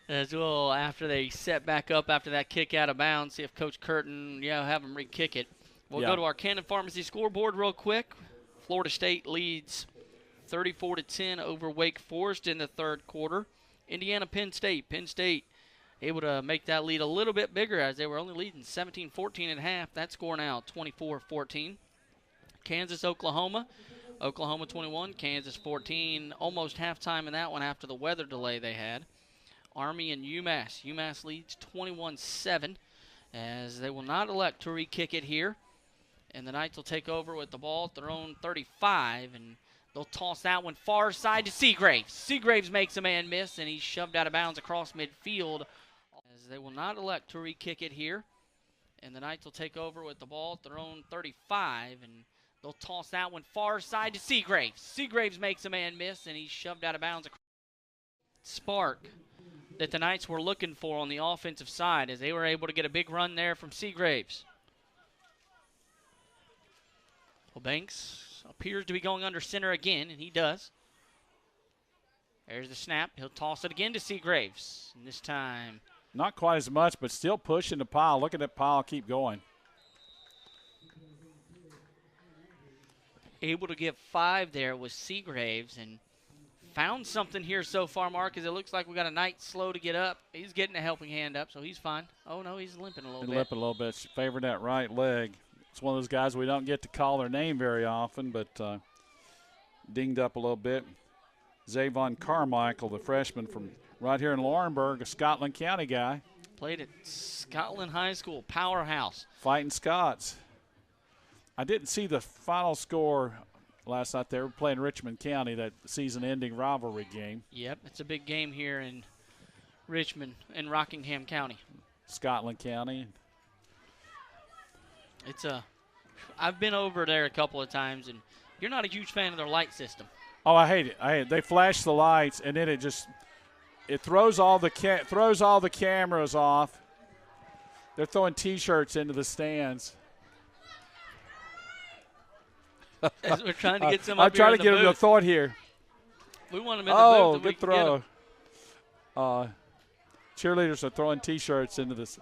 As well, after they set back up after that kick out of bounds, see if Coach Curtin, have them re-kick it. We'll go to our Cannon Pharmacy scoreboard real quick. Florida State leads 34-10 over Wake Forest in the third quarter. Indiana, Penn State. Penn State able to make that lead a little bit bigger as they were only leading 17-14 at half. That score now 24-14. Kansas, Oklahoma. Oklahoma 21, Kansas 14. Almost halftime in that one after the weather delay they had. Army and UMass. UMass leads 21-7 as they will not elect to re-kick it here. And the Knights will take over with the ball at their own 35, and they'll toss that one far side to Seagraves. Seagraves makes a man miss, and he's shoved out of bounds across midfield as they will not elect to re-kick it here. And the Knights will take over with the ball at their own 35, and they'll toss that one far side to Seagraves. Seagraves makes a man miss, and he's shoved out of bounds. Spark that the Knights were looking for on the offensive side as they were able to get a big run there from Seagraves. Well, Banks appears to be going under center again, and he does. There's the snap. He'll toss it again to Seagraves. And this time, not quite as much, but still pushing the pile. Look at that pile keep going. Able to get 5 there was Seagraves, and found something here so far, Mark, as it looks like we got a Knight slow to get up. He's getting a helping hand up, so he's fine. Oh, no, he's limping a little bit. Limping a little bit. Favoring that right leg. It's one of those guys we don't get to call their name very often, but dinged up a little bit. Zavon Carmichael, the freshman from right here in Laurenburg, a Scotland County guy. Played at Scotland High School, powerhouse. Fighting Scots. I didn't see the final score last night. They were playing Richmond County, that season-ending rivalry game. Yep, it's a big game here in Richmond and Rockingham County. Scotland County. I've been over there a couple of times, and you're not a huge fan of their light system. Oh, I hate it. They flash the lights, and then it throws all the cameras off. They're throwing T-shirts into the stands. As we're trying to get some. I'm trying to get a thought here. We want them in the booth. Oh, good throw. Cheerleaders are throwing T-shirts into this.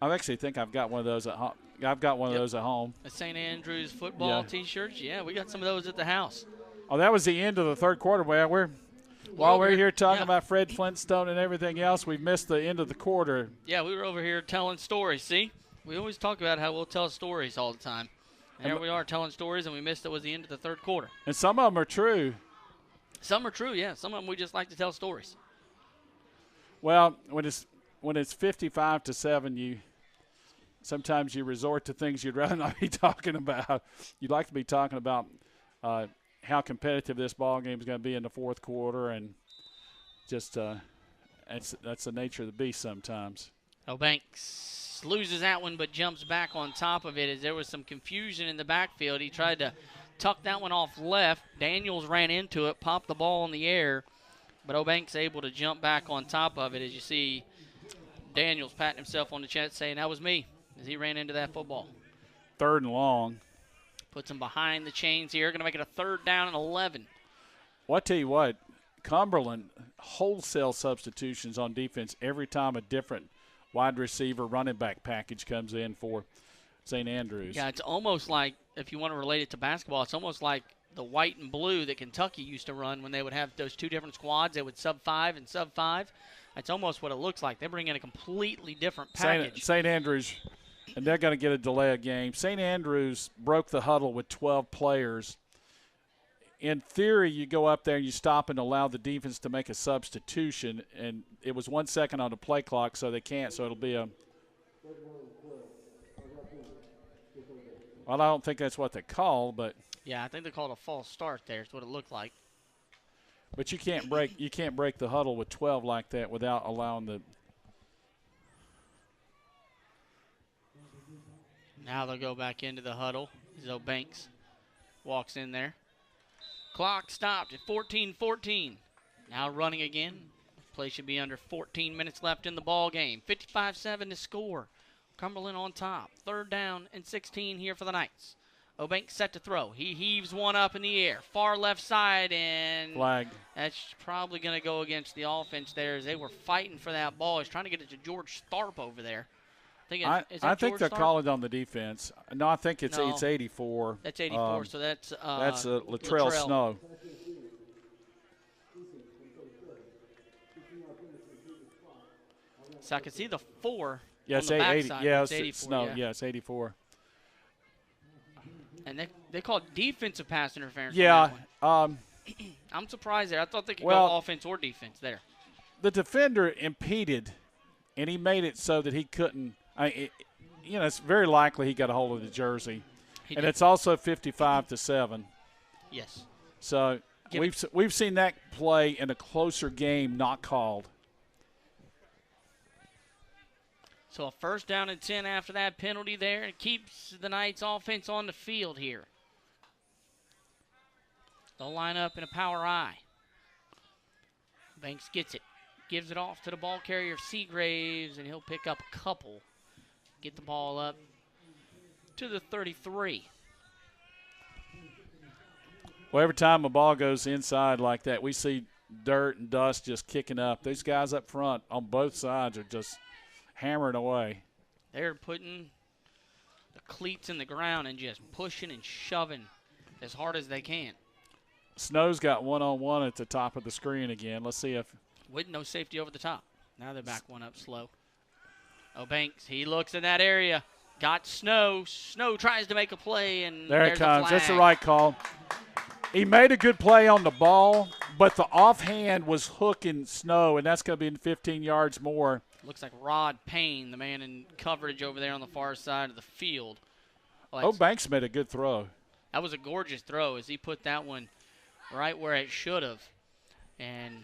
I actually think I've got one of those at home. I've got one of those at home. The St. Andrews football T-shirts. Yeah, we got some of those at the house. Oh, that was the end of the third quarter. While we're here talking about Fred Flintstone and everything else, we missed the end of the quarter. Yeah, we were over here telling stories. See, we always talk about how we'll tell stories all the time. And here we are telling stories, and we missed it was the end of the third quarter. And some of them are true. Some are true, yeah. Some of them we just like to tell stories. Well, when it's 55-7, sometimes you resort to things you'd rather not be talking about. You'd like to be talking about how competitive this ball game is going to be in the fourth quarter, and just that's the nature of the beast sometimes. Oh, Banks loses that one, but jumps back on top of it as there was some confusion in the backfield. He tried to tuck that one off left. Daniels ran into it, popped the ball in the air, but O'Banks able to jump back on top of it. As you see, Daniels patting himself on the chest saying, that was me, as he ran into that football. 3rd and long. Puts him behind the chains here. Going to make it a 3rd down and 11. Well, I tell you what, Cumberland, wholesale substitutions on defense every time a different wide receiver running back package comes in for St. Andrews. Yeah, it's almost like, if you want to relate it to basketball, it's almost like the white and blue that Kentucky used to run when they would have those 2 different squads. They would sub-5 and sub-5. That's almost what it looks like. They bring in a completely different package. St. Andrews, and they're going to get a delay of game. St. Andrews broke the huddle with 12 players. In theory, you go up there and you stop and allow the defense to make a substitution, and it was 1 second on the play clock, so they can't. So it'll be a – well, I don't think that's what they call, but – yeah, I think they called a false start there. That's what it looked like. But you can't break the huddle with 12 like that without allowing the – Now they'll go back into the huddle. Zo Banks walks in there. Clock stopped at 14-14. Now running again. Play should be under 14 minutes left in the ball game. 55-7 to score. Cumberland on top. 3rd down and 16 here for the Knights. O'Banks set to throw. He heaves one up in the air. Far left side, and flag. That's probably going to go against the offense there as they were fighting for that ball. He's trying to get it to George Tharp over there. I think they're calling on the defense. No, I think it's 84. That's 84, so that's Latrell Snow. So I can see the 4 yeah, on the backside. Yeah, it's 84. Snow. Yeah, it's 84. And they call it defensive pass interference. Yeah. I'm surprised there. I thought they could go offense or defense there. The defender impeded, and he made it so that he couldn't. It's very likely he got a hold of the jersey. And it's also 55-7. Yes. So we've seen that play in a closer game not called. So a first down and 10 after that penalty there. It keeps the Knights offense on the field here. They'll line up in a power I. Banks gets it. Gives it off to the ball carrier, Seagraves, and he'll pick up a couple. Get the ball up to the 33. Well, every time a ball goes inside like that, we see dirt and dust just kicking up. These guys up front on both sides are just hammering away. They're putting the cleats in the ground and just pushing and shoving as hard as they can. Snow's got one-on-one at the top of the screen again. Let's see if – with no safety over the top. Now they're back one up slow. Oh, Banks, he looks in that area. Got Snow. Snow tries to make a play, and there it comes. That's the flag. right call. He made a good play on the ball, but the offhand was hooking Snow, and that's going to be 15 yards more. Looks like Rod Payne, the man in coverage over there on the far side of the field. Oh, Banks made a good throw. That was a gorgeous throw as he put that one right where it should have. And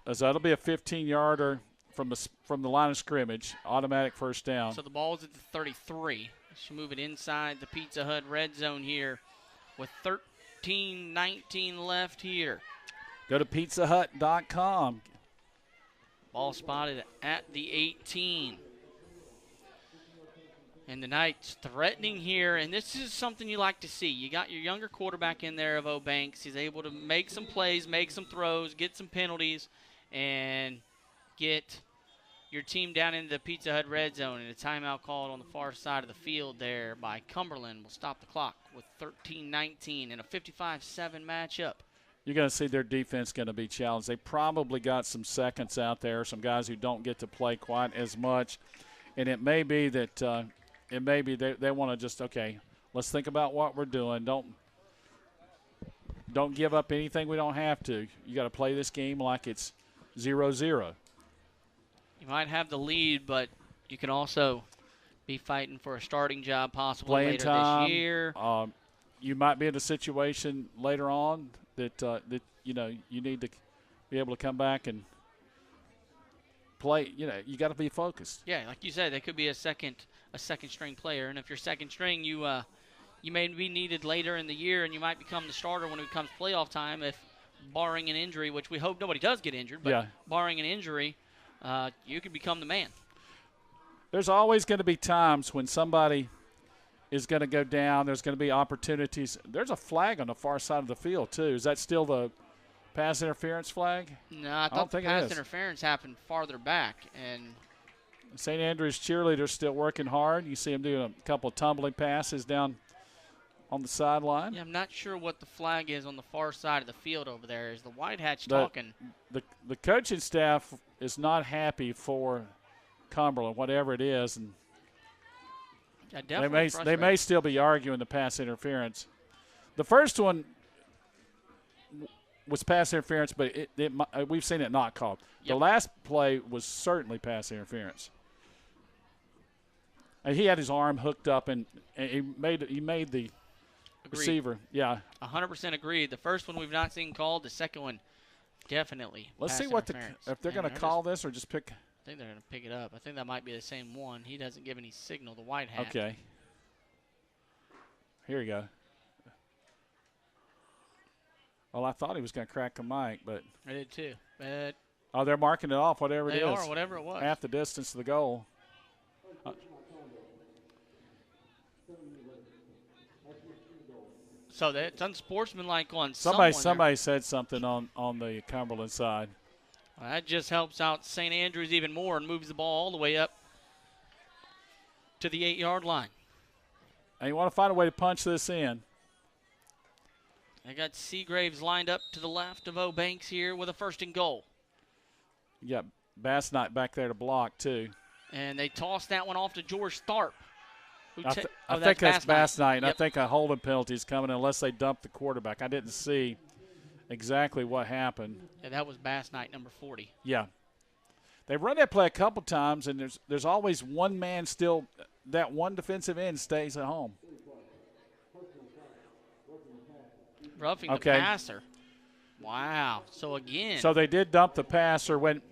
as that'll be a 15-yarder from the line of scrimmage, automatic first down. so the ball's at the 33. Should move it inside the Pizza Hut red zone here with 13:19 left here. Go to pizzahut.com. Ball spotted at the 18. And the Knights threatening here, and this is something you like to see. You got your younger quarterback in there of O'Banks. He's able to make some plays, make some throws, get some penalties, and get your team down into the Pizza Hut red zone. And a timeout called on the far side of the field there by Cumberland will stop the clock with 13:19 in a 55-7 matchup. You're going to see their defense going to be challenged. They probably got some seconds out there, some guys who don't get to play quite as much. And it may be that they want to just, okay, let's think about what we're doing. Don't give up anything we don't have to. You got to play this game like it's 0-0. You might have the lead, but you can also be fighting for a starting job possibly Playing later time, this year. You might be in a situation later on that you need to be able to come back and play. You got to be focused. Yeah, like you said, they could be a second string player, and if you're second string, you may be needed later in the year, and you might become the starter when it comes playoff time. If barring an injury, which we hope nobody does get injured, but barring an injury, you could become the man. There's always going to be times when somebody is going to go down. There's going to be opportunities. There's a flag on the far side of the field too. Is that still the pass interference flag? No, I thought the pass interference happened farther back. And St. Andrews cheerleaders still working hard. You see them doing a couple of tumbling passes down on the sideline. Yeah, I'm not sure what the flag is on the far side of the field over there. Is the White Hats talking? The coaching staff is not happy for Cumberland, whatever it is, and they may still be arguing the pass interference. The first one was pass interference, but we've seen it not called. Yep. The last play was certainly pass interference. And he had his arm hooked up, and he made the receiver. Yeah, 100% agreed. The first one we've not seen called. The second one definitely. Let's see if they're going to call this or just pick. I think they're going to pick it up. I think that might be the same one. He doesn't give any signal, the White Hat. Okay. Here you go. Well, I thought he was going to crack the mic, but. I did too. But they're marking it off, whatever it is. They are, whatever it was. Half the distance to the goal. So that's unsportsmanlike on somebody said something on the Cumberland side. Well, that just helps out St. Andrews even more and moves the ball all the way up to the 8-yard line. And you want to find a way to punch this in. They got Seagraves lined up to the left of O'Banks here with a 1st and goal. You got Bassnight back there to block, too. And they tossed that one off to George Tharp. I think that's Bassnight. Yep. I think a holding penalty is coming unless they dump the quarterback. I didn't see exactly what happened. Yeah, that was Bassnight, number 40. Yeah. They've run that play a couple times, and there's always one man still. That one defensive end stays at home. Roughing the passer. Wow. So, again. So they did dump the passer when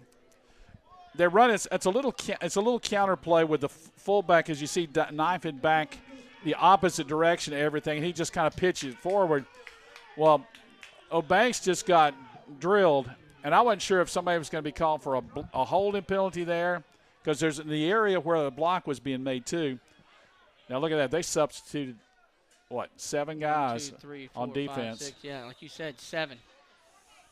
they're running. It's a little counter play with the fullback, as you see knifing back the opposite direction of everything. And he just kind of pitches forward. Well, O'Banks just got drilled, and I wasn't sure if somebody was going to be called for a holding penalty there, because there's in the area where the block was being made too. Now look at that. They substituted, 7 guys 1, 2, 3, 4, on defense. 5, 6, yeah, like you said, 7.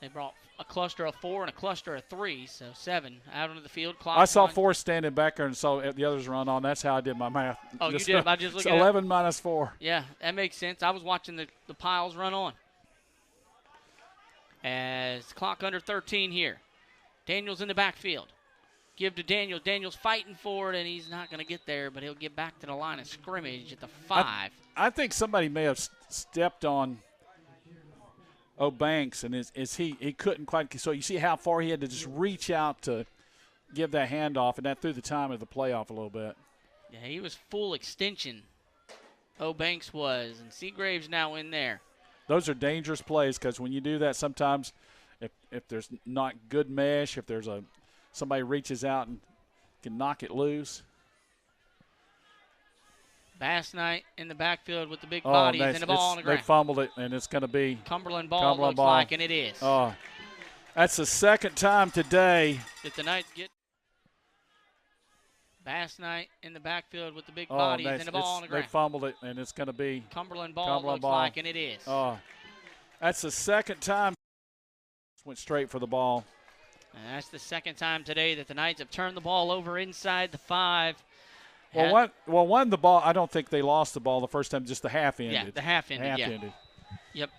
They brought a cluster of 4 and a cluster of 3, so 7 out onto the field. I saw Clock 4 standing back there and saw the others run on. That's how I did my math. Oh, you did? I just looked at 11 minus 4. Yeah, that makes sense. I was watching the piles run on. As clock under 13 here. Daniels in the backfield. Give to Daniels. Daniels fighting for it, and he's not going to get there, but he'll get back to the line of scrimmage at the 5. I think somebody may have stepped on O'Banks, and he couldn't quite. So you see how far he had to just reach out to give that handoff, and that threw the time of the playoff a little bit. Yeah, he was full extension. O'Banks was, and Seagrave's now in there. Those are dangerous plays, because when you do that, sometimes if there's not good mesh, if there's somebody reaches out and can knock it loose. Bass Knight in the backfield with the big bodies and the ball on the ground. They fumbled it, and it's going to be Cumberland ball looks like, and it is. Oh, that's the second time today that the Knights get. Bass Knight in the backfield with the big bodies and the ball on the ground. They fumbled it, and it's going to be Cumberland ball looks like, and it is. Oh, that's the second time. Went straight for the ball. And that's the second time today that the Knights have turned the ball over inside the 5. One the ball. I don't think they lost the ball the first time. Just the half ended. Yeah, the half ended. Ended. Yep.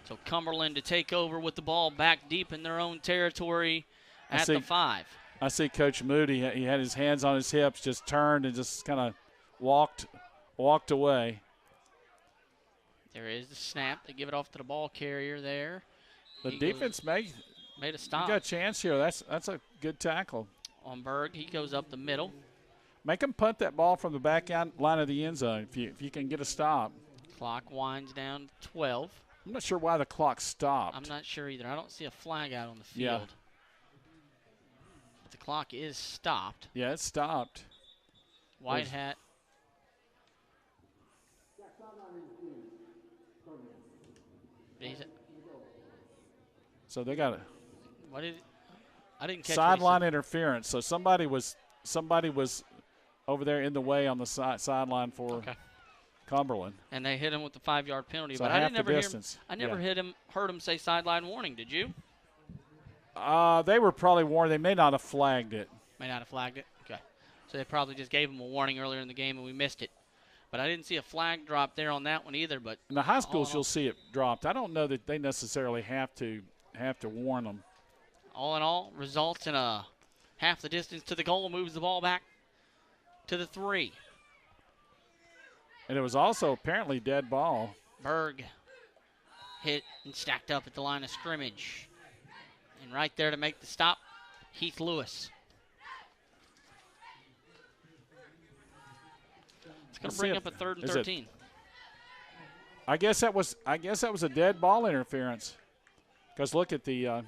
So Cumberland to take over with the ball back deep in their own territory at the 5. I see Coach Moody. He had his hands on his hips, just turned and just kind of walked away. There is the snap. They give it off to the ball carrier there. The defense made a stop. You got a chance here. That's a good tackle. On Berg, he goes up the middle. Make him punt that ball from the back line of the end zone if you can get a stop. Clock winds down to 12. I'm not sure why the clock stopped. I'm not sure either. I don't see a flag out on the field. Yeah. But the clock is stopped. Yeah, it stopped. White hat. So they got it. I didn't catch sideline interference. So somebody was over there in the way on the sideline for Cumberland. And they hit him with the 5-yard penalty. So but half I never heard heard him say sideline warning. Did you? They were probably warned. They may not have flagged it. May not have flagged it? Okay. So they probably just gave him a warning earlier in the game and we missed it. But I didn't see a flag drop there on that one either. But in the high schools, you'll see it dropped. I don't know that they necessarily have to warn them. All in all, results in a half the distance to the goal, moves the ball back to the 3. And it was also apparently dead ball. Berg hit and stacked up at the line of scrimmage. And right there to make the stop, Heath Lewis. It's going to bring up a 3rd and 13. I guess that was a dead ball interference. Because look at the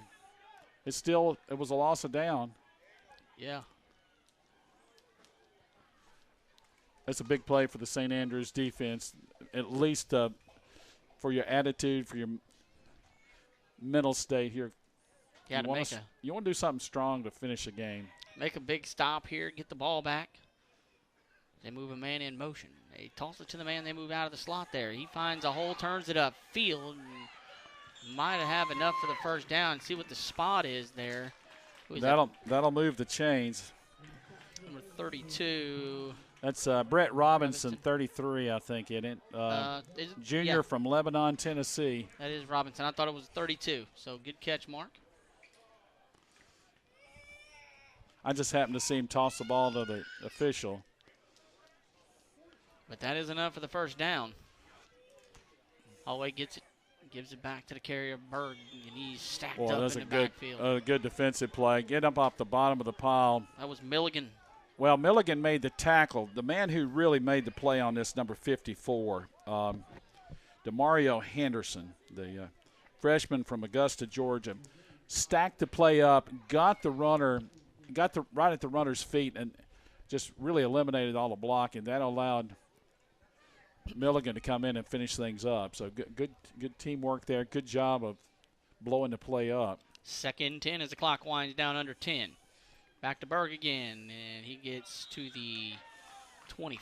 it was a loss of down. Yeah. That's a big play for the St. Andrews defense, at least for your attitude, for your mental state here. You want to do something strong to finish a game. Make a big stop here, get the ball back. They move a man in motion. They toss it to the man. They move out of the slot there. He finds a hole, turns it upfield, and might have enough for the first down. See what the spot is there. That'll move the chains. Number 32. That's Brett Robinson, 33, I think, isn't it? Junior from Lebanon, Tennessee. That is Robinson. I thought it was 32. So good catch, Mark. I just happened to see him toss the ball to the official. But that is enough for the first down. Holloway gets it, gives it back to the carrier, Berg, and he's stacked up in the backfield. A good defensive play. Get up off the bottom of the pile. That was Milligan. Well, Milligan made the tackle. The man who really made the play on this, number 54, DeMario Henderson, the freshman from Augusta, Georgia, stacked the play up, got right at the runner's feet, and just really eliminated all the blocking. That allowed Milligan to come in and finish things up. So good teamwork there. Good job of blowing the play up. 2nd and 10 as the clock winds down under 10. Back to Berg again, and he gets to the 20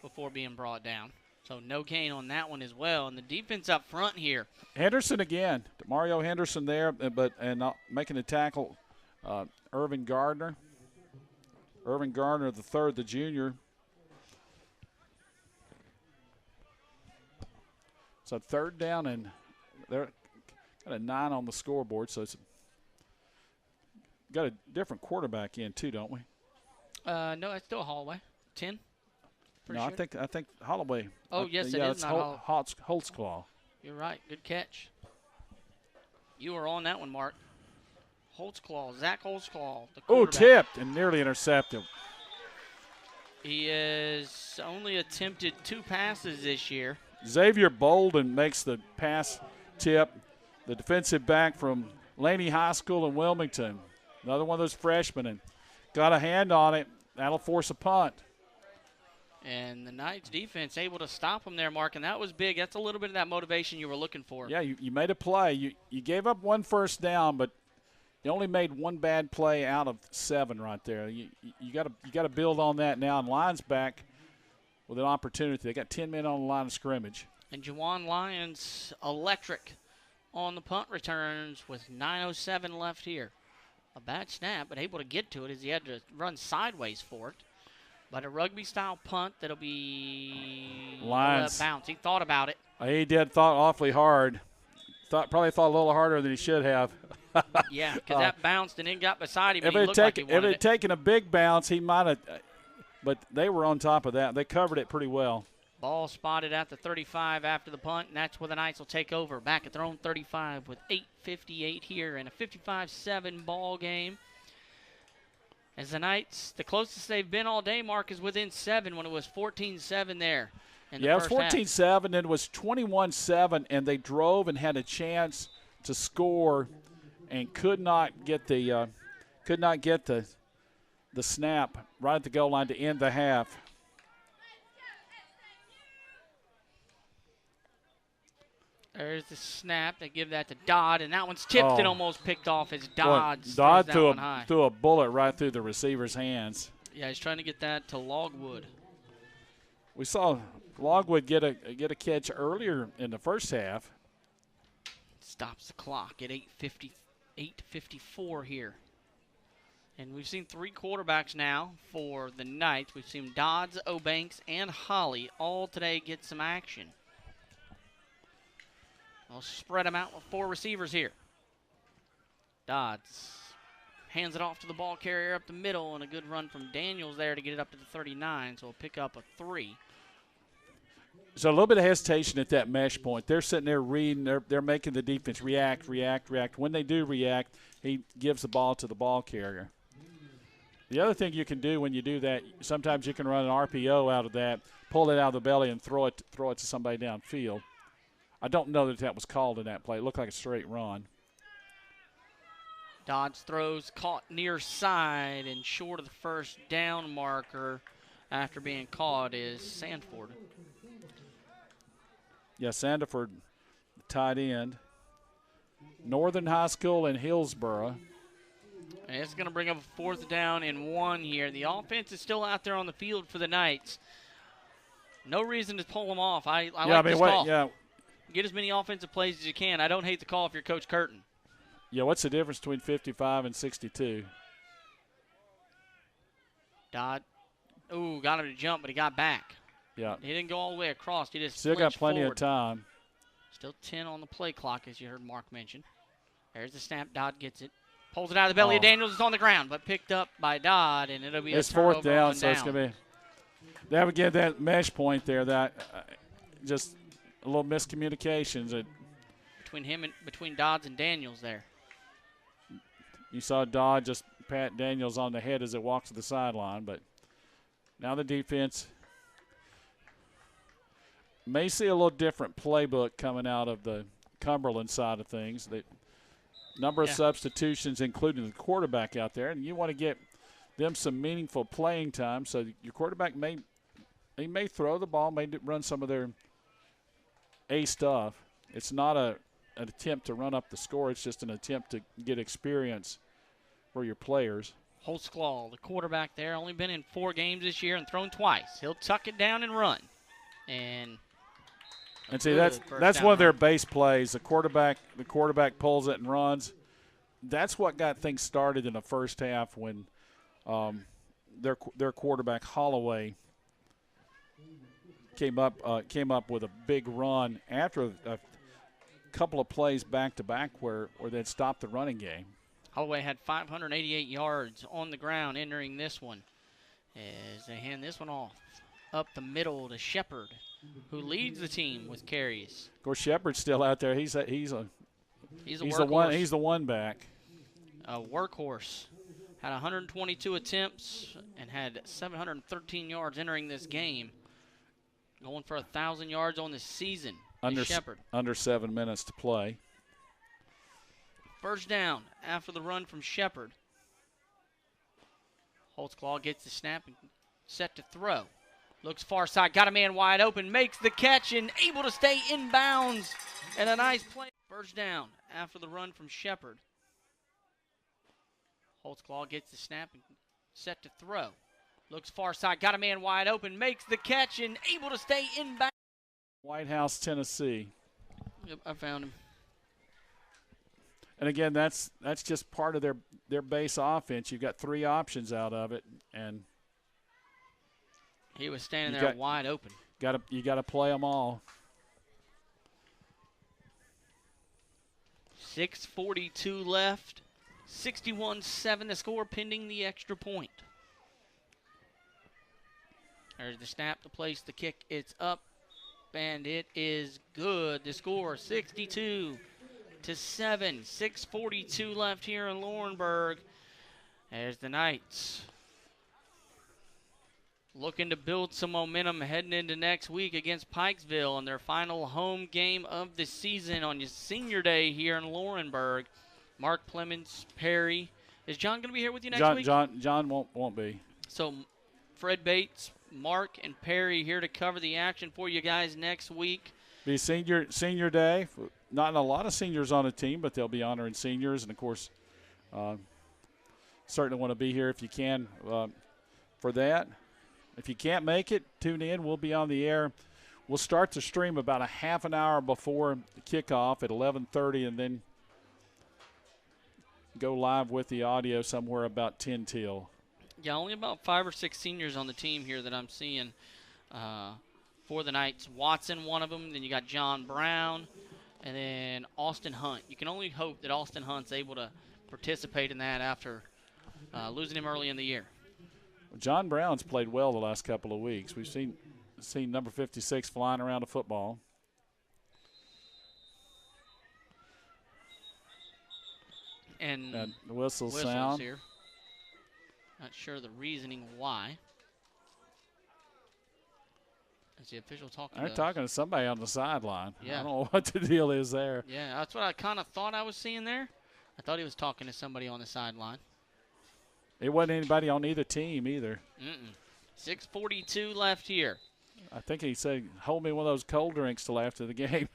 before being brought down. So no gain on that one as well. And the defense up front here. Henderson again. Mario Henderson there, and making the tackle, Irvin Gardner. Irvin Gardner, the third, the junior. So 3rd down, and they're got a 9 on the scoreboard. So it's got a different quarterback in too, don't we? No, it's still Holloway. 10. No, sure. I think Holloway. Oh, yes, yeah, it is. Not Holtzclaw. You're right. Good catch. You were on that one, Mark. Holtzclaw, Zach Holtzclaw. Oh, tipped and nearly intercepted. He has only attempted 2 passes this year. Xavier Bolden makes the pass tip. The defensive back from Laney High School in Wilmington. Another one of those freshmen, and got a hand on it. That'll force a punt. And the Knights defense able to stop him there, Mark, and that was big. That's a little bit of that motivation you were looking for. Yeah, you made a play. You gave up 1 first down, but you only made 1 bad play out of 7 right there. You got to build on that now. And Lions back with an opportunity. They got 10 men on the line of scrimmage. And Juwan Lyons electric on the punt returns with 9:07 left here. A bad snap, but able to get to it as he had to run sideways for it. But a rugby-style punt that'll be Lions. Bounce. He thought about it. He thought awfully hard. Probably thought a little harder than he should have. Yeah, because that bounced and then got beside him. If it had taken a big bounce, he might have. But they were on top of that. They covered it pretty well. Ball spotted at the 35 after the punt, and that's where the Knights will take over. Back at their own 35 with 8:58 here in a 55-7 ball game. As the Knights, the closest they've been all day, Mark, is within 7 when it was 14-7 there. Yeah, it was 14-7, and it was 21-7, and they drove and had a chance to score and could not get the snap right at the goal line to end the half. There's the snap. They give that to Dodd, and that one's tipped and almost picked off as Dodd threw a bullet right through the receiver's hands. Yeah, he's trying to get that to Logwood. We saw Logwood get a catch earlier in the first half. Stops the clock at 8:54 here. And we've seen 3 quarterbacks now for the Knights. We've seen Dodds, Obanks, and Holly all today get some action. I'll spread them out with 4 receivers here. Dodds hands it off to the ball carrier up the middle, and a good run from Daniels there to get it up to the 39, so we'll pick up a 3. So a little bit of hesitation at that mesh point. They're sitting there reading. They're making the defense react. When they do react, he gives the ball to the ball carrier. The other thing you can do when you do that, sometimes you can run an RPO out of that, pull it out of the belly, and throw it to somebody downfield. I don't know that was called in that play. It looked like a straight run. Dodds throws caught near side and short of the first down marker after being caught is Sandford. Yeah, Sandford, the tight end. Northern High School in Hillsboro. And it's going to bring up a 4th down and 1 here. The offense is still out there on the field for the Knights. No reason to pull them off. I like this call. Yeah. Get as many offensive plays as you can. I don't hate the call if you're Coach Curtin. Yeah, what's the difference between 55 and 62? Dodd, got him to jump, but he got back. Yeah. He didn't go all the way across. He just still got plenty forward. of time. Still 10 on the play clock, as you heard Mark mention. There's the snap. Dodd gets it. Pulls it out of the belly of Daniels. It's on the ground, but picked up by Dodd, and it'll be a turnover. It's 4th down, so it's going to be. They have to get that mesh point there. That just a little miscommunications. Between Dodds and Daniels there. You saw Dodd just pat Daniels on the head as it walks to the sideline, but now the defense may see a little different playbook coming out of the Cumberland side of things. number of substitutions, including the quarterback out there, and you want to get them some meaningful playing time. So your quarterback may throw the ball, may run some of their A stuff. It's not an attempt to run up the score. It's just an attempt to get experience for your players. Holtzclaw, the quarterback there, only been in 4 games this year and thrown twice. He'll tuck it down and run. And see, that's one of their base plays. The quarterback pulls it and runs. That's what got things started in the first half when their quarterback Holloway came up with a big run after a couple of plays back to back where they'd stopped the running game. Holloway had 588 yards on the ground entering this one as they hand this one off up the middle to Shepard, who leads the team with carries. Of course, Shepard's still out there. He's the one back. A workhorse. Had 122 attempts and had 713 yards entering this game. Going for 1,000 yards on the season. Shepard. Under 7 minutes to play. First down after the run from Shepard. Holtzclaw gets the snap and set to throw. Looks far side, got a man wide open, makes the catch and able to stay in bounds. And a nice play. First down after the run from Shepard. Holtzclaw gets the snap and set to throw. Looks far side, got a man wide open, makes the catch and able to stay in bounds. White House, Tennessee. Yep, I found him. And again, that's just part of their base offense. You've got 3 options out of it, and he was standing there wide open. You got to play them all. 6:42 left. 61-7 the score, pending the extra point. There's the snap to place the kick. It's up, and it is good. The score 62-7. 6:42 left here in Laurenburg. There's the Knights looking to build some momentum heading into next week against Pikesville in their final home game of the season on your senior day here in Laurenburg. Mark Clemens, Perry. Is John going to be here with you next week? John won't be. So Fred Bates, Mark, and Perry here to cover the action for you guys next week. Be senior day. Not a lot of seniors on the team, but they'll be honoring seniors. And, of course, certainly want to be here if you can for that. If you can't make it, tune in. We'll be on the air. We'll start the stream about a half an hour before the kickoff at 11:30, and then go live with the audio somewhere about 10 till. Yeah, only about 5 or 6 seniors on the team here that I'm seeing for the Knights. Watson, one of them. Then you got John Brown, and then Austin Hunt. You can only hope that Austin Hunt's able to participate in that after losing him early in the year. John Brown's played well the last couple of weeks. We've seen number 56 flying around a football. And the whistles sound here. Not sure the reasoning why. Is the official talking? They're talking to somebody on the sideline. Yeah. I don't know what the deal is there. Yeah, that's what I kind of thought I was seeing there. I thought he was talking to somebody on the sideline. It wasn't anybody on either team either. 6:42 left here. I think he said, hold me one of those cold drinks till after the game.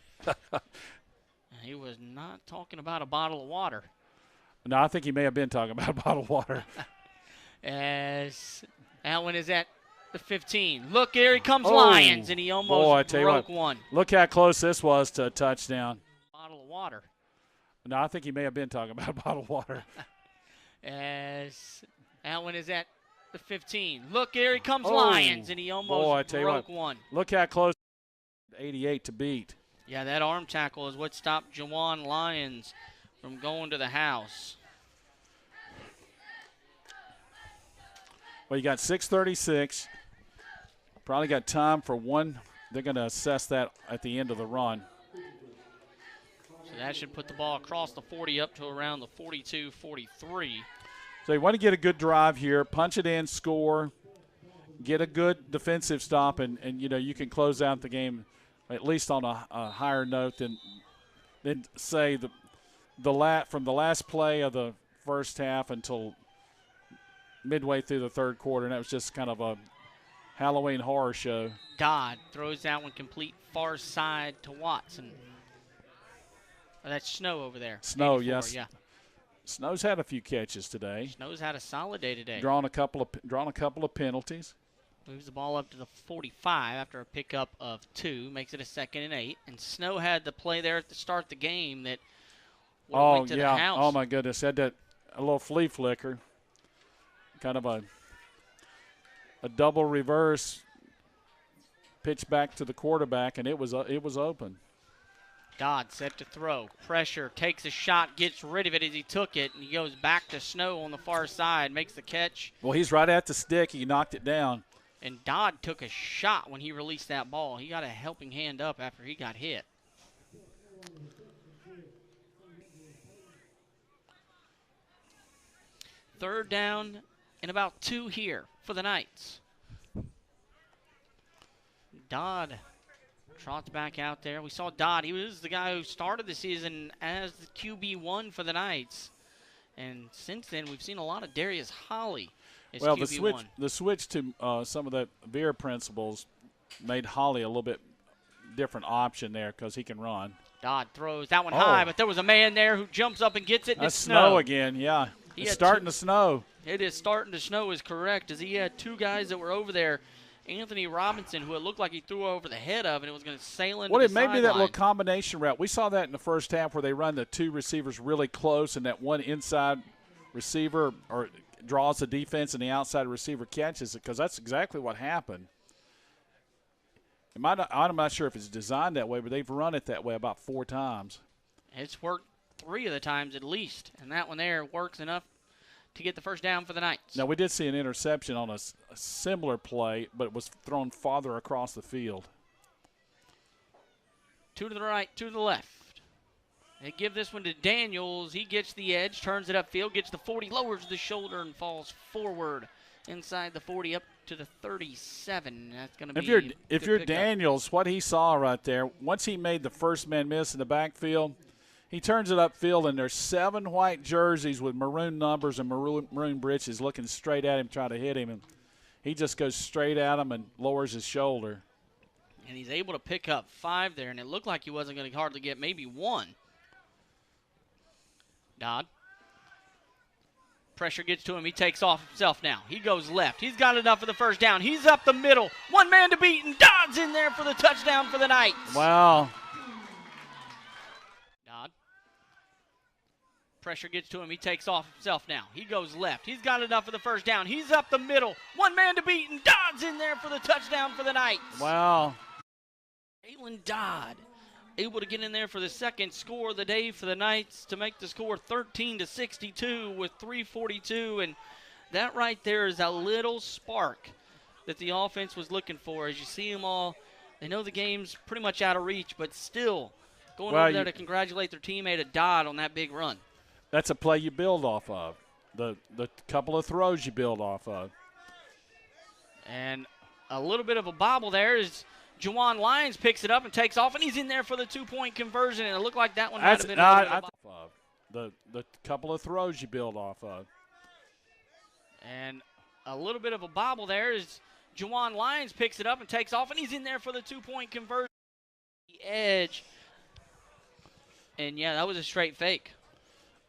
He was not talking about a bottle of water. No, I think he may have been talking about a bottle of water. As Allen is at the 15. Look, here he comes, Lions, and he almost broke one. Look how close this was to a touchdown. Bottle of water. No, I think he may have been talking about a bottle of water. As Allen is at the 15. Look, here he comes, Lions, and he almost broke one. Look how close 88 to beat. Yeah, that arm tackle is what stopped Jawan Lyons from going to the house. Well, you got 6:36. Probably got time for one. They're going to assess that at the end of the run. So that should put the ball across the 40 up to around the 42, 43. So you want to get a good drive here, punch it in, score, get a good defensive stop, and you can close out the game at least on a higher note than say from the last play of the first half until midway through the third quarter, and that was just kind of a Halloween horror show. Dodd throws that one complete far side to Watson. Oh, that's Snow over there. Snow, 84, yes. Yeah. Snow's had a few catches today. Snow's had a solid day today. Drawn a couple of penalties. Moves the ball up to the 45 after a pickup of 2. Makes it a 2nd and 8. And Snow had the play there to start the game that went to the house. Oh, my goodness. Had that a little flea flicker. Kind of a double reverse pitch back to the quarterback, and it was open. Dodd set to throw. Pressure, takes a shot, gets rid of it as he took it, and he goes back to Snow on the far side, makes the catch. Well, he's right at the stick. He knocked it down. And Dodd took a shot when he released that ball. He got a helping hand up after he got hit. Third down and about 2 here for the Knights. Dodd trots back out there. We saw Dodd. He was the guy who started the season as the QB1 for the Knights. And since then, we've seen a lot of Darius Holly as well, QB1. the switch to some of the Veer principles made Holly a little bit different option there because he can run. Dodd throws that one high, but there was a man there who jumps up and gets it. And That's it's Snow again, yeah. It's starting to snow. It is starting to snow is correct, as he had 2 guys that were over there. Anthony Robinson, who it looked like he threw over the head of, and it was going to sail into the sideline. Well, it may be that little combination route. We saw that in the first half where they run the 2 receivers really close, and that one inside receiver or draws the defense, and the outside receiver catches it, because that's exactly what happened. I'm not sure if it's designed that way, but they've run it that way about 4 times. It's worked 3 of the times at least, and that one there works enough to get the first down for the Knights. Now, we did see an interception on a similar play, but it was thrown farther across the field. 2 to the right, 2 to the left. They give this one to Daniels. He gets the edge, turns it upfield, gets the 40, lowers the shoulder, and falls forward inside the 40 up to the 37. That's going to be if you're Daniels, what he saw right there, once he made the first man miss in the backfield, he turns it upfield, and there's 7 white jerseys with maroon numbers and maroon breeches looking straight at him, trying to hit him. And he just goes straight at him and lowers his shoulder. And he's able to pick up 5 there, and it looked like he wasn't going to hardly get maybe 1. Dodd. Pressure gets to him. He takes off himself now. He goes left. He's got enough for the first down. He's up the middle. 1 man to beat, and Dodd's in there for the touchdown for the Knights. Wow. Dodd. Pressure gets to him. He takes off himself now. He goes left. He's got enough for the first down. He's up the middle. 1 man to beat, and Dodd's in there for the touchdown for the Knights. Wow. Jalen Dodd able to get in there for the second score of the day for the Knights to make the score 13-62 with 3:42. And that right there is a little spark that the offense was looking for. As you see them all, they know the game's pretty much out of reach, but still going over there to congratulate their teammate at Dodd on that big run. That's a play you build off of. The couple of throws you build off of. And a little bit of a bobble there is Juwan Lyons picks it up and takes off, and he's in there for the 2-point conversion, and it looked like that one might have been the couple of throws you build off of. And a little bit of a bobble there is Juwan Lyons picks it up and takes off, and he's in there for the 2-point conversion. The edge. And yeah, that was a straight fake.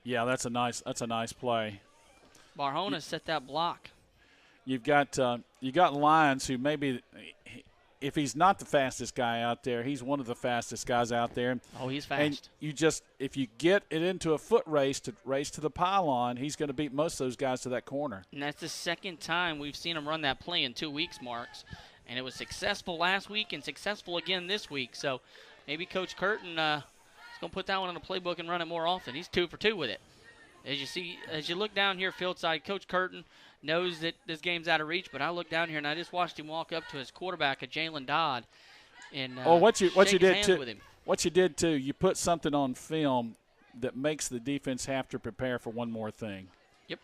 Yeah, that's a nice play. Barjona set that block. You've got Lyons, who maybe, if he's not the fastest guy out there, he's one of the fastest guys out there. Oh, he's fast. And if you get it into a foot race to the pylon, he's going to beat most of those guys to that corner. And that's the second time we've seen him run that play in 2 weeks, Marks. And it was successful last week and successful again this week. So maybe Coach Curtin is going to put that one on the playbook and run it more often. He's 2 for 2 with it. As you look down here, field side, Coach Curtin knows that this game's out of reach, but I look down here and I just watched him walk up to his quarterback, Jalen Dodd, and what you did with him. What you did too, you put something on film that makes the defense have to prepare for one more thing. Yep.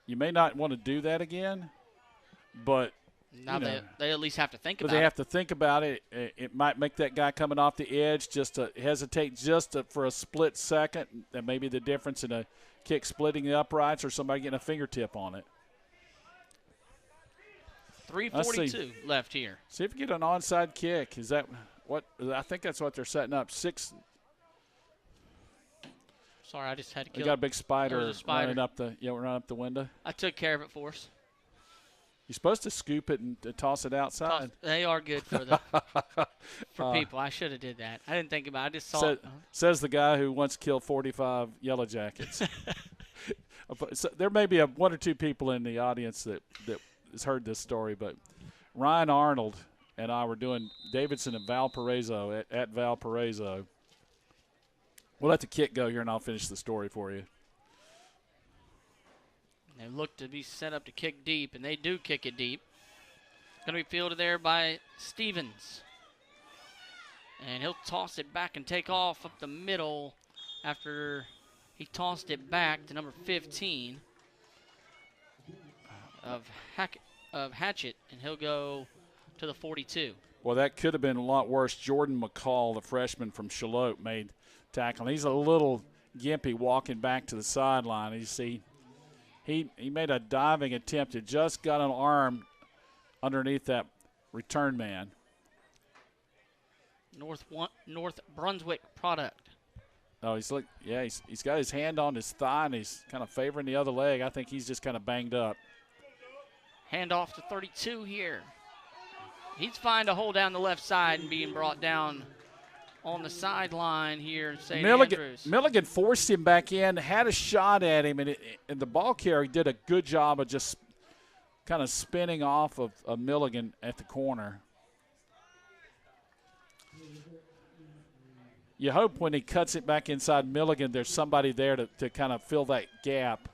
You may not want to do that again, but Now they at least have to think but about they it. have to think about it. It might make that guy coming off the edge just to hesitate for a split second. That may be the difference in a kick splitting the uprights or somebody getting a fingertip on it. 3:42 left here. See if you get an onside kick. Is that what? I think that's what they're setting up. Sorry, I just had to kill We got a big There was a spider. running up the window. I took care of it for us. You're supposed to scoop it and toss it outside. They are good for people. I should have did that. I didn't think about it. I just saw it. Says the guy who once killed 45 Yellow Jackets. So there may be one or two people in the audience that has heard this story, but Ryan Arnold and I were doing Davidson and Valparaiso at Valparaiso. We'll let the kick go here, and I'll finish the story for you. They look to be set up to kick deep, and they do kick it deep. Going to be fielded there by Stevens. And he'll toss it back and take off up the middle after he tossed it back to number 15 of Hatchet, and he'll go to the 42. Well, that could have been a lot worse. Jordan McCall, the freshman from Charlotte, made tackle. He's a little gimpy walking back to the sideline. You see, he made a diving attempt. It just got an arm underneath that return man. North Brunswick product. Oh, he's got his hand on his thigh, and he's kind of favoring the other leg. I think he's just kind of banged up. Handoff to 32 here. He's fine to hold down the left side and being brought down on the sideline here in St. Andrews. Milligan forced him back in, had a shot at him, and the ball carrier did a good job of just kind of spinning off of Milligan at the corner. You hope when he cuts it back inside Milligan, there's somebody there to kind of fill that gap,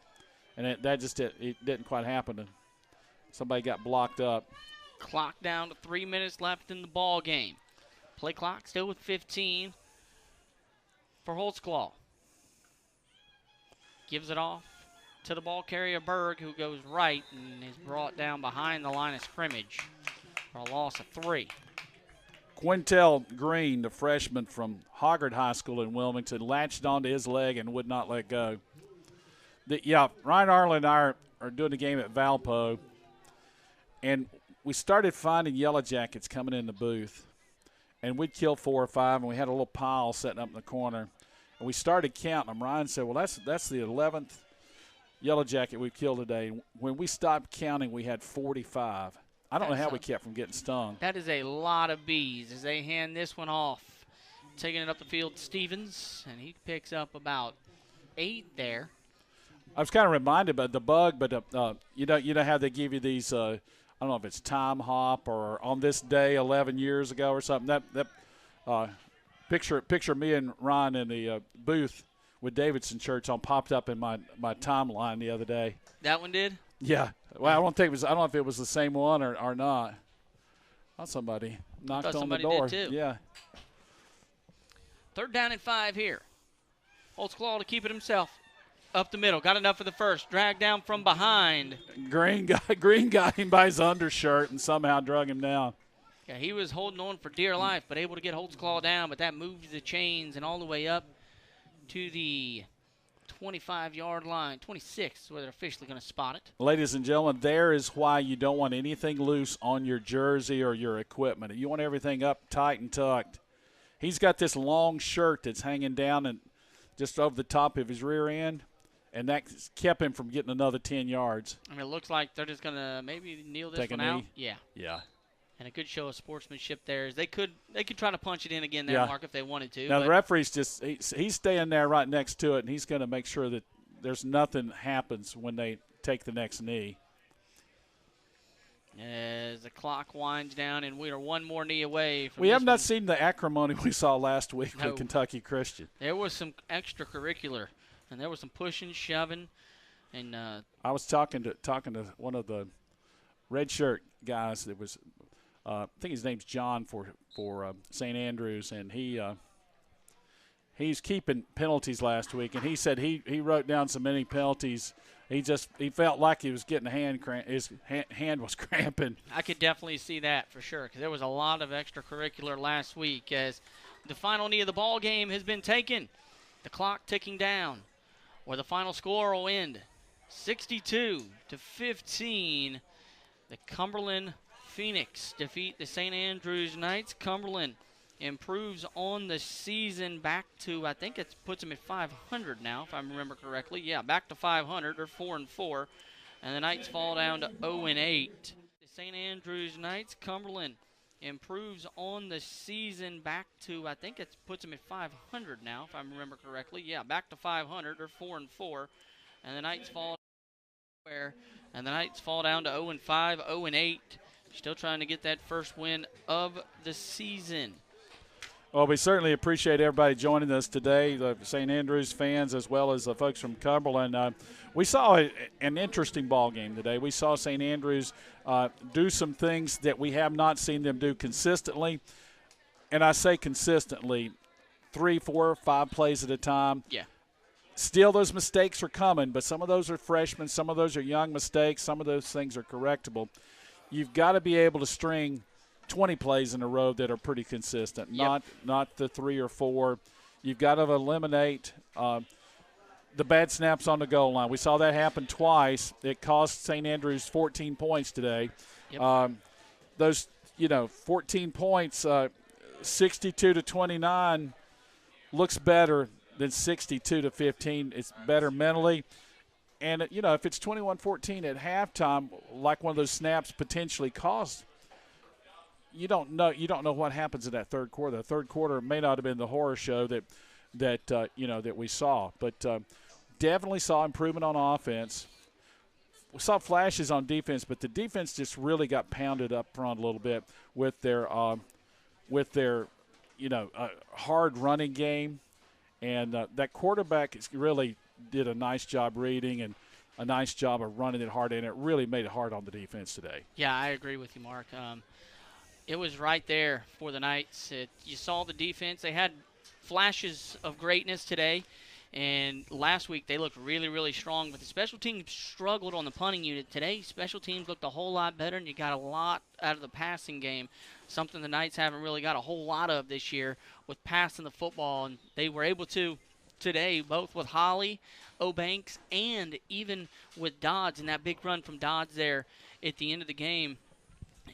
and it didn't quite happen. Somebody got blocked up. Clock down to 3 minutes left in the ball game. Play clock still with 15 for Holtzclaw. Gives it off to the ball carrier Berg, who goes right and is brought down behind the line of scrimmage for a loss of 3. Quintel Green, the freshman from Hoggard High School in Wilmington, latched onto his leg and would not let go. Ryan Arlen and I are doing a game at Valpo, and we started finding Yellow Jackets coming in the booth. And we'd kill 4 or 5, and we had a little pile setting up in the corner. And we started counting them. Ryan said, well, that's the 11th Yellow Jacket we've killed today. When we stopped counting, we had 45. I don't know how we kept from getting stung. That is a lot of bees as they hand this one off. Taking it up the field, Stevens, and he picks up about 8 there. I was kind of reminded by the bug, but you know how they give you these I don't know if it's time hop or on this day 11 years ago or something. That picture me and Ron in the booth with Davidson Church on popped up in my timeline the other day. That one did? Yeah. Well, I don't know if it was the same one or not. Oh, somebody knocked on the door. Did too. Yeah. 3rd down and 5 here. Holtzclaw to keep it himself. Up the middle. Got enough for the first. Dragged down from behind. Green got him by his undershirt and somehow drug him down. Yeah, he was holding on for dear life, but able to get Holtzclaw down, but that moves the chains and all the way up to the 25-yard line. 26 where they're officially going to spot it. Ladies and gentlemen, there is why you don't want anything loose on your jersey or your equipment. You want everything up tight and tucked. He's got this long shirt that's hanging down and just over the top of his rear end. And that kept him from getting another 10 yards. I mean, it looks like they're just going to maybe kneel this Take a one out. knee? Yeah. Yeah. And a good show of sportsmanship there. Is they could try to punch it in again there, Mark, if they wanted to. Now, the referee's he's staying there right next to it, and he's going to make sure that there's nothing happens when they take the next knee. As the clock winds down, and we are one more knee away from We have not one. seen the acrimony we saw last week No. with Kentucky Christian. There was some extracurricular, and there was some pushing, shoving, and I was talking to one of the red shirt guys that was I think his name's John for St. Andrews, and he he's keeping penalties last week, and he said he wrote down so many penalties. He felt like he was getting his hand was cramping. I could definitely see that for sure, because there was a lot of extracurricular last week as the final knee of the ball game has been taken. The clock ticking down, where the final score will end 62-15. The Cumberland Phoenix defeat the St. Andrews Knights. Cumberland improves on the season back to, I think it puts them at 500 now, if I remember correctly. Yeah, back to 500. They're 4-4. And the Knights fall down to 0-8. The St. Andrews Knights, Cumberland improves on the season back to, I think it puts them at 500 now, if I remember correctly. Yeah, back to 500. They're 4-4. And the Knights fall down to 0-5, 0-8. Still trying to get that first win of the season. Well, we certainly appreciate everybody joining us today, the St. Andrews fans as well as the folks from Cumberland. We saw an interesting ball game today. We saw St. Andrews do some things that we have not seen them do consistently. And I say consistently, 3, 4, 5 plays at a time. Yeah. Still, those mistakes are coming, but some of those are freshmen, some of those are young mistakes, some of those things are correctable. You've got to be able to string 20 plays in a row that are pretty consistent, Yep. not the 3 or 4. You've got to eliminate the bad snaps on the goal line. We saw that happen twice. It cost St. Andrews 14 points today. Yep. Those, 14 points, 62-29 looks better than 62-15. It's better mentally. And, if it's 21-14 at halftime, like one of those snaps potentially cost, you don't know what happens in that third quarter. The third quarter may not have been the horror show that we saw, but definitely saw improvement on offense. We saw flashes on defense, but the defense just really got pounded up front a little bit with their hard running game, and that quarterback really did a nice job reading and a nice job of running it hard, and it really made it hard on the defense today. Yeah, I agree with you, Mark. It was right there for the Knights. You saw the defense. They had flashes of greatness today, and last week they looked really, really strong. But the special teams struggled on the punting unit. Today, special teams looked a whole lot better, and you got a lot out of the passing game, something the Knights haven't really got a whole lot of this year with passing the football. And they were able to today, both with Holly, O'Banks, and even with Dodds, and that big run from Dodds there at the end of the game.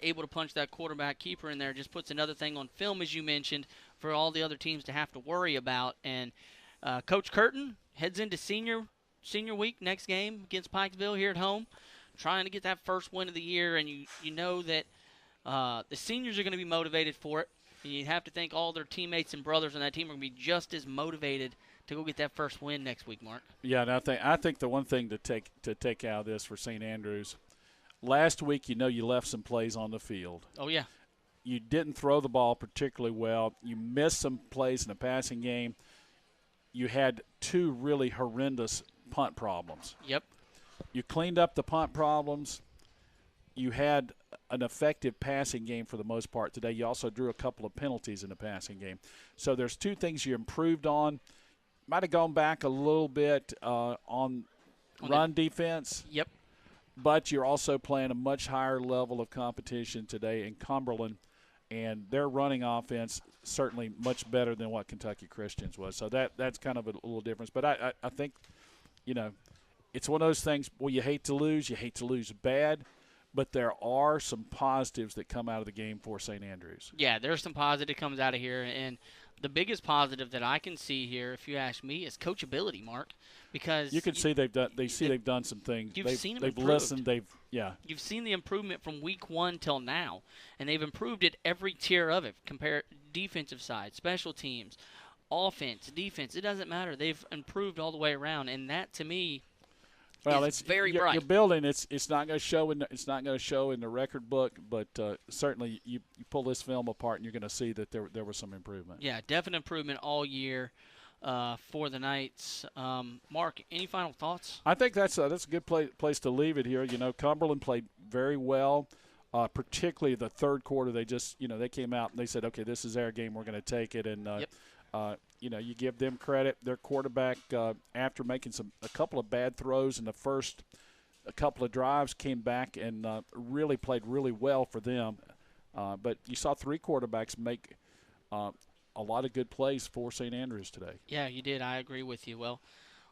Able to punch that quarterback keeper in there just puts another thing on film, as you mentioned, for all the other teams to have to worry about. And Coach Curtin heads into senior week, next game against Pikesville here at home, trying to get that first win of the year. And you know that the seniors are going to be motivated for it. And you have to think all their teammates and brothers on that team are going to be just as motivated to go get that first win next week, Mark. Yeah, and I think the one thing to take out of this for St. Andrews, last week, you left some plays on the field. Oh, yeah. You didn't throw the ball particularly well. You missed some plays in the passing game. You had 2 really horrendous punt problems. Yep. You cleaned up the punt problems. You had an effective passing game for the most part today. You also drew a couple of penalties in the passing game. So there's 2 things you improved on. Might have gone back a little bit on run defense. Yep. But you're also playing a much higher level of competition today in Cumberland, and their running offense certainly much better than what Kentucky Christians was. So that's kind of a little difference. But I think, it's one of those things, well, you hate to lose bad, but there are some positives that come out of the game for St. Andrews. Yeah, there's some positive comes out of here, and the biggest positive that I can see here, if you ask me, is coachability, Mark. Because you can see they've done some things. You've seen them they've improved. Listened. You've seen the improvement from week 1 till now, and they've improved at every tier of it. Compare defensive side, special teams, offense, defense. It doesn't matter. They've improved all the way around, and that to me, it's very bright. Your building, it's not going to show in the record book, but certainly you pull this film apart and you're going to see that there was some improvement. Yeah, definite improvement all year for the Knights. Mark, any final thoughts? I think that's a good place to leave it here. Cumberland played very well, particularly the third quarter. They just they came out and they said, okay, this is our game. We're going to take it, and You give them credit. Their quarterback, after making a couple of bad throws in the first a couple of drives, came back and really played really well for them. But you saw 3 quarterbacks make a lot of good plays for St. Andrews today. Yeah, you did. I agree with you. Well,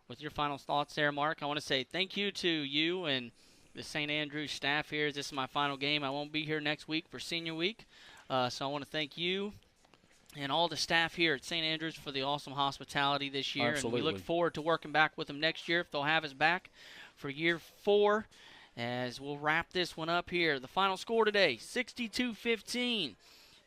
with your final thoughts there, Mark, I want to say thank you to you and the St. Andrews staff here. This is my final game. I won't be here next week for senior week. So I want to thank you and all the staff here at St. Andrews for the awesome hospitality this year. Absolutely. And we look forward to working back with them next year if they'll have us back for year 4. As we'll wrap this one up here. The final score today, 62-15.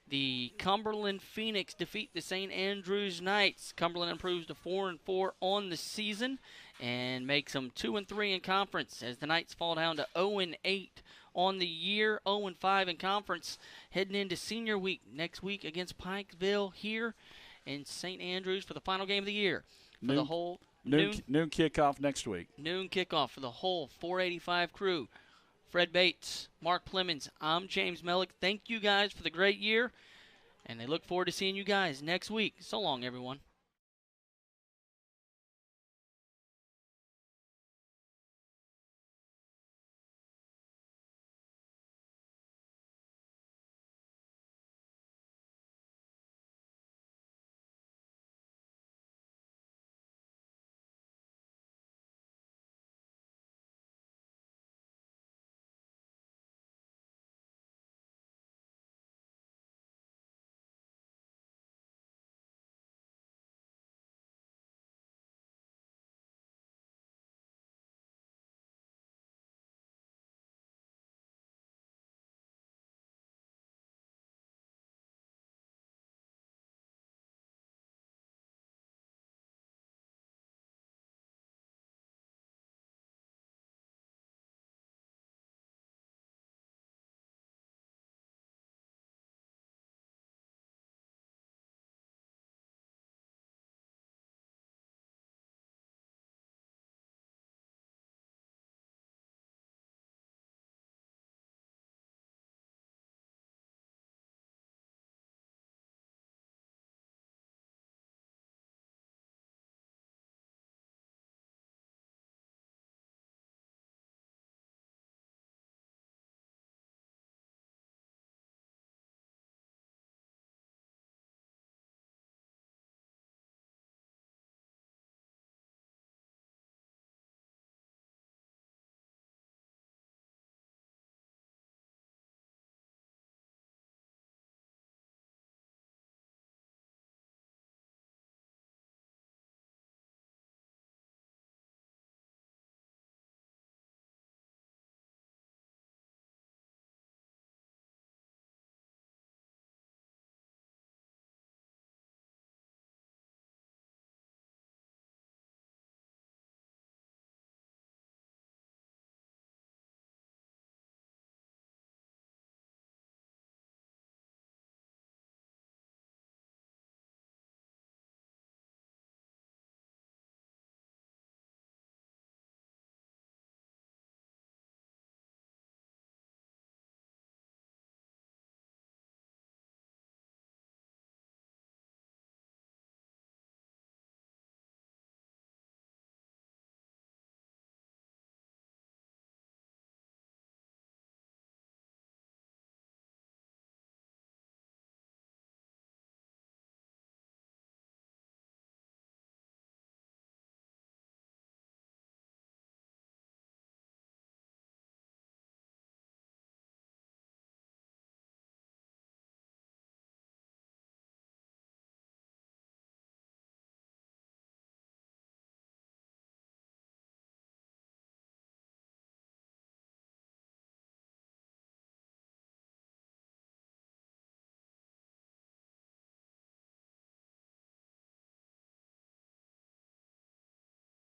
The Cumberland Phoenix defeat the St. Andrews Knights. Cumberland improves to 4-4 on the season and makes them 2-3 in conference as the Knights fall down to 0-8 on the year, 0-5 in conference, heading into senior week next week against Pikeville here in St. Andrews for the final game of the year. For the whole noon kickoff next week. Noon kickoff for the whole 485 crew. Fred Bates, Mark Plemons, I'm James Mellick. Thank you guys for the great year, and I look forward to seeing you guys next week. So long, everyone.